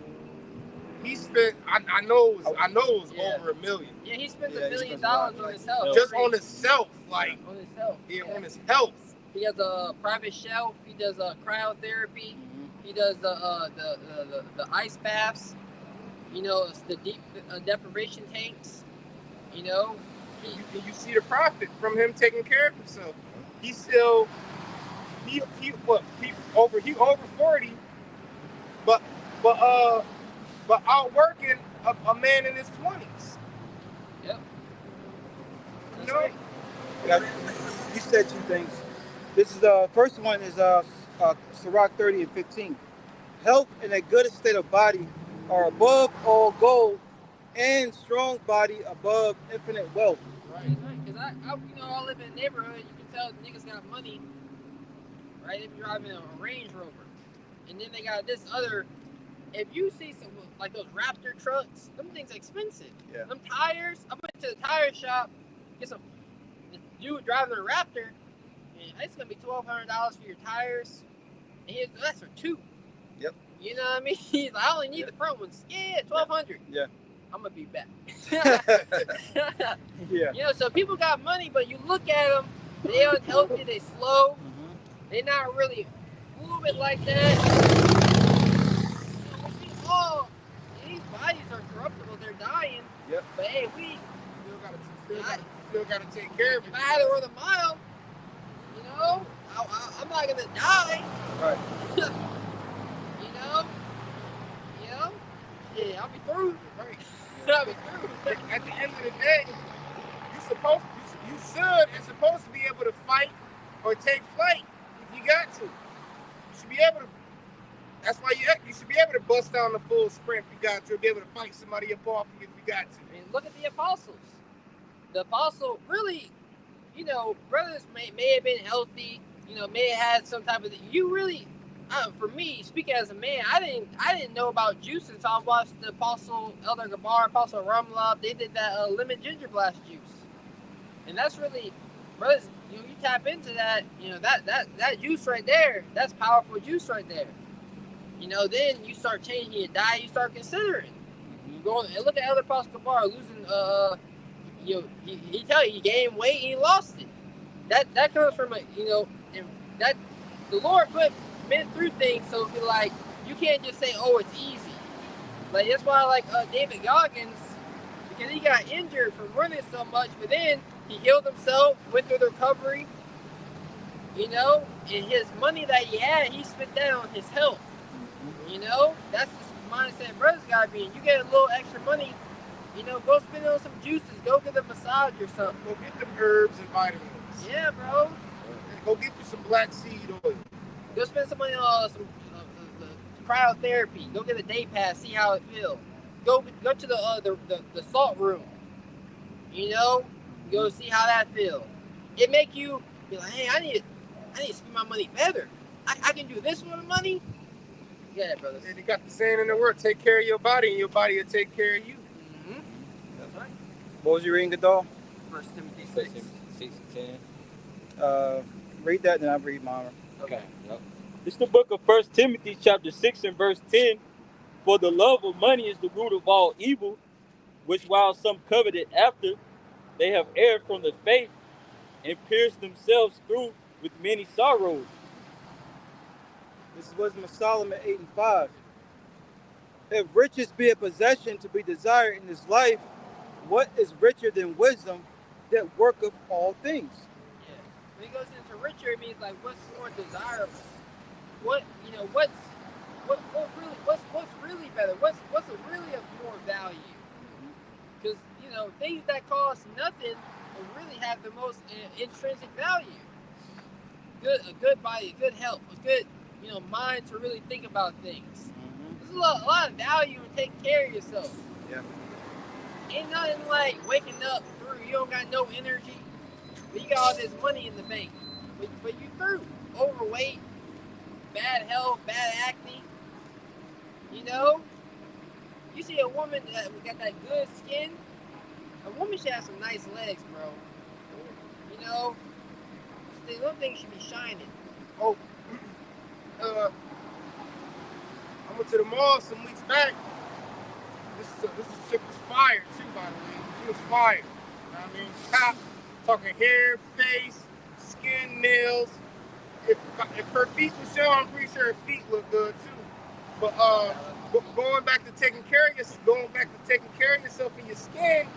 he spent. I know it was over $1 million. Yeah, he spent $1 million on his health. Just on himself, like on his health. Yeah, on his health. He has a private shelf. He does cryotherapy. He does the ice baths. The deep deprivation tanks. You see the profit from him taking care of himself. He's still he over 40, but outworking a man in his 20s. Yep. You said two things. This is first one is Sirach 30 and 15. Health and a good state of body are above all gold, and strong body above infinite wealth. Right. Because I live in a neighborhood. You can tell the niggas got money, right? They be driving a Range Rover, and then they got this other. If you see some like those Raptor trucks, them things expensive. Yeah. Them tires. I went to the tire shop, get some. The dude driving a Raptor, and it's gonna be $1,200 for your tires, and that's for two. Yep. You know what I mean? He's like, I only need the front ones. Yeah, $1,200. Yeah. I'm gonna be back. Yeah. So people got money, but you look at them, they unhealthy, they slow, they're not really moving like that. These bodies are corruptible, they're dying. Yep. But hey, we still gotta take care of it. If I had to run a mile, I'm not gonna die. Right. Yeah, I'll be through. Right. I'll be through. At the end of the day, you supposed to be able to fight or take flight if you got to. You should be able to. That's why you should be able to bust down the full sprint if you got to. Be able to fight somebody up off if you got to. I mean, look at the apostles. The apostle really, brothers may have been healthy. May have had some type of. You really. For me, speaking as a man, I didn't know about juice until I watched the Apostle Elder Gabar, Apostle Ramlab. They did that lemon ginger blast juice, and that's really, brothers. You tap into that. That juice right there. That's powerful juice right there. Then you start changing your diet. You start considering going and look at Elder Apostle Gabar losing. He tell you he gained weight and he lost it. That comes from and that the Lord been through things, so be like you can't just say, oh, it's easy. Like that's why I like David Goggins, because he got injured from running so much, but then he healed himself, went through the recovery, and his money that he had, he spent that on his health. That's the mindset brothers gotta be in. You get a little extra money, go spend it on some juices, go get a massage or something. Go get them herbs and vitamins. Yeah, bro. Go get you some black seed oil. Go spend some money on some cryotherapy. Go get a day pass, see how it feels. Go to the salt room. Go see how that feels. It make you be like, hey, I need to spend my money better. I can do this with my money. Yeah, brothers. And you got the saying in the word: take care of your body, and your body will take care of you. Mm-hmm. That's right. What was you reading, Gadol? 1 Timothy 6. 6 and 10. Read that, then I'll read mine. Okay. Yep. It's the book of 1 Timothy chapter 6 and verse 10. For the love of money is the root of all evil, which while some coveted after, they have erred from the faith and pierced themselves through with many sorrows. This is Wisdom of Solomon 8 and 5. If riches be a possession to be desired in this life, what is richer than wisdom that worketh all things? Yeah. When it goes into richer, it means like what's more desirable. What what's really better? What's really of more value? Because things that cost nothing will really have the most intrinsic value. A good body, a good health, a good mind to really think about things. There's a lot of value in taking care of yourself. Yeah. Ain't nothing like waking up through. You don't got no energy, but you got all this money in the bank. But you through overweight, bad health, bad acne. You see a woman that got that good skin. A woman should have some nice legs, bro. The little thing should be shining. Oh, I went to the mall some weeks back. This chick was fired too, by the way. She was fired. You know what I mean? Top, talking hair, face, skin, nails. If her feet were shown, I'm pretty sure her feet look good too. But going back to taking care of yourself and your skin,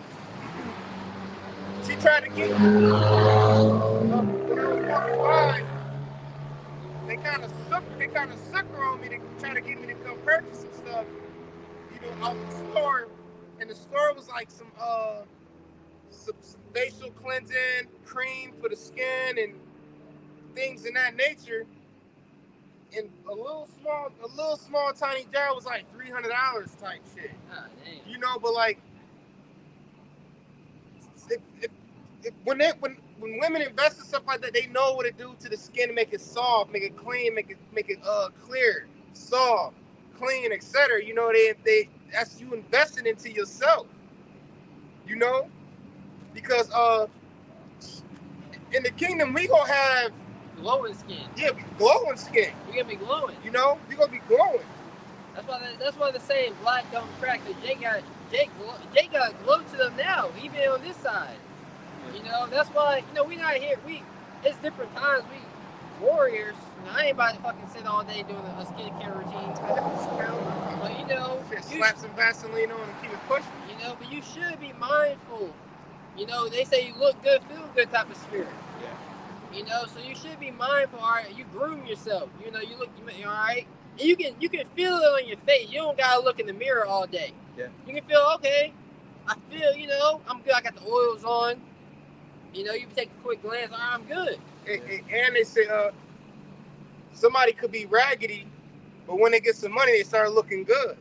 she tried to get when I was walking by, they kind of sucker on me to try to get me to come purchase some stuff, out the store. And the store was like some facial cleansing cream for the skin and things in that nature. And a little small tiny jar was like $300 type shit. Ah, dang. But like, when women invest in stuff like that, they know what it do to the skin, make it soft, make it clean, make it clear, soft, clean, etc. They that's you investing into yourself. Because in the kingdom we gonna have glowing skin. Yeah, glowing skin. You're gonna be glowing. You're gonna be glowing. That's why they're saying black don't crack. Cause Jake got glow to them now, even on this side. That's why we not here. It's different times. We warriors. I ain't about to fucking sit all day doing a skincare routine. But slap some Vaseline on and keep it pushing. But you should be mindful. They say you look good, feel good type of spirit. Yeah. So you should be mindful. All right, you groom yourself. You look, all right. And you can feel it on your face. You don't gotta look in the mirror all day. Yeah. You can feel, okay, I feel, I'm good. I got the oils on. You can take a quick glance. All right, I'm good. And they say somebody could be raggedy, but when they get some money, they start looking good.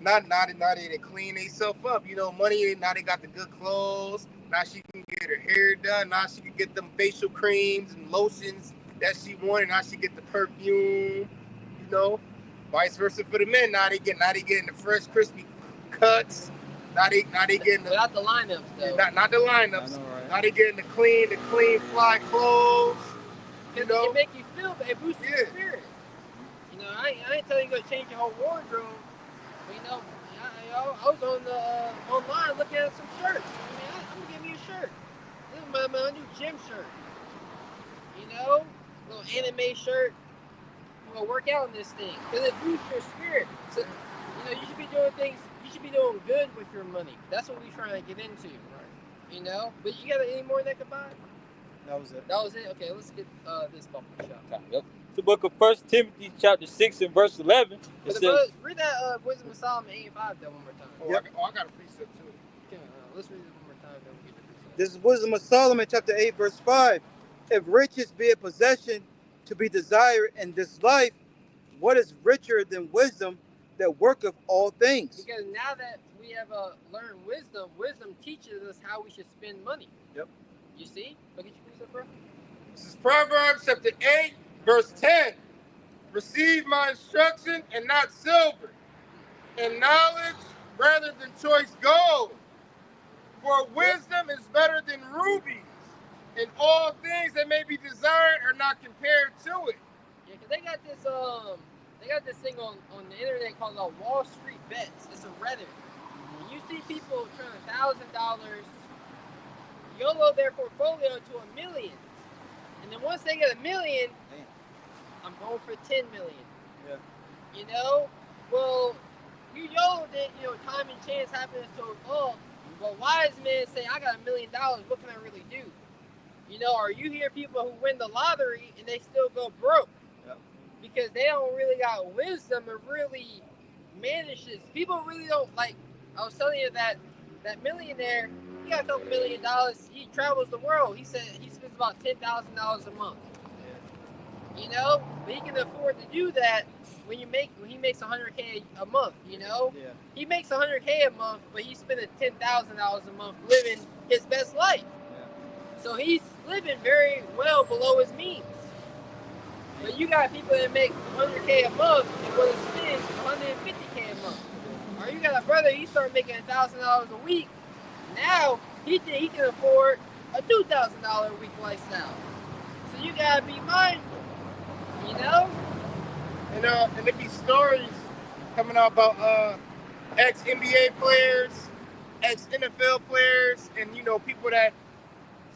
Not they clean themselves up. Money. Now they got the good clothes. Now she can get her hair done. Now she can get them facial creams and lotions that she wanted. Now she get the perfume. Vice versa for the men. Now they getting the fresh, crispy cuts. Now they getting without the lineups though. Not the lineups. Know, right? Now they getting the clean, fly clothes. It make you feel better. It boosts your spirit. I ain't telling you to change your whole wardrobe. But I was on the online looking at some shirts. I'm gonna give you a shirt. This is my new gym shirt. Little anime shirt. I'm gonna work out in this thing because it boosts your spirit. So you should be doing things. You should be doing good with your money. That's what we're trying to get into. Right. But you got any more that could buy? That was it. Okay, let's get this bubble shot. Yep. The book of 1 Timothy chapter 6 and verse 11. It says, read that Wisdom of Solomon 8 and 5 though one more time. I got a precept too. Okay, let's read it one more time. Then we'll get the precept. This is Wisdom of Solomon, chapter 8, verse 5. If riches be a possession to be desired in this life, what is richer than wisdom that worketh all things? Because now that we have learned wisdom teaches us how we should spend money. Yep. You see? Look at your precept, bro. This is Proverbs chapter 8, verse 10. Receive my instruction and not silver, and knowledge rather than choice gold. For wisdom is better than rubies, and all things that may be desired are not compared to it. Yeah, because they got this thing on the internet called Wall Street Bets. It's a Reddit. And you see people turn $1,000 YOLO their portfolio to $1 million. And then once they get $1 million, I'm going for $10 million. Yeah. Well, you know that time and chance happens to us all. But wise men say, "I got $1 million. What can I really do?" Or you hear people who win the lottery and they still go broke. Yep. Because they don't really got wisdom and really manage this. People really don't like. I was telling you that millionaire, he got a couple $1 million. He travels the world. He said he spends about $10,000 a month. But he can afford to do that when he makes $100K a month. Yeah. He makes $100K a month, but he's spending $10,000 a month living his best life. Yeah. So he's living very well below his means. But you got people that make $100K a month and want to spend $150K a month. Or you got a brother, he started making $1,000 a week. Now he think he can afford a $2,000 a week lifestyle. So you gotta be mindful, And there be stories coming out about ex NBA players, ex NFL players, and people that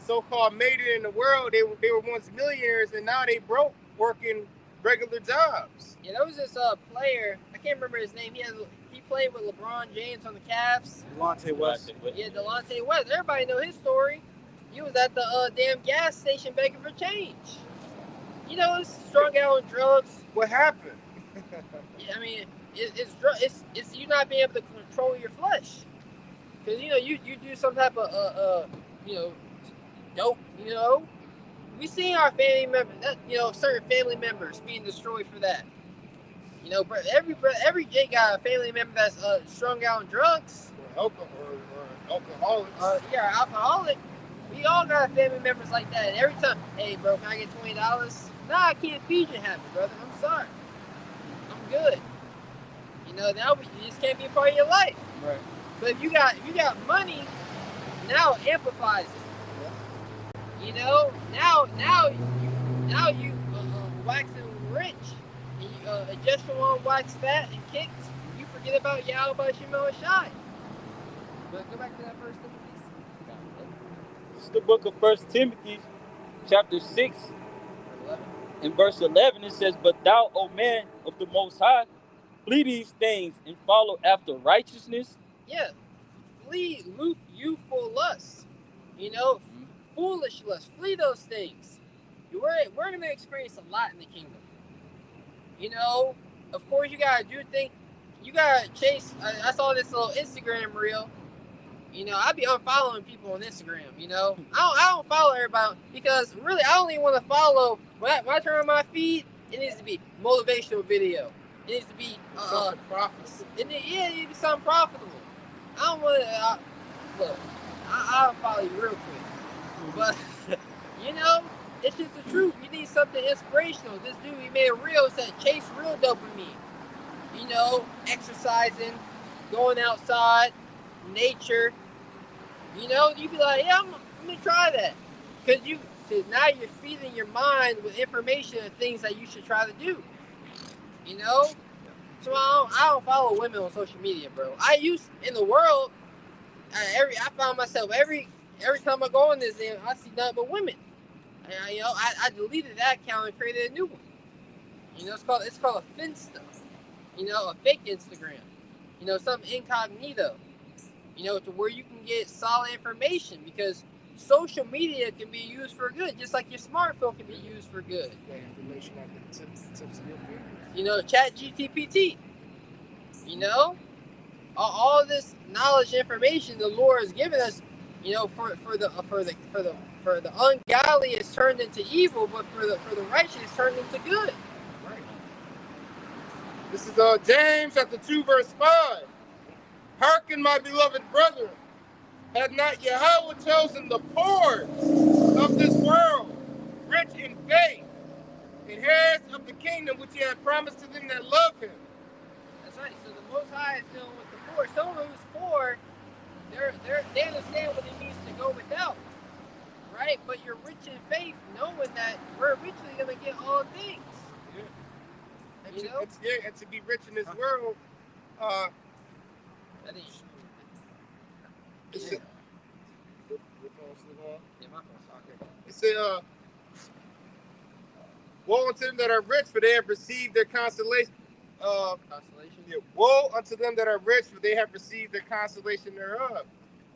so-called made it in the world. They were once millionaires, and now they broke working regular jobs. Yeah, there was this player. I can't remember his name. He played with LeBron James on the Cavs. Delonte West. Yeah, Delonte West. Everybody know his story. He was at the damn gas station begging for change. Strung out on drugs. What happened? Yeah, I mean, it's you not being able to control your flesh. Because you do some type of dope. We seen our family members, certain family members being destroyed for that. Every J got a family member that's strung out on drugs. Or alcoholics. Alcoholic. We all got family members like that. And every time, hey, bro, can I get $20? Nah, I can't feed your habit, brother. I'm sorry. I'm good. Now you just can't be a part of your life. Right. But if you got money, now it amplifies it. Now you waxing rich, and you adjust your own wax fat and kicks. You forget about Yahweh Shemo and Shai. But go back to that first Timothy. It's the book of 1 Timothy, chapter 6, and verse 11. It says, "But thou, O man of the Most High, flee these things and follow after righteousness." Yeah, flee youthful lust. Foolish lust. Flee those things. We're gonna experience a lot in the kingdom. Of course you gotta do things. You gotta chase. I saw this little Instagram reel. I be unfollowing people on Instagram. I don't follow everybody because really I don't even want to follow. When I turn on my feed, it needs to be motivational video. It needs to be prophecy. It needs to be something profitable. I don't want to look. I'll follow you real quick, but it's just the truth. You need something inspirational. This dude, he made a reel that chase real dopamine. Exercising, going outside, nature. You be like, yeah, I'm gonna try that, because now you're feeding your mind with information and things that you should try to do. So I don't follow women on social media, bro. In the world, I found myself every time I go on this, I see nothing but women. I deleted that account and created a new one. It's called a Finsta. A fake Instagram. Something incognito. To where you can get solid information, because social media can be used for good, just like your smartphone can be used for good. Information at the tips of your fingers. Chat GTPT. All this knowledge and information the Lord has given us. For the ungodly it's turned into evil, but for the righteous it's turned into good. Right. This is James chapter 2 verse 5. Hearken, my beloved brethren, had not Yahweh chosen the poor of this world, rich in faith, inheritors of the kingdom which he had promised to them that love him. That's right. So the Most High is dealing with the poor. Someone who's poor, they understand what it means to go without, right? But you're rich in faith, knowing that we're eventually going to get all things. Yeah. And to be rich in this world, that ain't it's yeah. Your phone's still on? Yeah, my phone's okay. It said, woe unto them that are rich, for they have received their consolation. Consolation. woe unto them that are rich, for they have received the consolation thereof.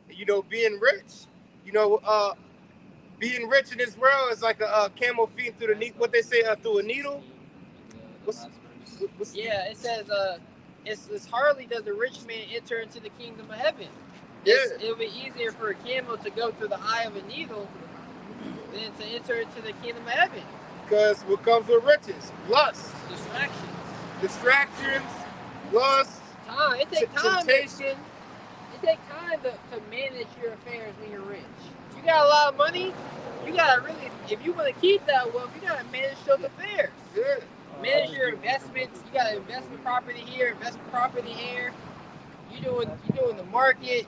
You know, being rich. You know, being rich in this world is like a camel feeding through what they say, through a needle. Yeah, it says, it's hardly does the rich man enter into the kingdom of heaven. Yeah. It'll be easier for a camel to go through the eye of a needle than to enter into the kingdom of heaven. Because what comes with riches? Lust. Distractions. Lust. Time. It takes time. Temptation. It takes time to manage your affairs when you're rich. You got a lot of money, you gotta really, if you want to keep that wealth, you gotta manage those affairs. Yeah. Manage your investments. You got investment property here, investment property here. You doing the market.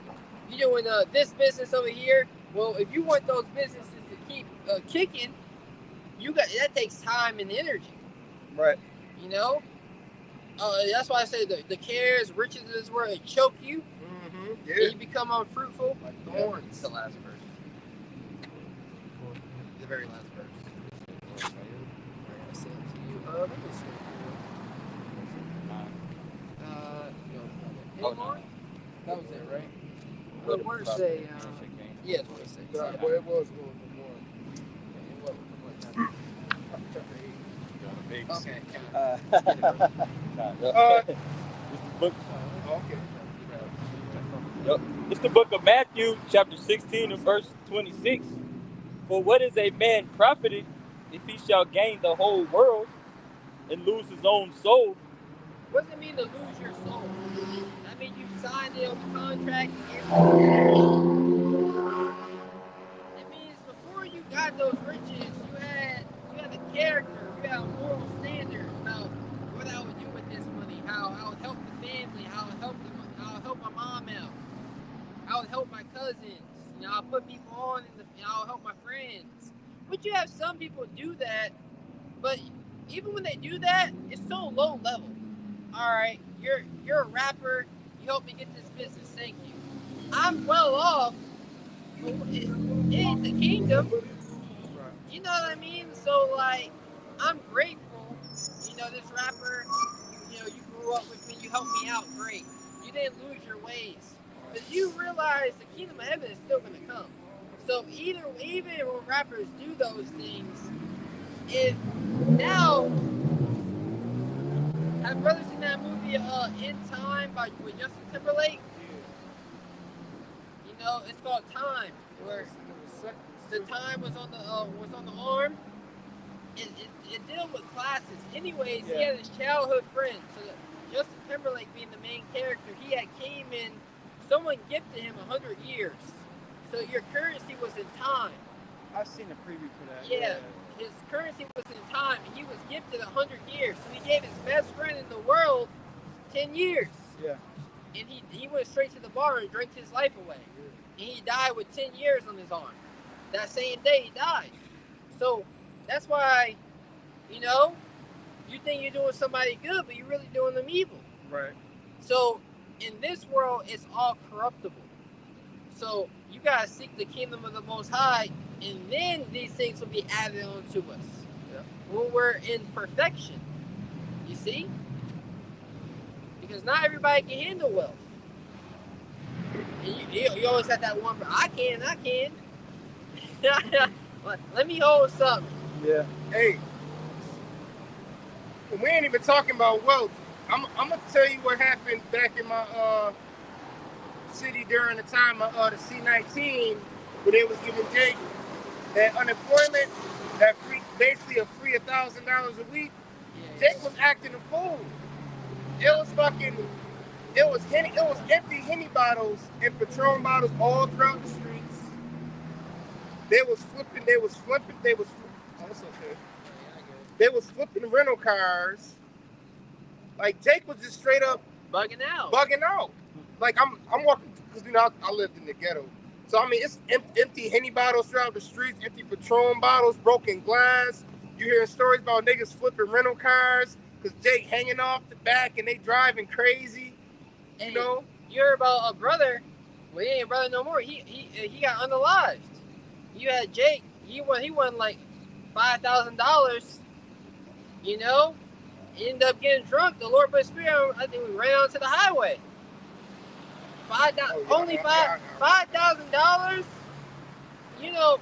You doing this business over here. Well, if you want those businesses to keep kicking, that takes time and energy. Right. You know. That's why I say the cares, riches of this world, it choke you. Mm-hmm. Yeah. And you become unfruitful. Like thorns. It's the last verse. The very last verse. I said to you, let me see. Anymore? That was it, right? But where it say? Yeah, it's what it says. Well, it was a little bit more. Okay. It's the book. Okay. Yep. It's the book of Matthew, chapter 16 and verse 26. For what is a man profited if he shall gain the whole world and lose his own soul? What does it mean to lose your soul? I mean, you signed it on the contract. It means before you got those riches, you had the character, you had a moral standard about what I would do with this money, how I would help the family, how I would help my mom out, I would help my cousins. You know, I'll put people on I'll help my friends. But you have some people do that, but even when they do that, it's so low level. All right, you're a rapper. You helped me get this business. Thank you. I'm well off. It ain't the kingdom. You know what I mean? So like, I'm grateful. You know, this rapper. You know, you grew up with me. You helped me out. Great. You didn't lose your ways. But you realize the kingdom of heaven is still going to come. So even when rappers do those things, if now. Have brothers seen that movie In Time with Justin Timberlake? You know, it's called Time, where the time was on the arm. It dealt with classes. Anyways, he had his childhood friend. So Justin Timberlake being the main character, he had came in. Someone gifted him 100 years. So your currency was in time. I've seen a preview for that. Yeah. His currency was in time, and he was gifted 100 years. So he gave his best friend in the world 10 years. Yeah. And he went straight to the bar and drank his life away. And he died with 10 years on his arm. That same day, he died. So that's why, you know, you think you're doing somebody good, but you're really doing them evil. Right. So in this world, it's all corruptible. So you gotta seek the kingdom of the Most High, and then these things will be added on to us. Yeah. When we're in perfection, you see? Because not everybody can handle wealth. And you always got that one, but I can. Let me hold something. Yeah. Hey, we ain't even talking about wealth. I'm gonna tell you what happened back in my city during the time of the C-19, when they was giving Jake that unemployment, basically a free $1,000 a week. Yeah. Jake was acting a fool. It was empty Henny bottles and Patron bottles all throughout the streets. They was flipping rental cars. Like Jake was just straight up bugging out. Like I'm walking, because you know I lived in the ghetto. So I mean it's empty Henny bottles throughout the streets, empty Patron bottles, broken glass. You hearing stories about niggas flipping rental cars because Jake hanging off the back and they driving crazy. You know? You heard about a brother. Well, he ain't a brother no more. He got unalived. You had Jake. He won like $5,000. You know, He ended up getting drunk. The Lord put a spirit on him. I think we ran onto the highway. Only $5,000. You know.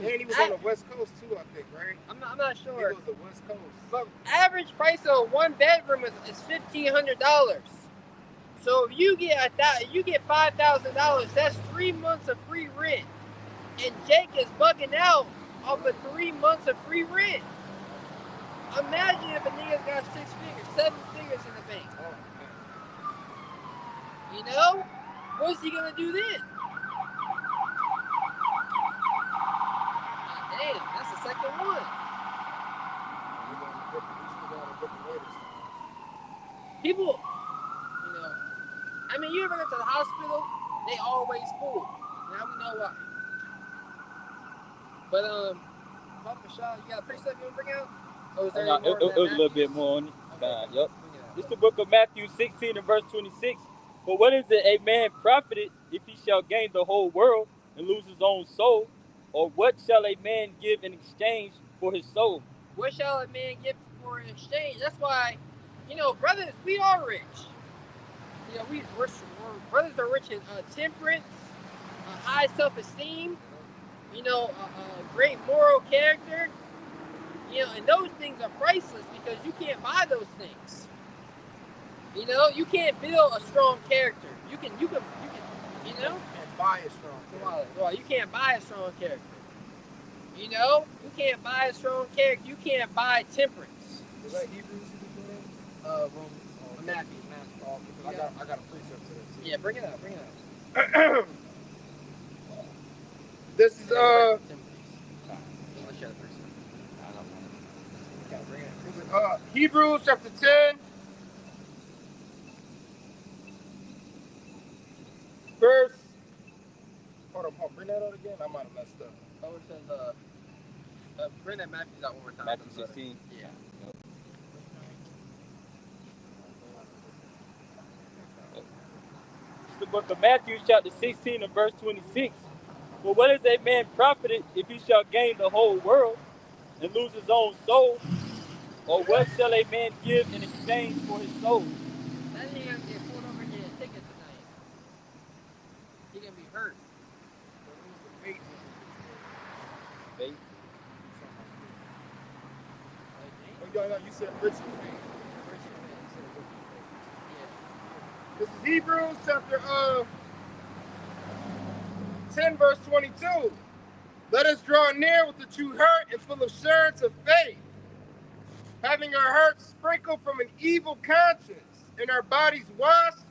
And he was on the West Coast too, I think, right? I'm not sure. He was the West Coast. But average price of one bedroom is $1,500. So if you get $5,000, that's 3 months of free rent. And Jake is bugging out off of 3 months of free rent. Imagine if a nigga's got 6 figures, 7 figures in the bank. You know? What's he gonna do then? Damn, that's the second one. People, you know, I mean, you ever go to the hospital? They always full. Now we know why. But Papa Shaw, you got a precept you want to bring out? Or is there any more? It was a little bit more on it. Okay. Yep. It's the book of Matthew 16 and verse 26. But what is it a man profited if he shall gain the whole world and lose his own soul? Or what shall a man give in exchange for his soul? What shall a man give for an exchange? That's why, you know, brothers, we are rich. You know, we're brothers are rich in temperance, high self-esteem, you know, great moral character. You know, and those things are priceless because you can't buy those things. You know, you can't build a strong character. You can, you know. You can't buy a strong character. Well, you can't buy a strong character. You know, you can't buy a strong character. You can't buy temperance. Is that Hebrews? Romans. Matthew. Oh, I got a precept to that too. Yeah, bring it up. This is Hebrews chapter 10. Verse. Hold on, bring that out again. I might have messed up. Oh, it says, bring that Matthew's out one more time. Matthew 16. Yeah. It's the book of Matthew chapter 16 and verse 26. But what is a man profited if he shall gain the whole world and lose his own soul? Or what shall a man give in exchange for his soul? That nigga gonna get pulled over here and ticket tonight. He gonna be hurt. Faith. Oh, you said rich in faith. This is Hebrews chapter 10, verse 22. Let us draw near with the true heart and full assurance of faith, having our hearts sprinkled from an evil conscience and our bodies washed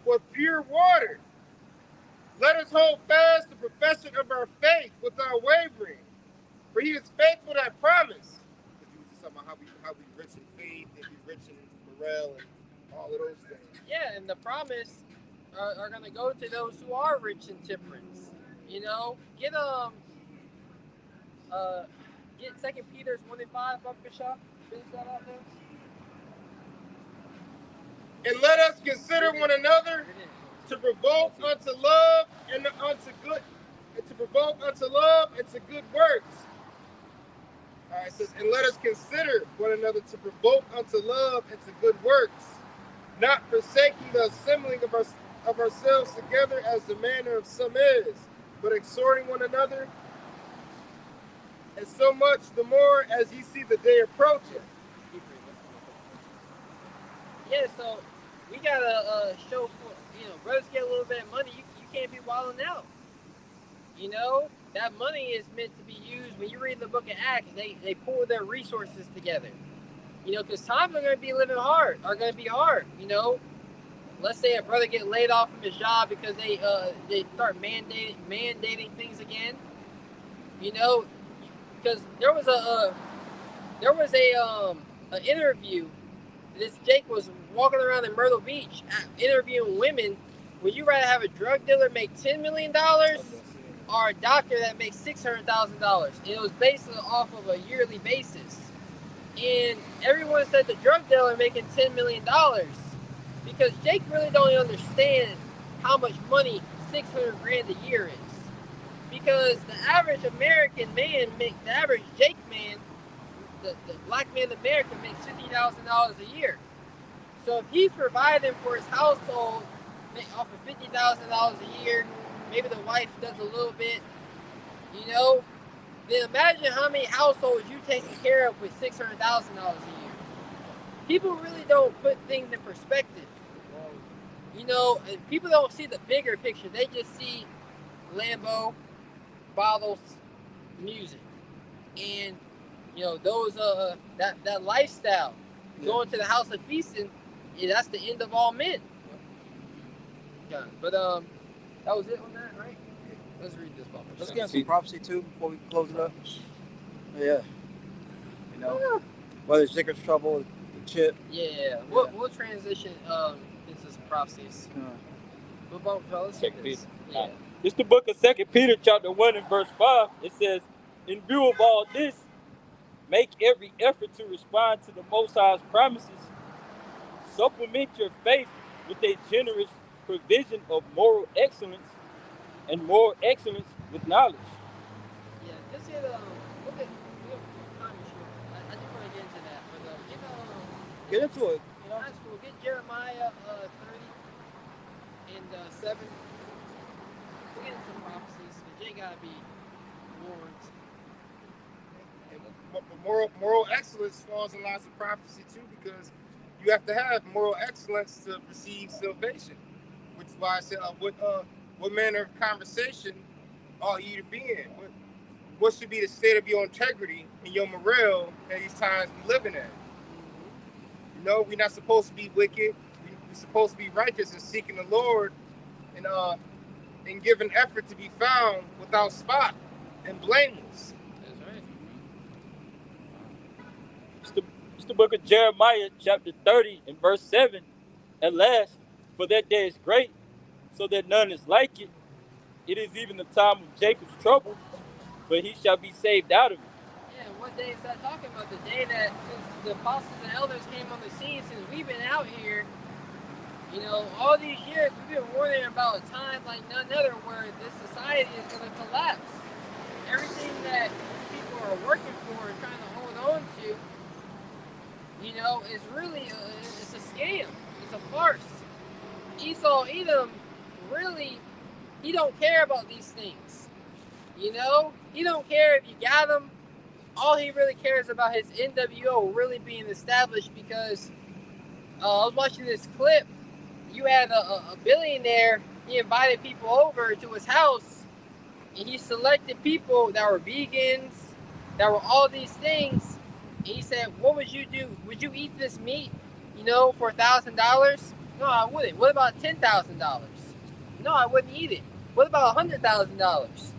with pure water. Let us hold fast the profession of our faith without wavering, for he is faithful that promise. Because you were just talking about how we rich in faith and we rich in morale and all of those things. Yeah, and the promise are going to go to those who are rich in temperance. You know, get 2 Peter's 1 and 5 up the shop. Finish that out there. And let us consider one another to provoke unto love and unto good, and to provoke unto love and to good works. All right, it says, and let us consider one another to provoke unto love and to good works, not forsaking the assembling of ourselves together as the manner of some is, but exhorting one another, and so much the more as ye see the day approaching. Yeah, so we gotta show for, you know, brothers get a little bit of money. You can't be wilding out. You know, that money is meant to be used. When you read the book of Acts, they pull their resources together. You know, because times are going to be are going to be hard. You know, let's say a brother get laid off from his job because they start mandating things again. You know, because there was an interview. This Jake was walking around in Myrtle Beach interviewing women. Would you rather have a drug dealer make $10 million or a doctor that makes $600,000? And it was based off of a yearly basis. And everyone said the drug dealer making $10 million because Jake really don't understand how much money $600,000 a year is. Because the average American man, the average Jake man, the black man in America makes $50,000 a year. So if he's providing for his household off of $50,000 a year, maybe the wife does a little bit, you know, then imagine how many households you taking care of with $600,000 a year. People really don't put things in perspective. You know, people don't see the bigger picture. They just see Lambo, bottles, music, and you know those that lifestyle. Going to the house of feasting, that's the end of all men. Yeah, but that was it on that, right? Let's read this Bible. Let's get some prophecy too before we close it up. Yeah, you know, whether it's Jacob's trouble, the chip. Yeah. We'll transition into some prophecies. What about fellas? Second Peter. Yeah. It's the book of 2 Peter chapter 1 and verse 5. It says, in view of all this, make every effort to respond to the Most High's promises. Supplement your faith with a generous provision of moral excellence and moral excellence with knowledge. Yeah, just hit look at time is short. I just want to get into that, but Get into it. You know, that's cool. Get Jeremiah 30 and 7. We'll get into some prophecies. But you ain't gotta be warned. But moral excellence falls in lots of prophecy too, because you have to have moral excellence to receive salvation. Which is why I said, what manner of conversation ought you to be in? What should be the state of your integrity and your morale in these times we're living in? You know, we're not supposed to be wicked. We're supposed to be righteous and seeking the Lord and giving effort to be found without spot and blameless. That's right. It's the book of Jeremiah chapter 30 and verse 7. At last, for that day is great, so that none is like it. It is even the time of Jacob's trouble, but he shall be saved out of it. Yeah, what day is that talking about? The day that since the apostles and elders came on the scene, since we've been out here, you know, all these years we've been warning about a time like none other where this society is going to collapse. Everything that people are working for and trying to hold on to, you know, is really it's a scam. It's a farce. Esau Edom really, he don't care about these things. You know, he don't care if you got him. All he really cares about his NWO really being established, because I was watching this clip. You had a billionaire, he invited people over to his house, and he selected people that were vegans, that were all these things, and he said, what would you do? Would you eat this meat, you know, for $1,000? No, I wouldn't. What about $10,000? No, I wouldn't eat it. What about $100,000?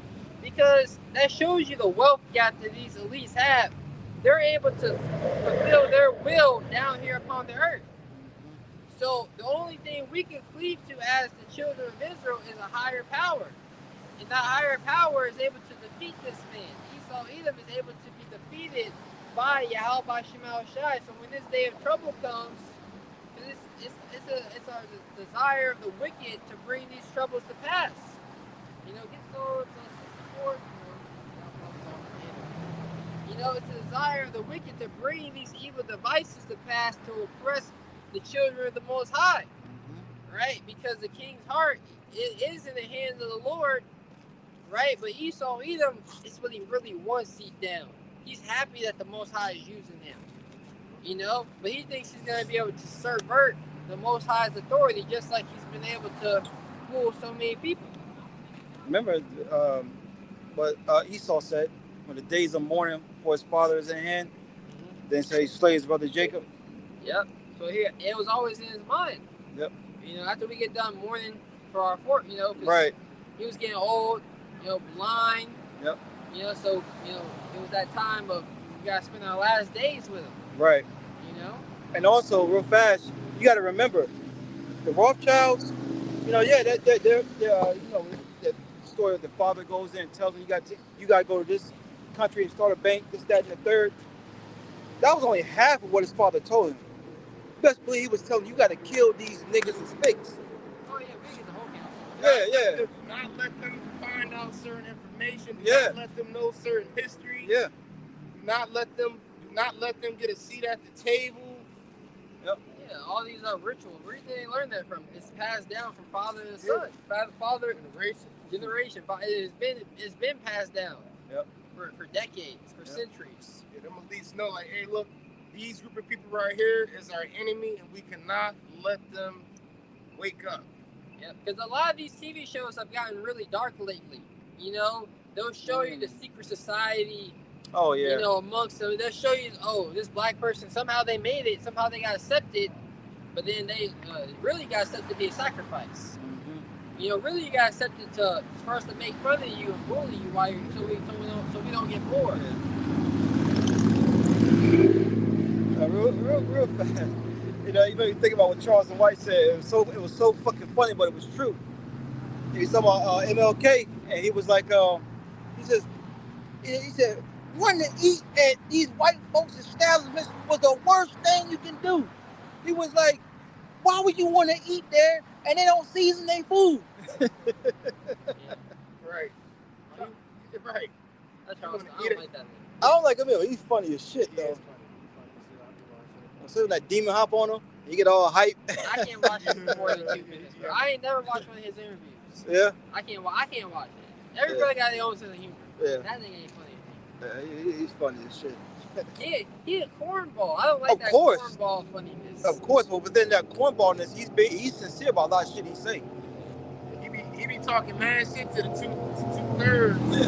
Because that shows you the wealth gap that these elites have. They're able to fulfill their will down here upon the earth. So the only thing we can cleave to as the children of Israel is a higher power. And that higher power is able to defeat this man. Esau Edom is able to be defeated by Yahweh by Shemal Shai. So when this day of trouble comes, it's our desire of the wicked to bring these troubles to pass. You know, get Psalms 64. You know, it's a desire of the wicked to bring these evil devices to pass to oppress the children of the Most High, right? Because the king's heart is in the hands of the Lord, right? But Esau Edom is what he really wants deep down. He's happy that the Most High is using him, you know? But he thinks he's going to be able to subvert the Most High's authority, just like he's been able to fool so many people. Remember what Esau said, when the days of mourning for his father is in hand, then say he slay his brother Jacob. Yep. So here, it was always in his mind. Yep. You know, after we get done mourning for our fort, you know, right. He was getting old, you know, blind. Yep. You know, so, you know, it was that time of we got to spend our last days with him. Right. You know? And also, real fast, you got to remember, the Rothschilds, you know, yeah, they're you know, the story of the father goes in and tells him, you got to go to this country and start a bank, this, that, and the third. That was only half of what his father told him. You best believe he was telling you got to kill these niggas and snakes. Oh, yeah, we get the whole council. Yeah. Not let them find out certain information. Yeah. Not let them know certain history. Yeah. Not let them not let them get a seat at the table. Yep. Yeah, all these rituals. Where did they learn that from? It's passed down from father to son, father generation. It's been passed down. Yep. For decades, for centuries. Yeah, them elites know, like, hey, look, these group of people right here is our enemy, and we cannot let them wake up. Yeah, because a lot of these TV shows have gotten really dark lately. You know, they'll show you the secret society. Oh yeah. You know, amongst them, they'll show you, oh, this black person, somehow they made it, somehow they got accepted, but then they really got accepted to be a sacrifice. You know, really, you got accepted for us to make fun of you and bully you while you're so we don't get bored. Real fast. You know, you think about what Charleston White said. It was so fucking funny, but it was true. He was talking about MLK, and he was like, he said, wanting to eat at these white folks' establishments was the worst thing you can do. He was like, why would you want to eat there and they don't season their food? Right. Right. That's Charleston. I don't like that. I don't like him either. He's funny as shit, though. So that demon hop on him, he get all hype. I can't watch it for more than 2 minutes, bro. I ain't never watched one of his interviews. Yeah. I can't watch it. Everybody got their own sense of humor. Yeah. That nigga ain't funny. Yeah, he's funny as shit. He a cornball. I don't like that cornball funniness. Of course, but then that cornballness, he's sincere about a lot of shit he say. He be talking mad shit to the two-thirds. Yeah.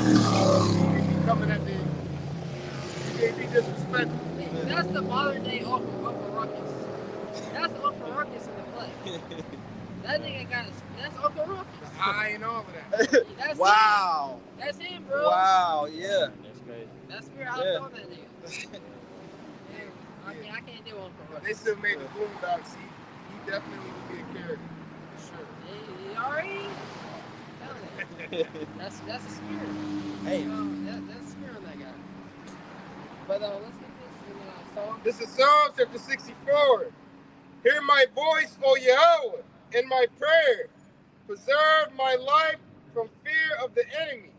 He be coming at the. He be disrespectful. That's the modern day Uncle Ruckus. That's Uncle Ruckus in the play. That nigga that's Uncle Ruckus. I ain't all of that. That's wow. Him. That's him, bro. Wow, yeah. That's crazy. That's where I'm on that nigga. I can't do Uncle Ruckus. They still made the Boondocks. He definitely would be a character. For sure. He already? That's a spirit. Hey. You know, that's a spirit on that guy. But let's get this in song. This is Psalm chapter 64. Hear my voice, O Yahweh, in my prayer. Preserve my life from fear of the enemy.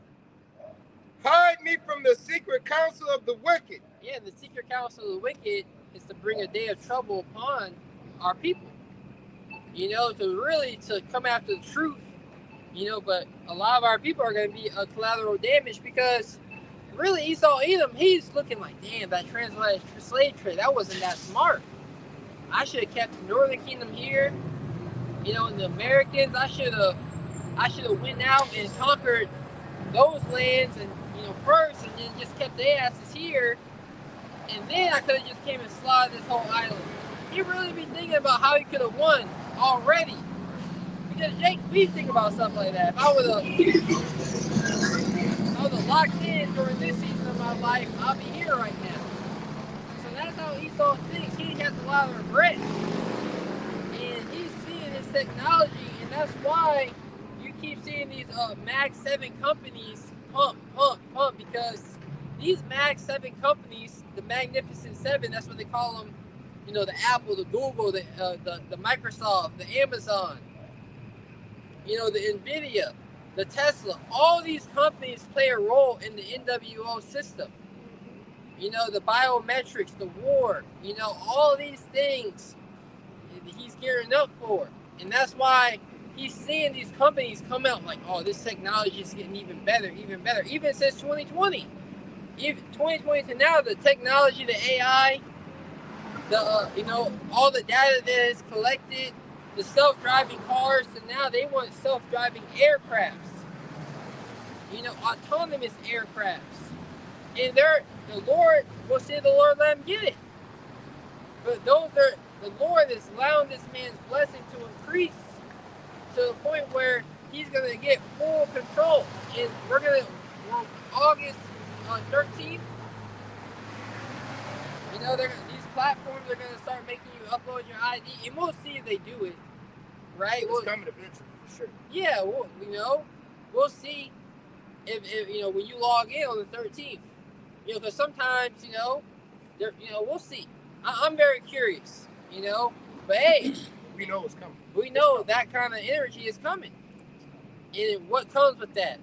Hide me from the secret counsel of the wicked. Yeah, the secret counsel of the wicked is to bring a day of trouble upon our people. You know, to come after the truth. You know, but a lot of our people are going to be collateral damage because really Esau Edom, he's looking like, damn, that transatlantic slave trade, that wasn't that smart. I should have kept the Northern Kingdom here. You know, and the Americans, I should have went out and conquered those lands and, you know, first, and then just kept their asses here. And then I could have just came and slaughtered this whole island. He really be thinking about how he could have won already. Because Jake, we think about stuff like that. If I would have locked in during this season of my life, I'll be here right now. So that's how Esau thinks. He has a lot of regret. And he's seeing this technology, and that's why you keep seeing these Mag 7 companies pump, because these Mag 7 companies, the Magnificent 7, that's what they call them, you know, the Apple, the Google, the Microsoft, the Amazon, you know, the Nvidia, the Tesla, all these companies play a role in the NWO system. You know, the biometrics, the war, you know, all these things he's gearing up for. And that's why he's seeing these companies come out like, oh, this technology is getting even better. Even since 2020. Even 2020 to now, the technology, the AI, you know, all the data that is collected, the self-driving cars, and now they want self-driving aircrafts. You know, autonomous aircrafts. And the Lord will say the Lord let him get it. But the Lord is allowing this man's blessing to increase to the point where he's going to get full control. And we're August 13th, you know, these platforms are going to start making you upload your ID, and we'll see if they do it, right? It's coming eventually, for sure. Yeah, we'll see if you know, when you log in on the 13th, you know, because sometimes, you know, we'll see. I'm very curious, you know, but hey, we know it's coming. We know that kind of energy is coming, and what comes with that?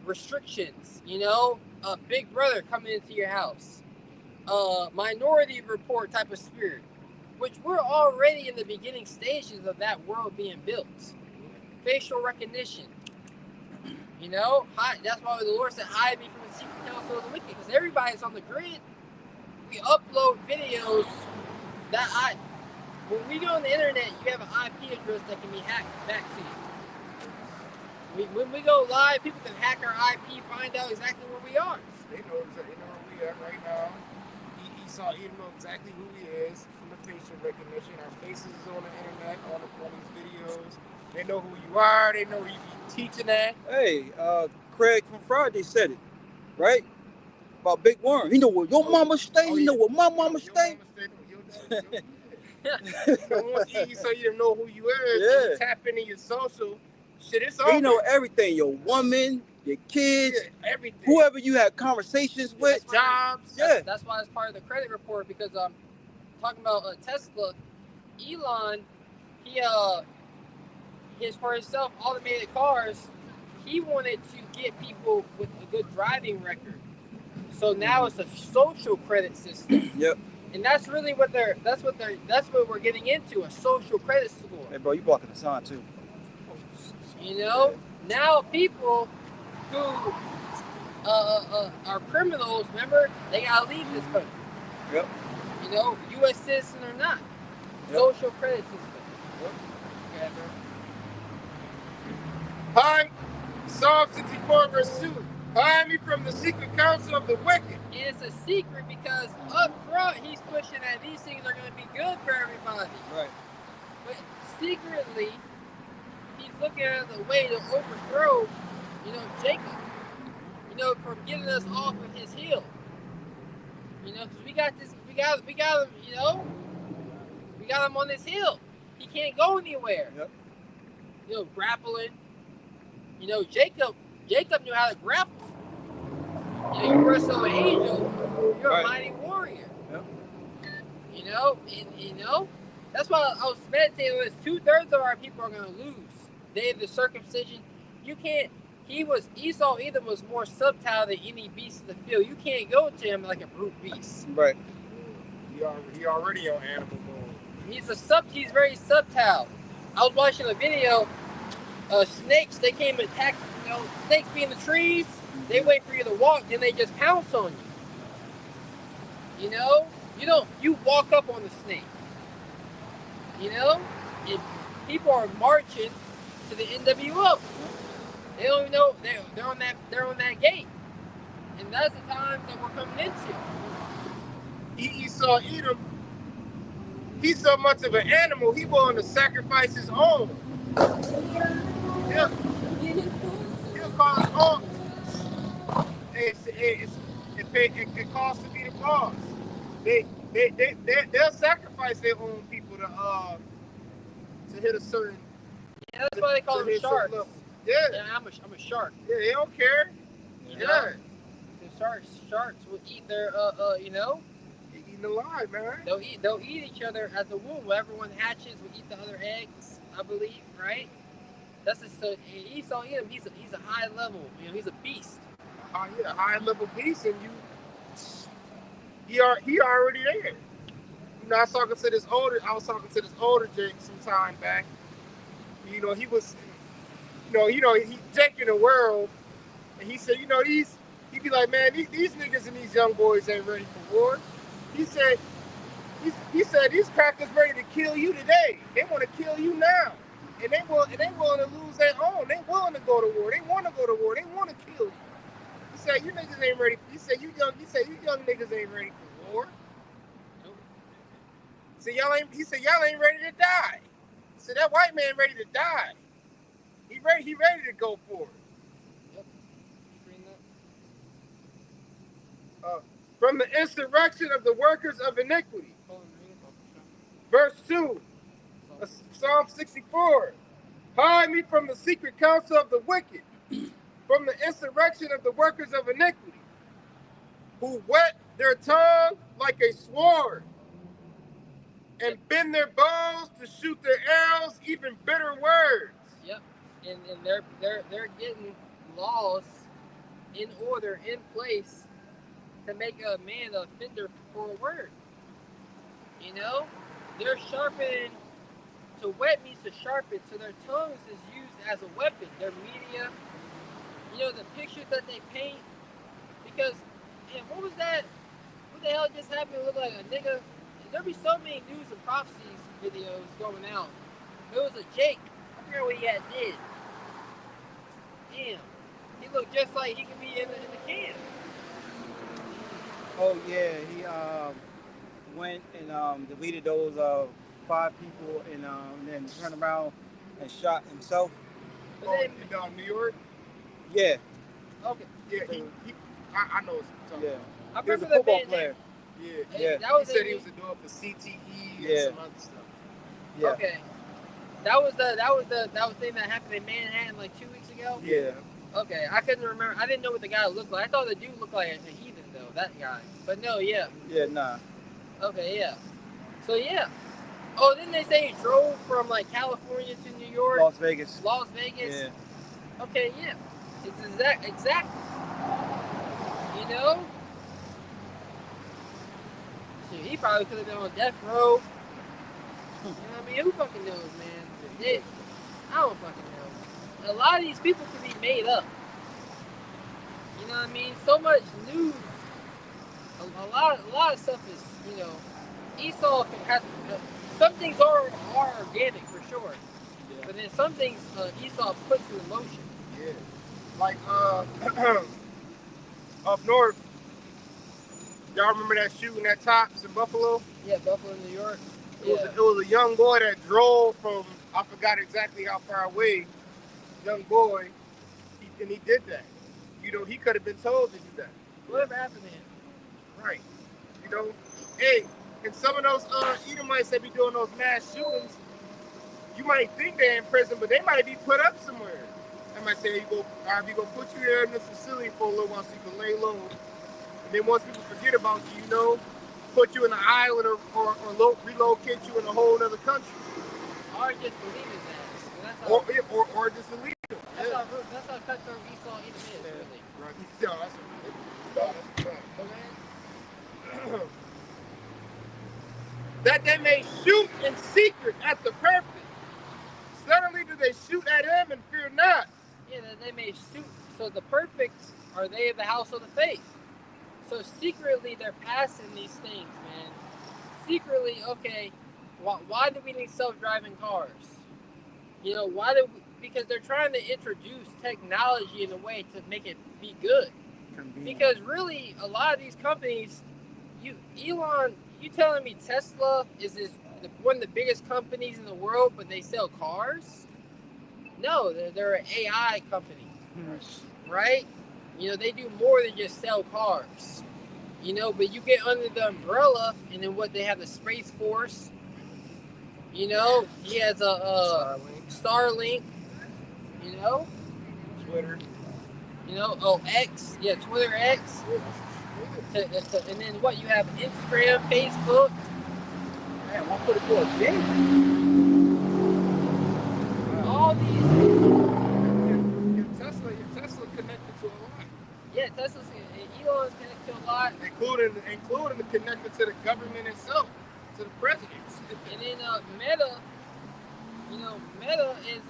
Restrictions, you know, a big brother coming into your house, Minority Report type of spirit, which we're already in the beginning stages of that world being built. Facial recognition. You know, that's why the Lord said, hide me from the secret counsel of the wicked, because everybody's on the grid. We upload videos that when we go on the internet, you have an IP address that can be hacked back to you. When we go live, people can hack our IP, find out exactly where we are. They know where we are right now. He know exactly who he is from the facial recognition. Our faces is on the internet, on these videos. They know who you are. They know where you be teaching at. Hey, Craig from Friday said it, right? About Big Worm. He know where your mama stay. He know where my mama stay. Once so you know who you is, you tap into your social shit. It's over. He know everything. Your woman, your kids, everything. Whoever you have conversations with, jobs. That's why it's part of the credit report, because talking about Tesla, Elon, his for himself automated cars. He wanted to get people with a good driving record. So now it's a social credit system. Yep. And that's really what we're getting into, a social credit score. Hey, bro, you blocking the sign too. You know, now people who are criminals, remember, they gotta leave this country. Yep. You know, U.S. citizen or not, social credit system. Yep. Okay, Hi, Psalm 64 verse 2. Hide me from the secret counsel of the wicked. And it's a secret because up front he's pushing that these things are going to be good for everybody. Right. But secretly, he's looking at the way to overthrow, Jacob. From getting us off of his hill. Because we got him. We got him on this hill. He can't go anywhere. Yep. Grappling. Jacob knew how to grapple. You wrestle an angel, you're a mighty warrior. Yep. That's why I was meditating with 2/3 of our people are going to lose. Day of the circumcision, you can't. Esau Edom was more subtle than any beast of the field. You can't go to him like a brute beast. Right. He already on animal mode. He's very subtle. I was watching a video. Snakes, they came and attack. Snakes be in the trees. They wait for you to walk, then they just pounce on you. You walk up on the snake. And people are marching to the NWO. They don't even know they're on that gate, and that's the time that we're coming into. Esau Edom, he's so much of an animal. He willing to sacrifice his own. He'll call his own. It costs to be the boss. They'll sacrifice their own people to hit a certain. Yeah, that's why they call them sharks. Yeah, I'm a shark. Yeah, they don't care. The sharks will eat their They're eating alive, man. They'll eat each other at the womb. Whenever one hatches, will eat the other eggs. I believe, right? Esau Edom. He's a high level. He's a beast. A high level beast, and he already there. I was talking to this older Jake some time back. He was, he Jake in the world, and he said, he'd be like, man, these niggas and these young boys ain't ready for war. He said these crackers ready to kill you today. They want to kill you now, and they willing to lose their own. They willing to go to war. They want to go to war. They want to kill you. He said you niggas ain't ready. He said you young niggas ain't ready for war. He said y'all ain't ready to die. He said that white man ready to die. He ready to go for it. Yep. From the insurrection of the workers of iniquity. Verse 2. Psalm 64. Hide me from the secret counsel of the wicked, from the insurrection of the workers of iniquity, who whet their tongue like a sword, and bend their bows to shoot their arrows, even bitter words. Yep, and they're getting laws in order, in place, to make a man a offender for a word. You know, they're sharpening to wet means to sharpen, so their tongues is used as a weapon. Their media, you know, the pictures that they paint. Because, man, what was that? What the hell just happened? It looked like a nigga. There'll be so many news and prophecies videos going out. It was a Jake. I forget what he had did. Damn. He looked just like he could be in the can. Oh yeah, he went and deleted those 5 people and then turned around and shot himself. But Oh, then, in New York? Yeah, okay. Yeah, I know what you're talking yeah. I He was remember a the football man player. Yeah. Yeah. That was He said in- he was doing for CTE Yeah. and some other stuff. Yeah. Okay. That was the thing that happened in Manhattan like 2 weeks ago. Yeah. Okay, I couldn't remember. I didn't know what the guy looked like. I thought the dude looked like a heathen though. That guy. But no, yeah. Yeah, nah. Okay, yeah. So yeah. Oh, didn't they say he drove from like California to New York? Las Vegas. Las Vegas. Yeah. Okay, yeah. It's exactly. You know. Shit, he probably could have been on death row. You know what I mean? Who fucking knows, man? I don't fucking know. A lot of these people can be made up. You know what I mean? So much news. A lot of stuff is, you know, Esau can have. Some things are organic for sure, Yeah. but then some things Esau puts in motion. Yeah. Like up north, y'all remember that shooting at Tops in Buffalo? Yeah, Buffalo, New York. It was a young boy that drove from, I forgot exactly how far away, young boy, and he did that. You know, he could have been told to do that. Whatever happened to him? Right. You know, hey, and some of those Edomites that be doing those mass shootings, you might think they're in prison, but they might be put up somewhere. They might say, we gonna put you here in this facility for a little while so you can lay low. And then once people forget about you, you know, put you in an island or relocate you in a whole other country. Or just believe his ass. That's how, Or just delete them. that's how cutthroat Esau even is, really. Right. Yeah, that's a fact. Okay? That they may shoot in secret at the perfect. Suddenly do they shoot at him and fear not. Yeah, that they may shoot. So the perfect are they of the house of the faith. So secretly they're passing these things, man. Secretly, okay, why do we need self-driving cars? You know, because they're trying to introduce technology in a way to make it be good. Because really, a lot of these companies, Elon, you telling me Tesla is one of the biggest companies in the world, but they sell cars? No, they're an AI company, right? You know, they do more than just sell cars. You know, but you get under the umbrella, and then what? They have the Space Force. You know, he has a Starlink. You know, Twitter. You know, X. Yeah, Twitter X. And then what? You have Instagram, Facebook. Man, 144 a day. All these. Your Tesla connected to a lot. Yeah, Elon's connected to a lot. Including the connected to the government itself, to the president. And then Meta, you know, Meta is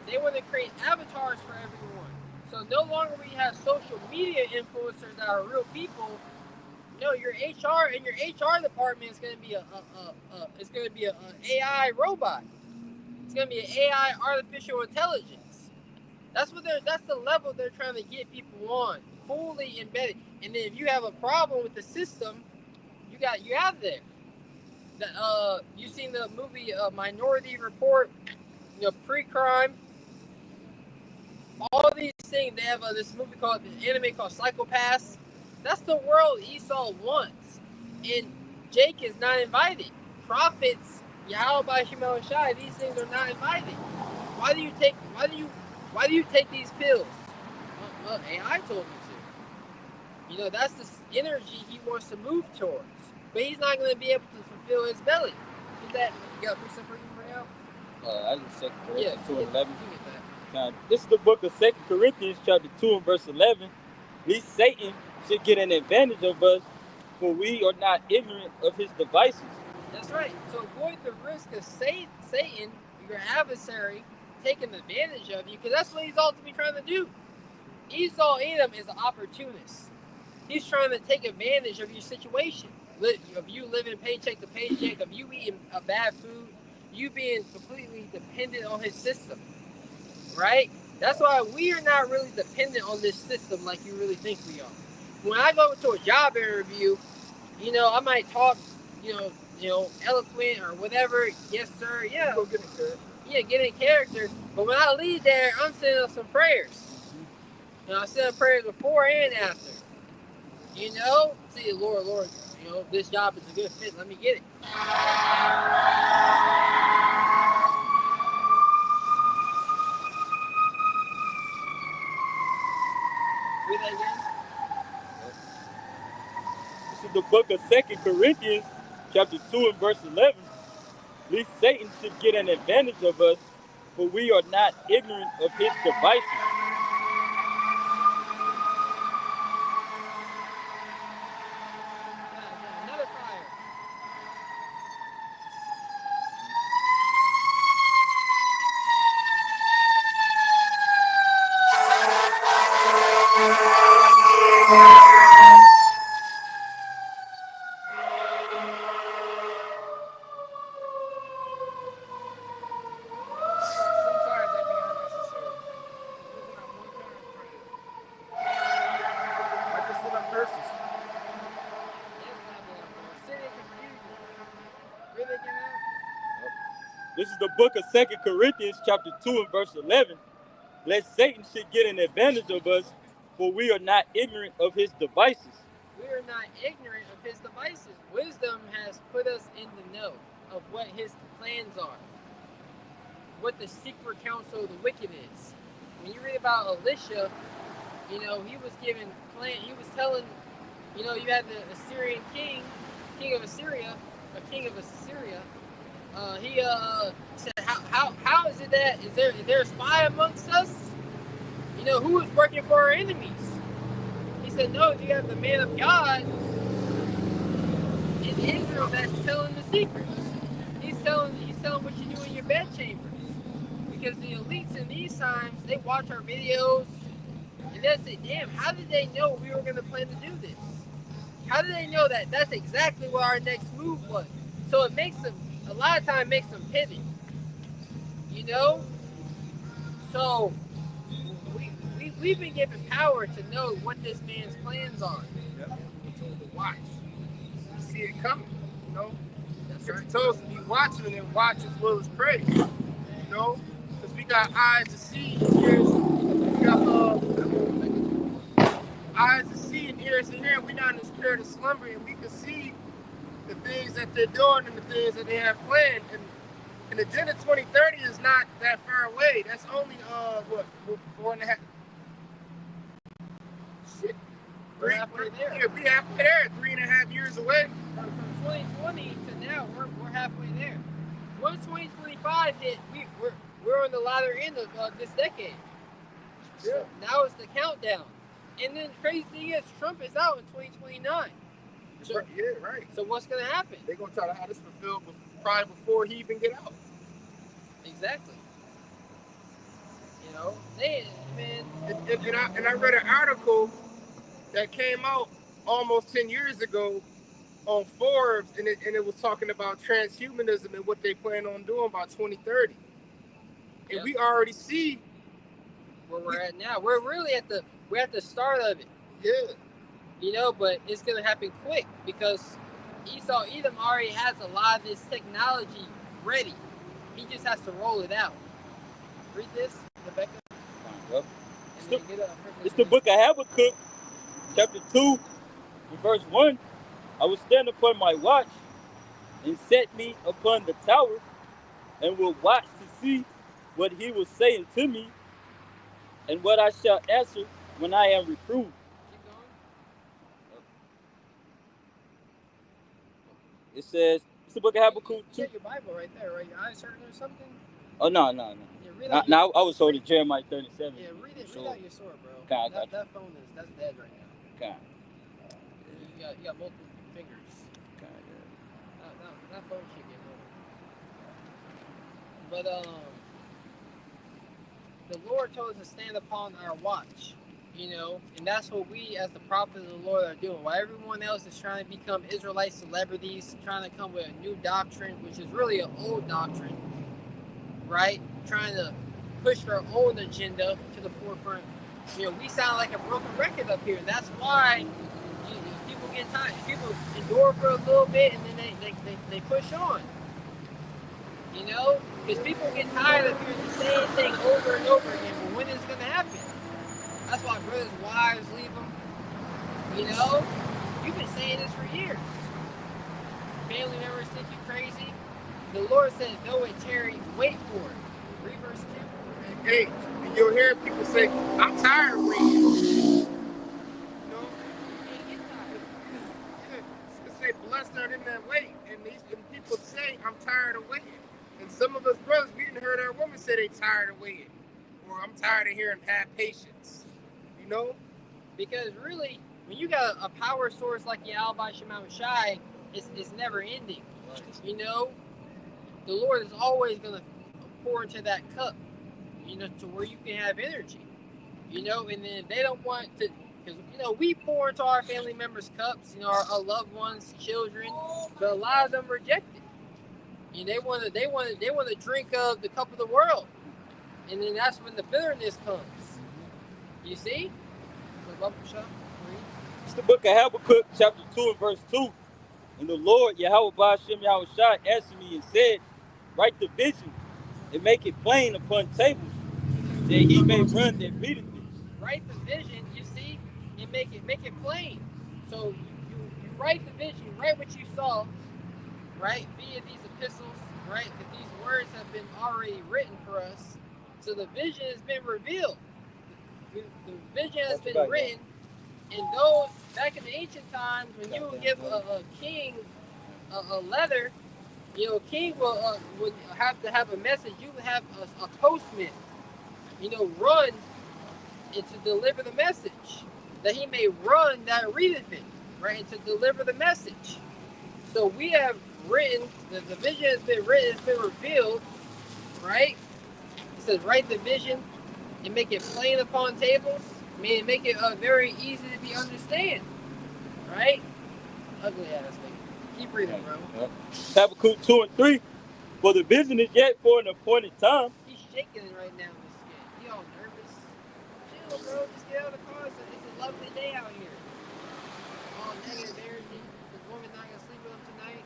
they want to create avatars for everyone. So no longer we have social media influencers that are real people. No, your HR and your HR department is going to be a AI robot. It's going to be an AI artificial intelligence. That's the level they're trying to get people on, fully embedded. And then if you have a problem with the system, you have there. You seen the movie Minority Report? You know, pre-crime. All these things. They have this movie called the anime called Psychopaths. That's the world Esau wants, and Jake is not invited. Prophets, Yahweh Shemel Shai, these things are not invited. Why do you take these pills? Well, AI told me to. You know, that's the energy he wants to move towards. But he's not going to be able to fulfill his belly. Get that? You got precept for you right now? I just 2 Corinthians 2 and 11. That. This is the book of 2 Corinthians chapter 2 and verse 11. Lest Satan should get an advantage of us, for we are not ignorant of his devices. That's right. To avoid the risk of Satan, your adversary, taking advantage of you, because that's what he's ultimately trying to do. Esau Edom is an opportunist. He's trying to take advantage of your situation, of you living paycheck to paycheck, of you eating a bad food, you being completely dependent on his system, right? That's why we are not really dependent on this system like you really think we are. When I go to a job interview, I might talk, eloquent or whatever. Yes, sir. Yeah. Go get in character. Yeah, get in character. But when I leave there, I'm sending up some prayers. I send up prayers before and after. See, Lord, this job is a good fit. Let me get it. Read that again. This is the book of 2 Corinthians, chapter 2 and verse 11. Least Satan should get an advantage of us, for we are not ignorant of his devices. Another fire. Sometimes that can be unnecessary. There's not one kind of prayer. I just sit up curses. Sin and confusion. Read it again now. This is the book of 2 Corinthians, chapter 2 and verse 11. Lest Satan should get an advantage of us, for we are not ignorant of his devices. We are not ignorant of his devices. Wisdom has put us in the know of what his plans are, what the secret counsel of the wicked is. When you read about Elisha, he was given plan. He was telling, you had the Assyrian king of Assyria, he said, how is it that is there a spy amongst us? Who is working for our enemies? He said, no, you have the man of God in Israel that's telling the secrets. He's telling what you do in your bed chambers. Because the elites in these times, they watch our videos and they say, damn, how did they know we were going to plan to do this? How did they know that that's exactly what our next move was? So it makes them, a lot of times makes them pivot. So we've been given power to know what this man's plans are. Yep. We're told to watch. You see it coming, That's We're right. told to be watching and watch as well as pray. Because we got eyes to see, ears. We got eyes to see and ears to hear. And we're not in the spirit of slumber, and we can see the things that they're doing and the things that they have planned. And Agenda 2030 is not that far away. That's only 4.5. Shit. We're halfway there. Yeah, we halfway there. 3.5 years away. From 2020 to now, we're halfway there. Once 2025 hit, we're on the latter end of this decade. Yeah. So now it's the countdown. And then the crazy thing is, Trump is out in 2029. So, Yeah, right. So what's going to happen? They're going to try to have this fulfilled probably before he even get out. Exactly. Man. And I read an article that came out almost 10 years ago on Forbes, and it was talking about transhumanism and what they plan on doing by 2030. And we already see where we're at now. We're really at the start of it. Yeah. But it's gonna happen quick because Esau Edom already has a lot of this technology ready. He just has to roll it out. Read this, Rebecca. Yep. It's the book of Habakkuk, chapter 2, and verse 1. I will stand upon my watch and set me upon the tower, and will watch to see what he will say unto me, and what I shall answer when I am reproved. Keep going. It says, it's the book of Habakkuk 2. You got your Bible right there, right? Your eyes hurting or something? Oh, no. Yeah, read out Now I was told Jeremiah 37. Yeah, read it. So, Read out your sword, bro. Okay, I got that phone that's dead right now. Okay. You got multiple fingers. God, That phone should get over. But the Lord told us to stand upon our watch. You know, and that's what we as the prophets of the Lord are doing. While everyone else is trying to become Israelite celebrities, trying to come with a new doctrine, which is really an old doctrine, right? Trying to push their own agenda to the forefront. You know, we sound like a broken record up here, and that's why people get tired. People endure for a little bit, and then they push on. You know, because people get tired of hearing the same thing over and over again. But when is it going to happen? That's why brothers' wives leave them. You know, you've been saying this for years. Family members think you crazy. The Lord said, though it tarry, wait for it. Read verse 2. Hey, and you'll hear people say, I'm tired of waiting. You know? You can't get tired. Yeah, say, blessed are them that wait. And people say, I'm tired of waiting. And some of us brothers, we didn't heard our women say they tired of waiting. Or I'm tired of hearing have patience. You know? Because really, when you got a power source like Yahweh Shema Shai, it's never ending. You know? The Lord is always going to pour into that cup, you know, to where you can have energy. You know, and then they don't want to, because, you know, we pour into our family members' cups, you know, our loved ones, children, but a lot of them reject it. You know, they want to drink of the cup of the world. And then that's when the bitterness comes. You see? It's the book of Habakkuk, chapter 2 and verse 2. And the Lord, Yahweh Ba'ashem Yahushua, answered me and said, write the vision and make it plain upon tables, that he may run that readeth it. Write the vision, you see, and make it plain. So you write the vision, you write what you saw, right, via these epistles, right, that these words have been already written for us. So the vision has been revealed. The vision has been written, and those back in the ancient times, when you would give a king a letter, you know, a king would have to have a message. You would have a postman, you know, run and to deliver the message, that he may run that readeth it, right, and to deliver the message. So we have written, the vision has been written, it's been revealed, right? It says, write the vision and make it plain upon tables, meaning make it very easy to be understand, right? Ugly ass nigga. Keep reading, bro. Habakkuk 2 and 3. For the vision is yet for an appointed time. He's shaking it right now in his skin. He all nervous. Chill, bro. Just get out of the car. It's a lovely day out here. All negative energy. This woman not gonna sleep with him tonight.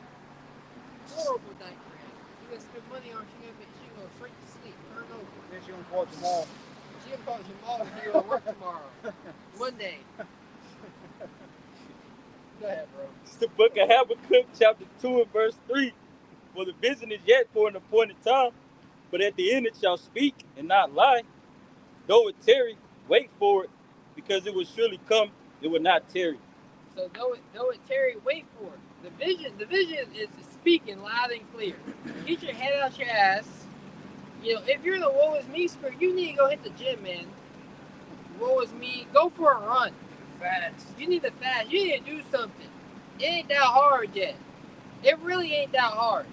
Horrible night for him. You gonna spend money on? She gonna go straight to sleep. Turn over. Then she gonna call tomorrow. She gonna call Jamal when you gonna work tomorrow. Monday. Go ahead, bro. It's the book of Habakkuk, chapter 2 and verse 3. For the vision is yet for an appointed time, but at the end it shall speak and not lie. Though it tarry, wait for it, because it will surely come, it will not tarry. So though it tarry, wait for it. The vision is speaking loud and clear. Get your head out your ass. You know, if you're the woe is me spirit, you need to go hit the gym, man. Woe is me, go for a run. Fast. You need to fast. You need to do something. It ain't that hard yet. It really ain't that hard.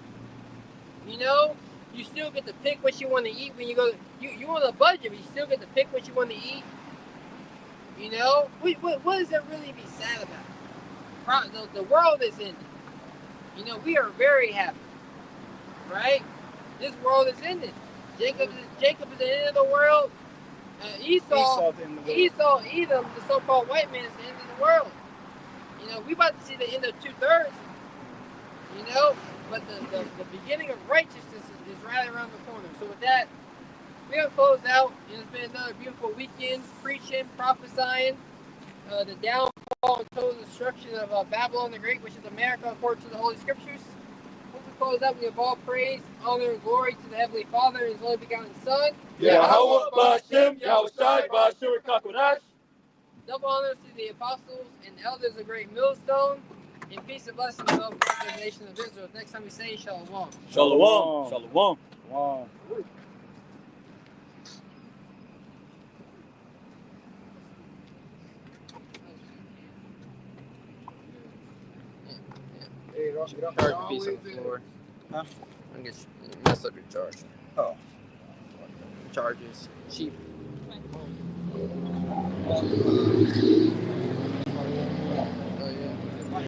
You know, you still get to pick what you want to eat when you go. You on a budget, but you still get to pick what you want to eat. You know, what does there really be sad about? The world is ending. You know, we are very happy, right? This world is ending. Jacob is the end of the world. Esau, Edom, the so-called white man, is the end of the world. You know, we about to see the end of 2/3. You know, but the beginning of righteousness is right around the corner. So with that, we're gonna close out. It's been another beautiful weekend, preaching, prophesying, the downfall and total destruction of Babylon the Great, which is America, according to the Holy Scriptures. Once we close out, we give all praise, honor, and glory to the Heavenly Father and His only begotten Son. Yahweh Ba'ashem Yahushua Ba'ashem Kakodash. Double honors to the apostles and elders of Great Millstone. And peace and blessings of the nation of Israel. Next time we say Shalom. Shalom. Shalom. Wow. Charge the piece on the floor. Huh? I'm gonna mess up your charge. Oh. Charges cheap.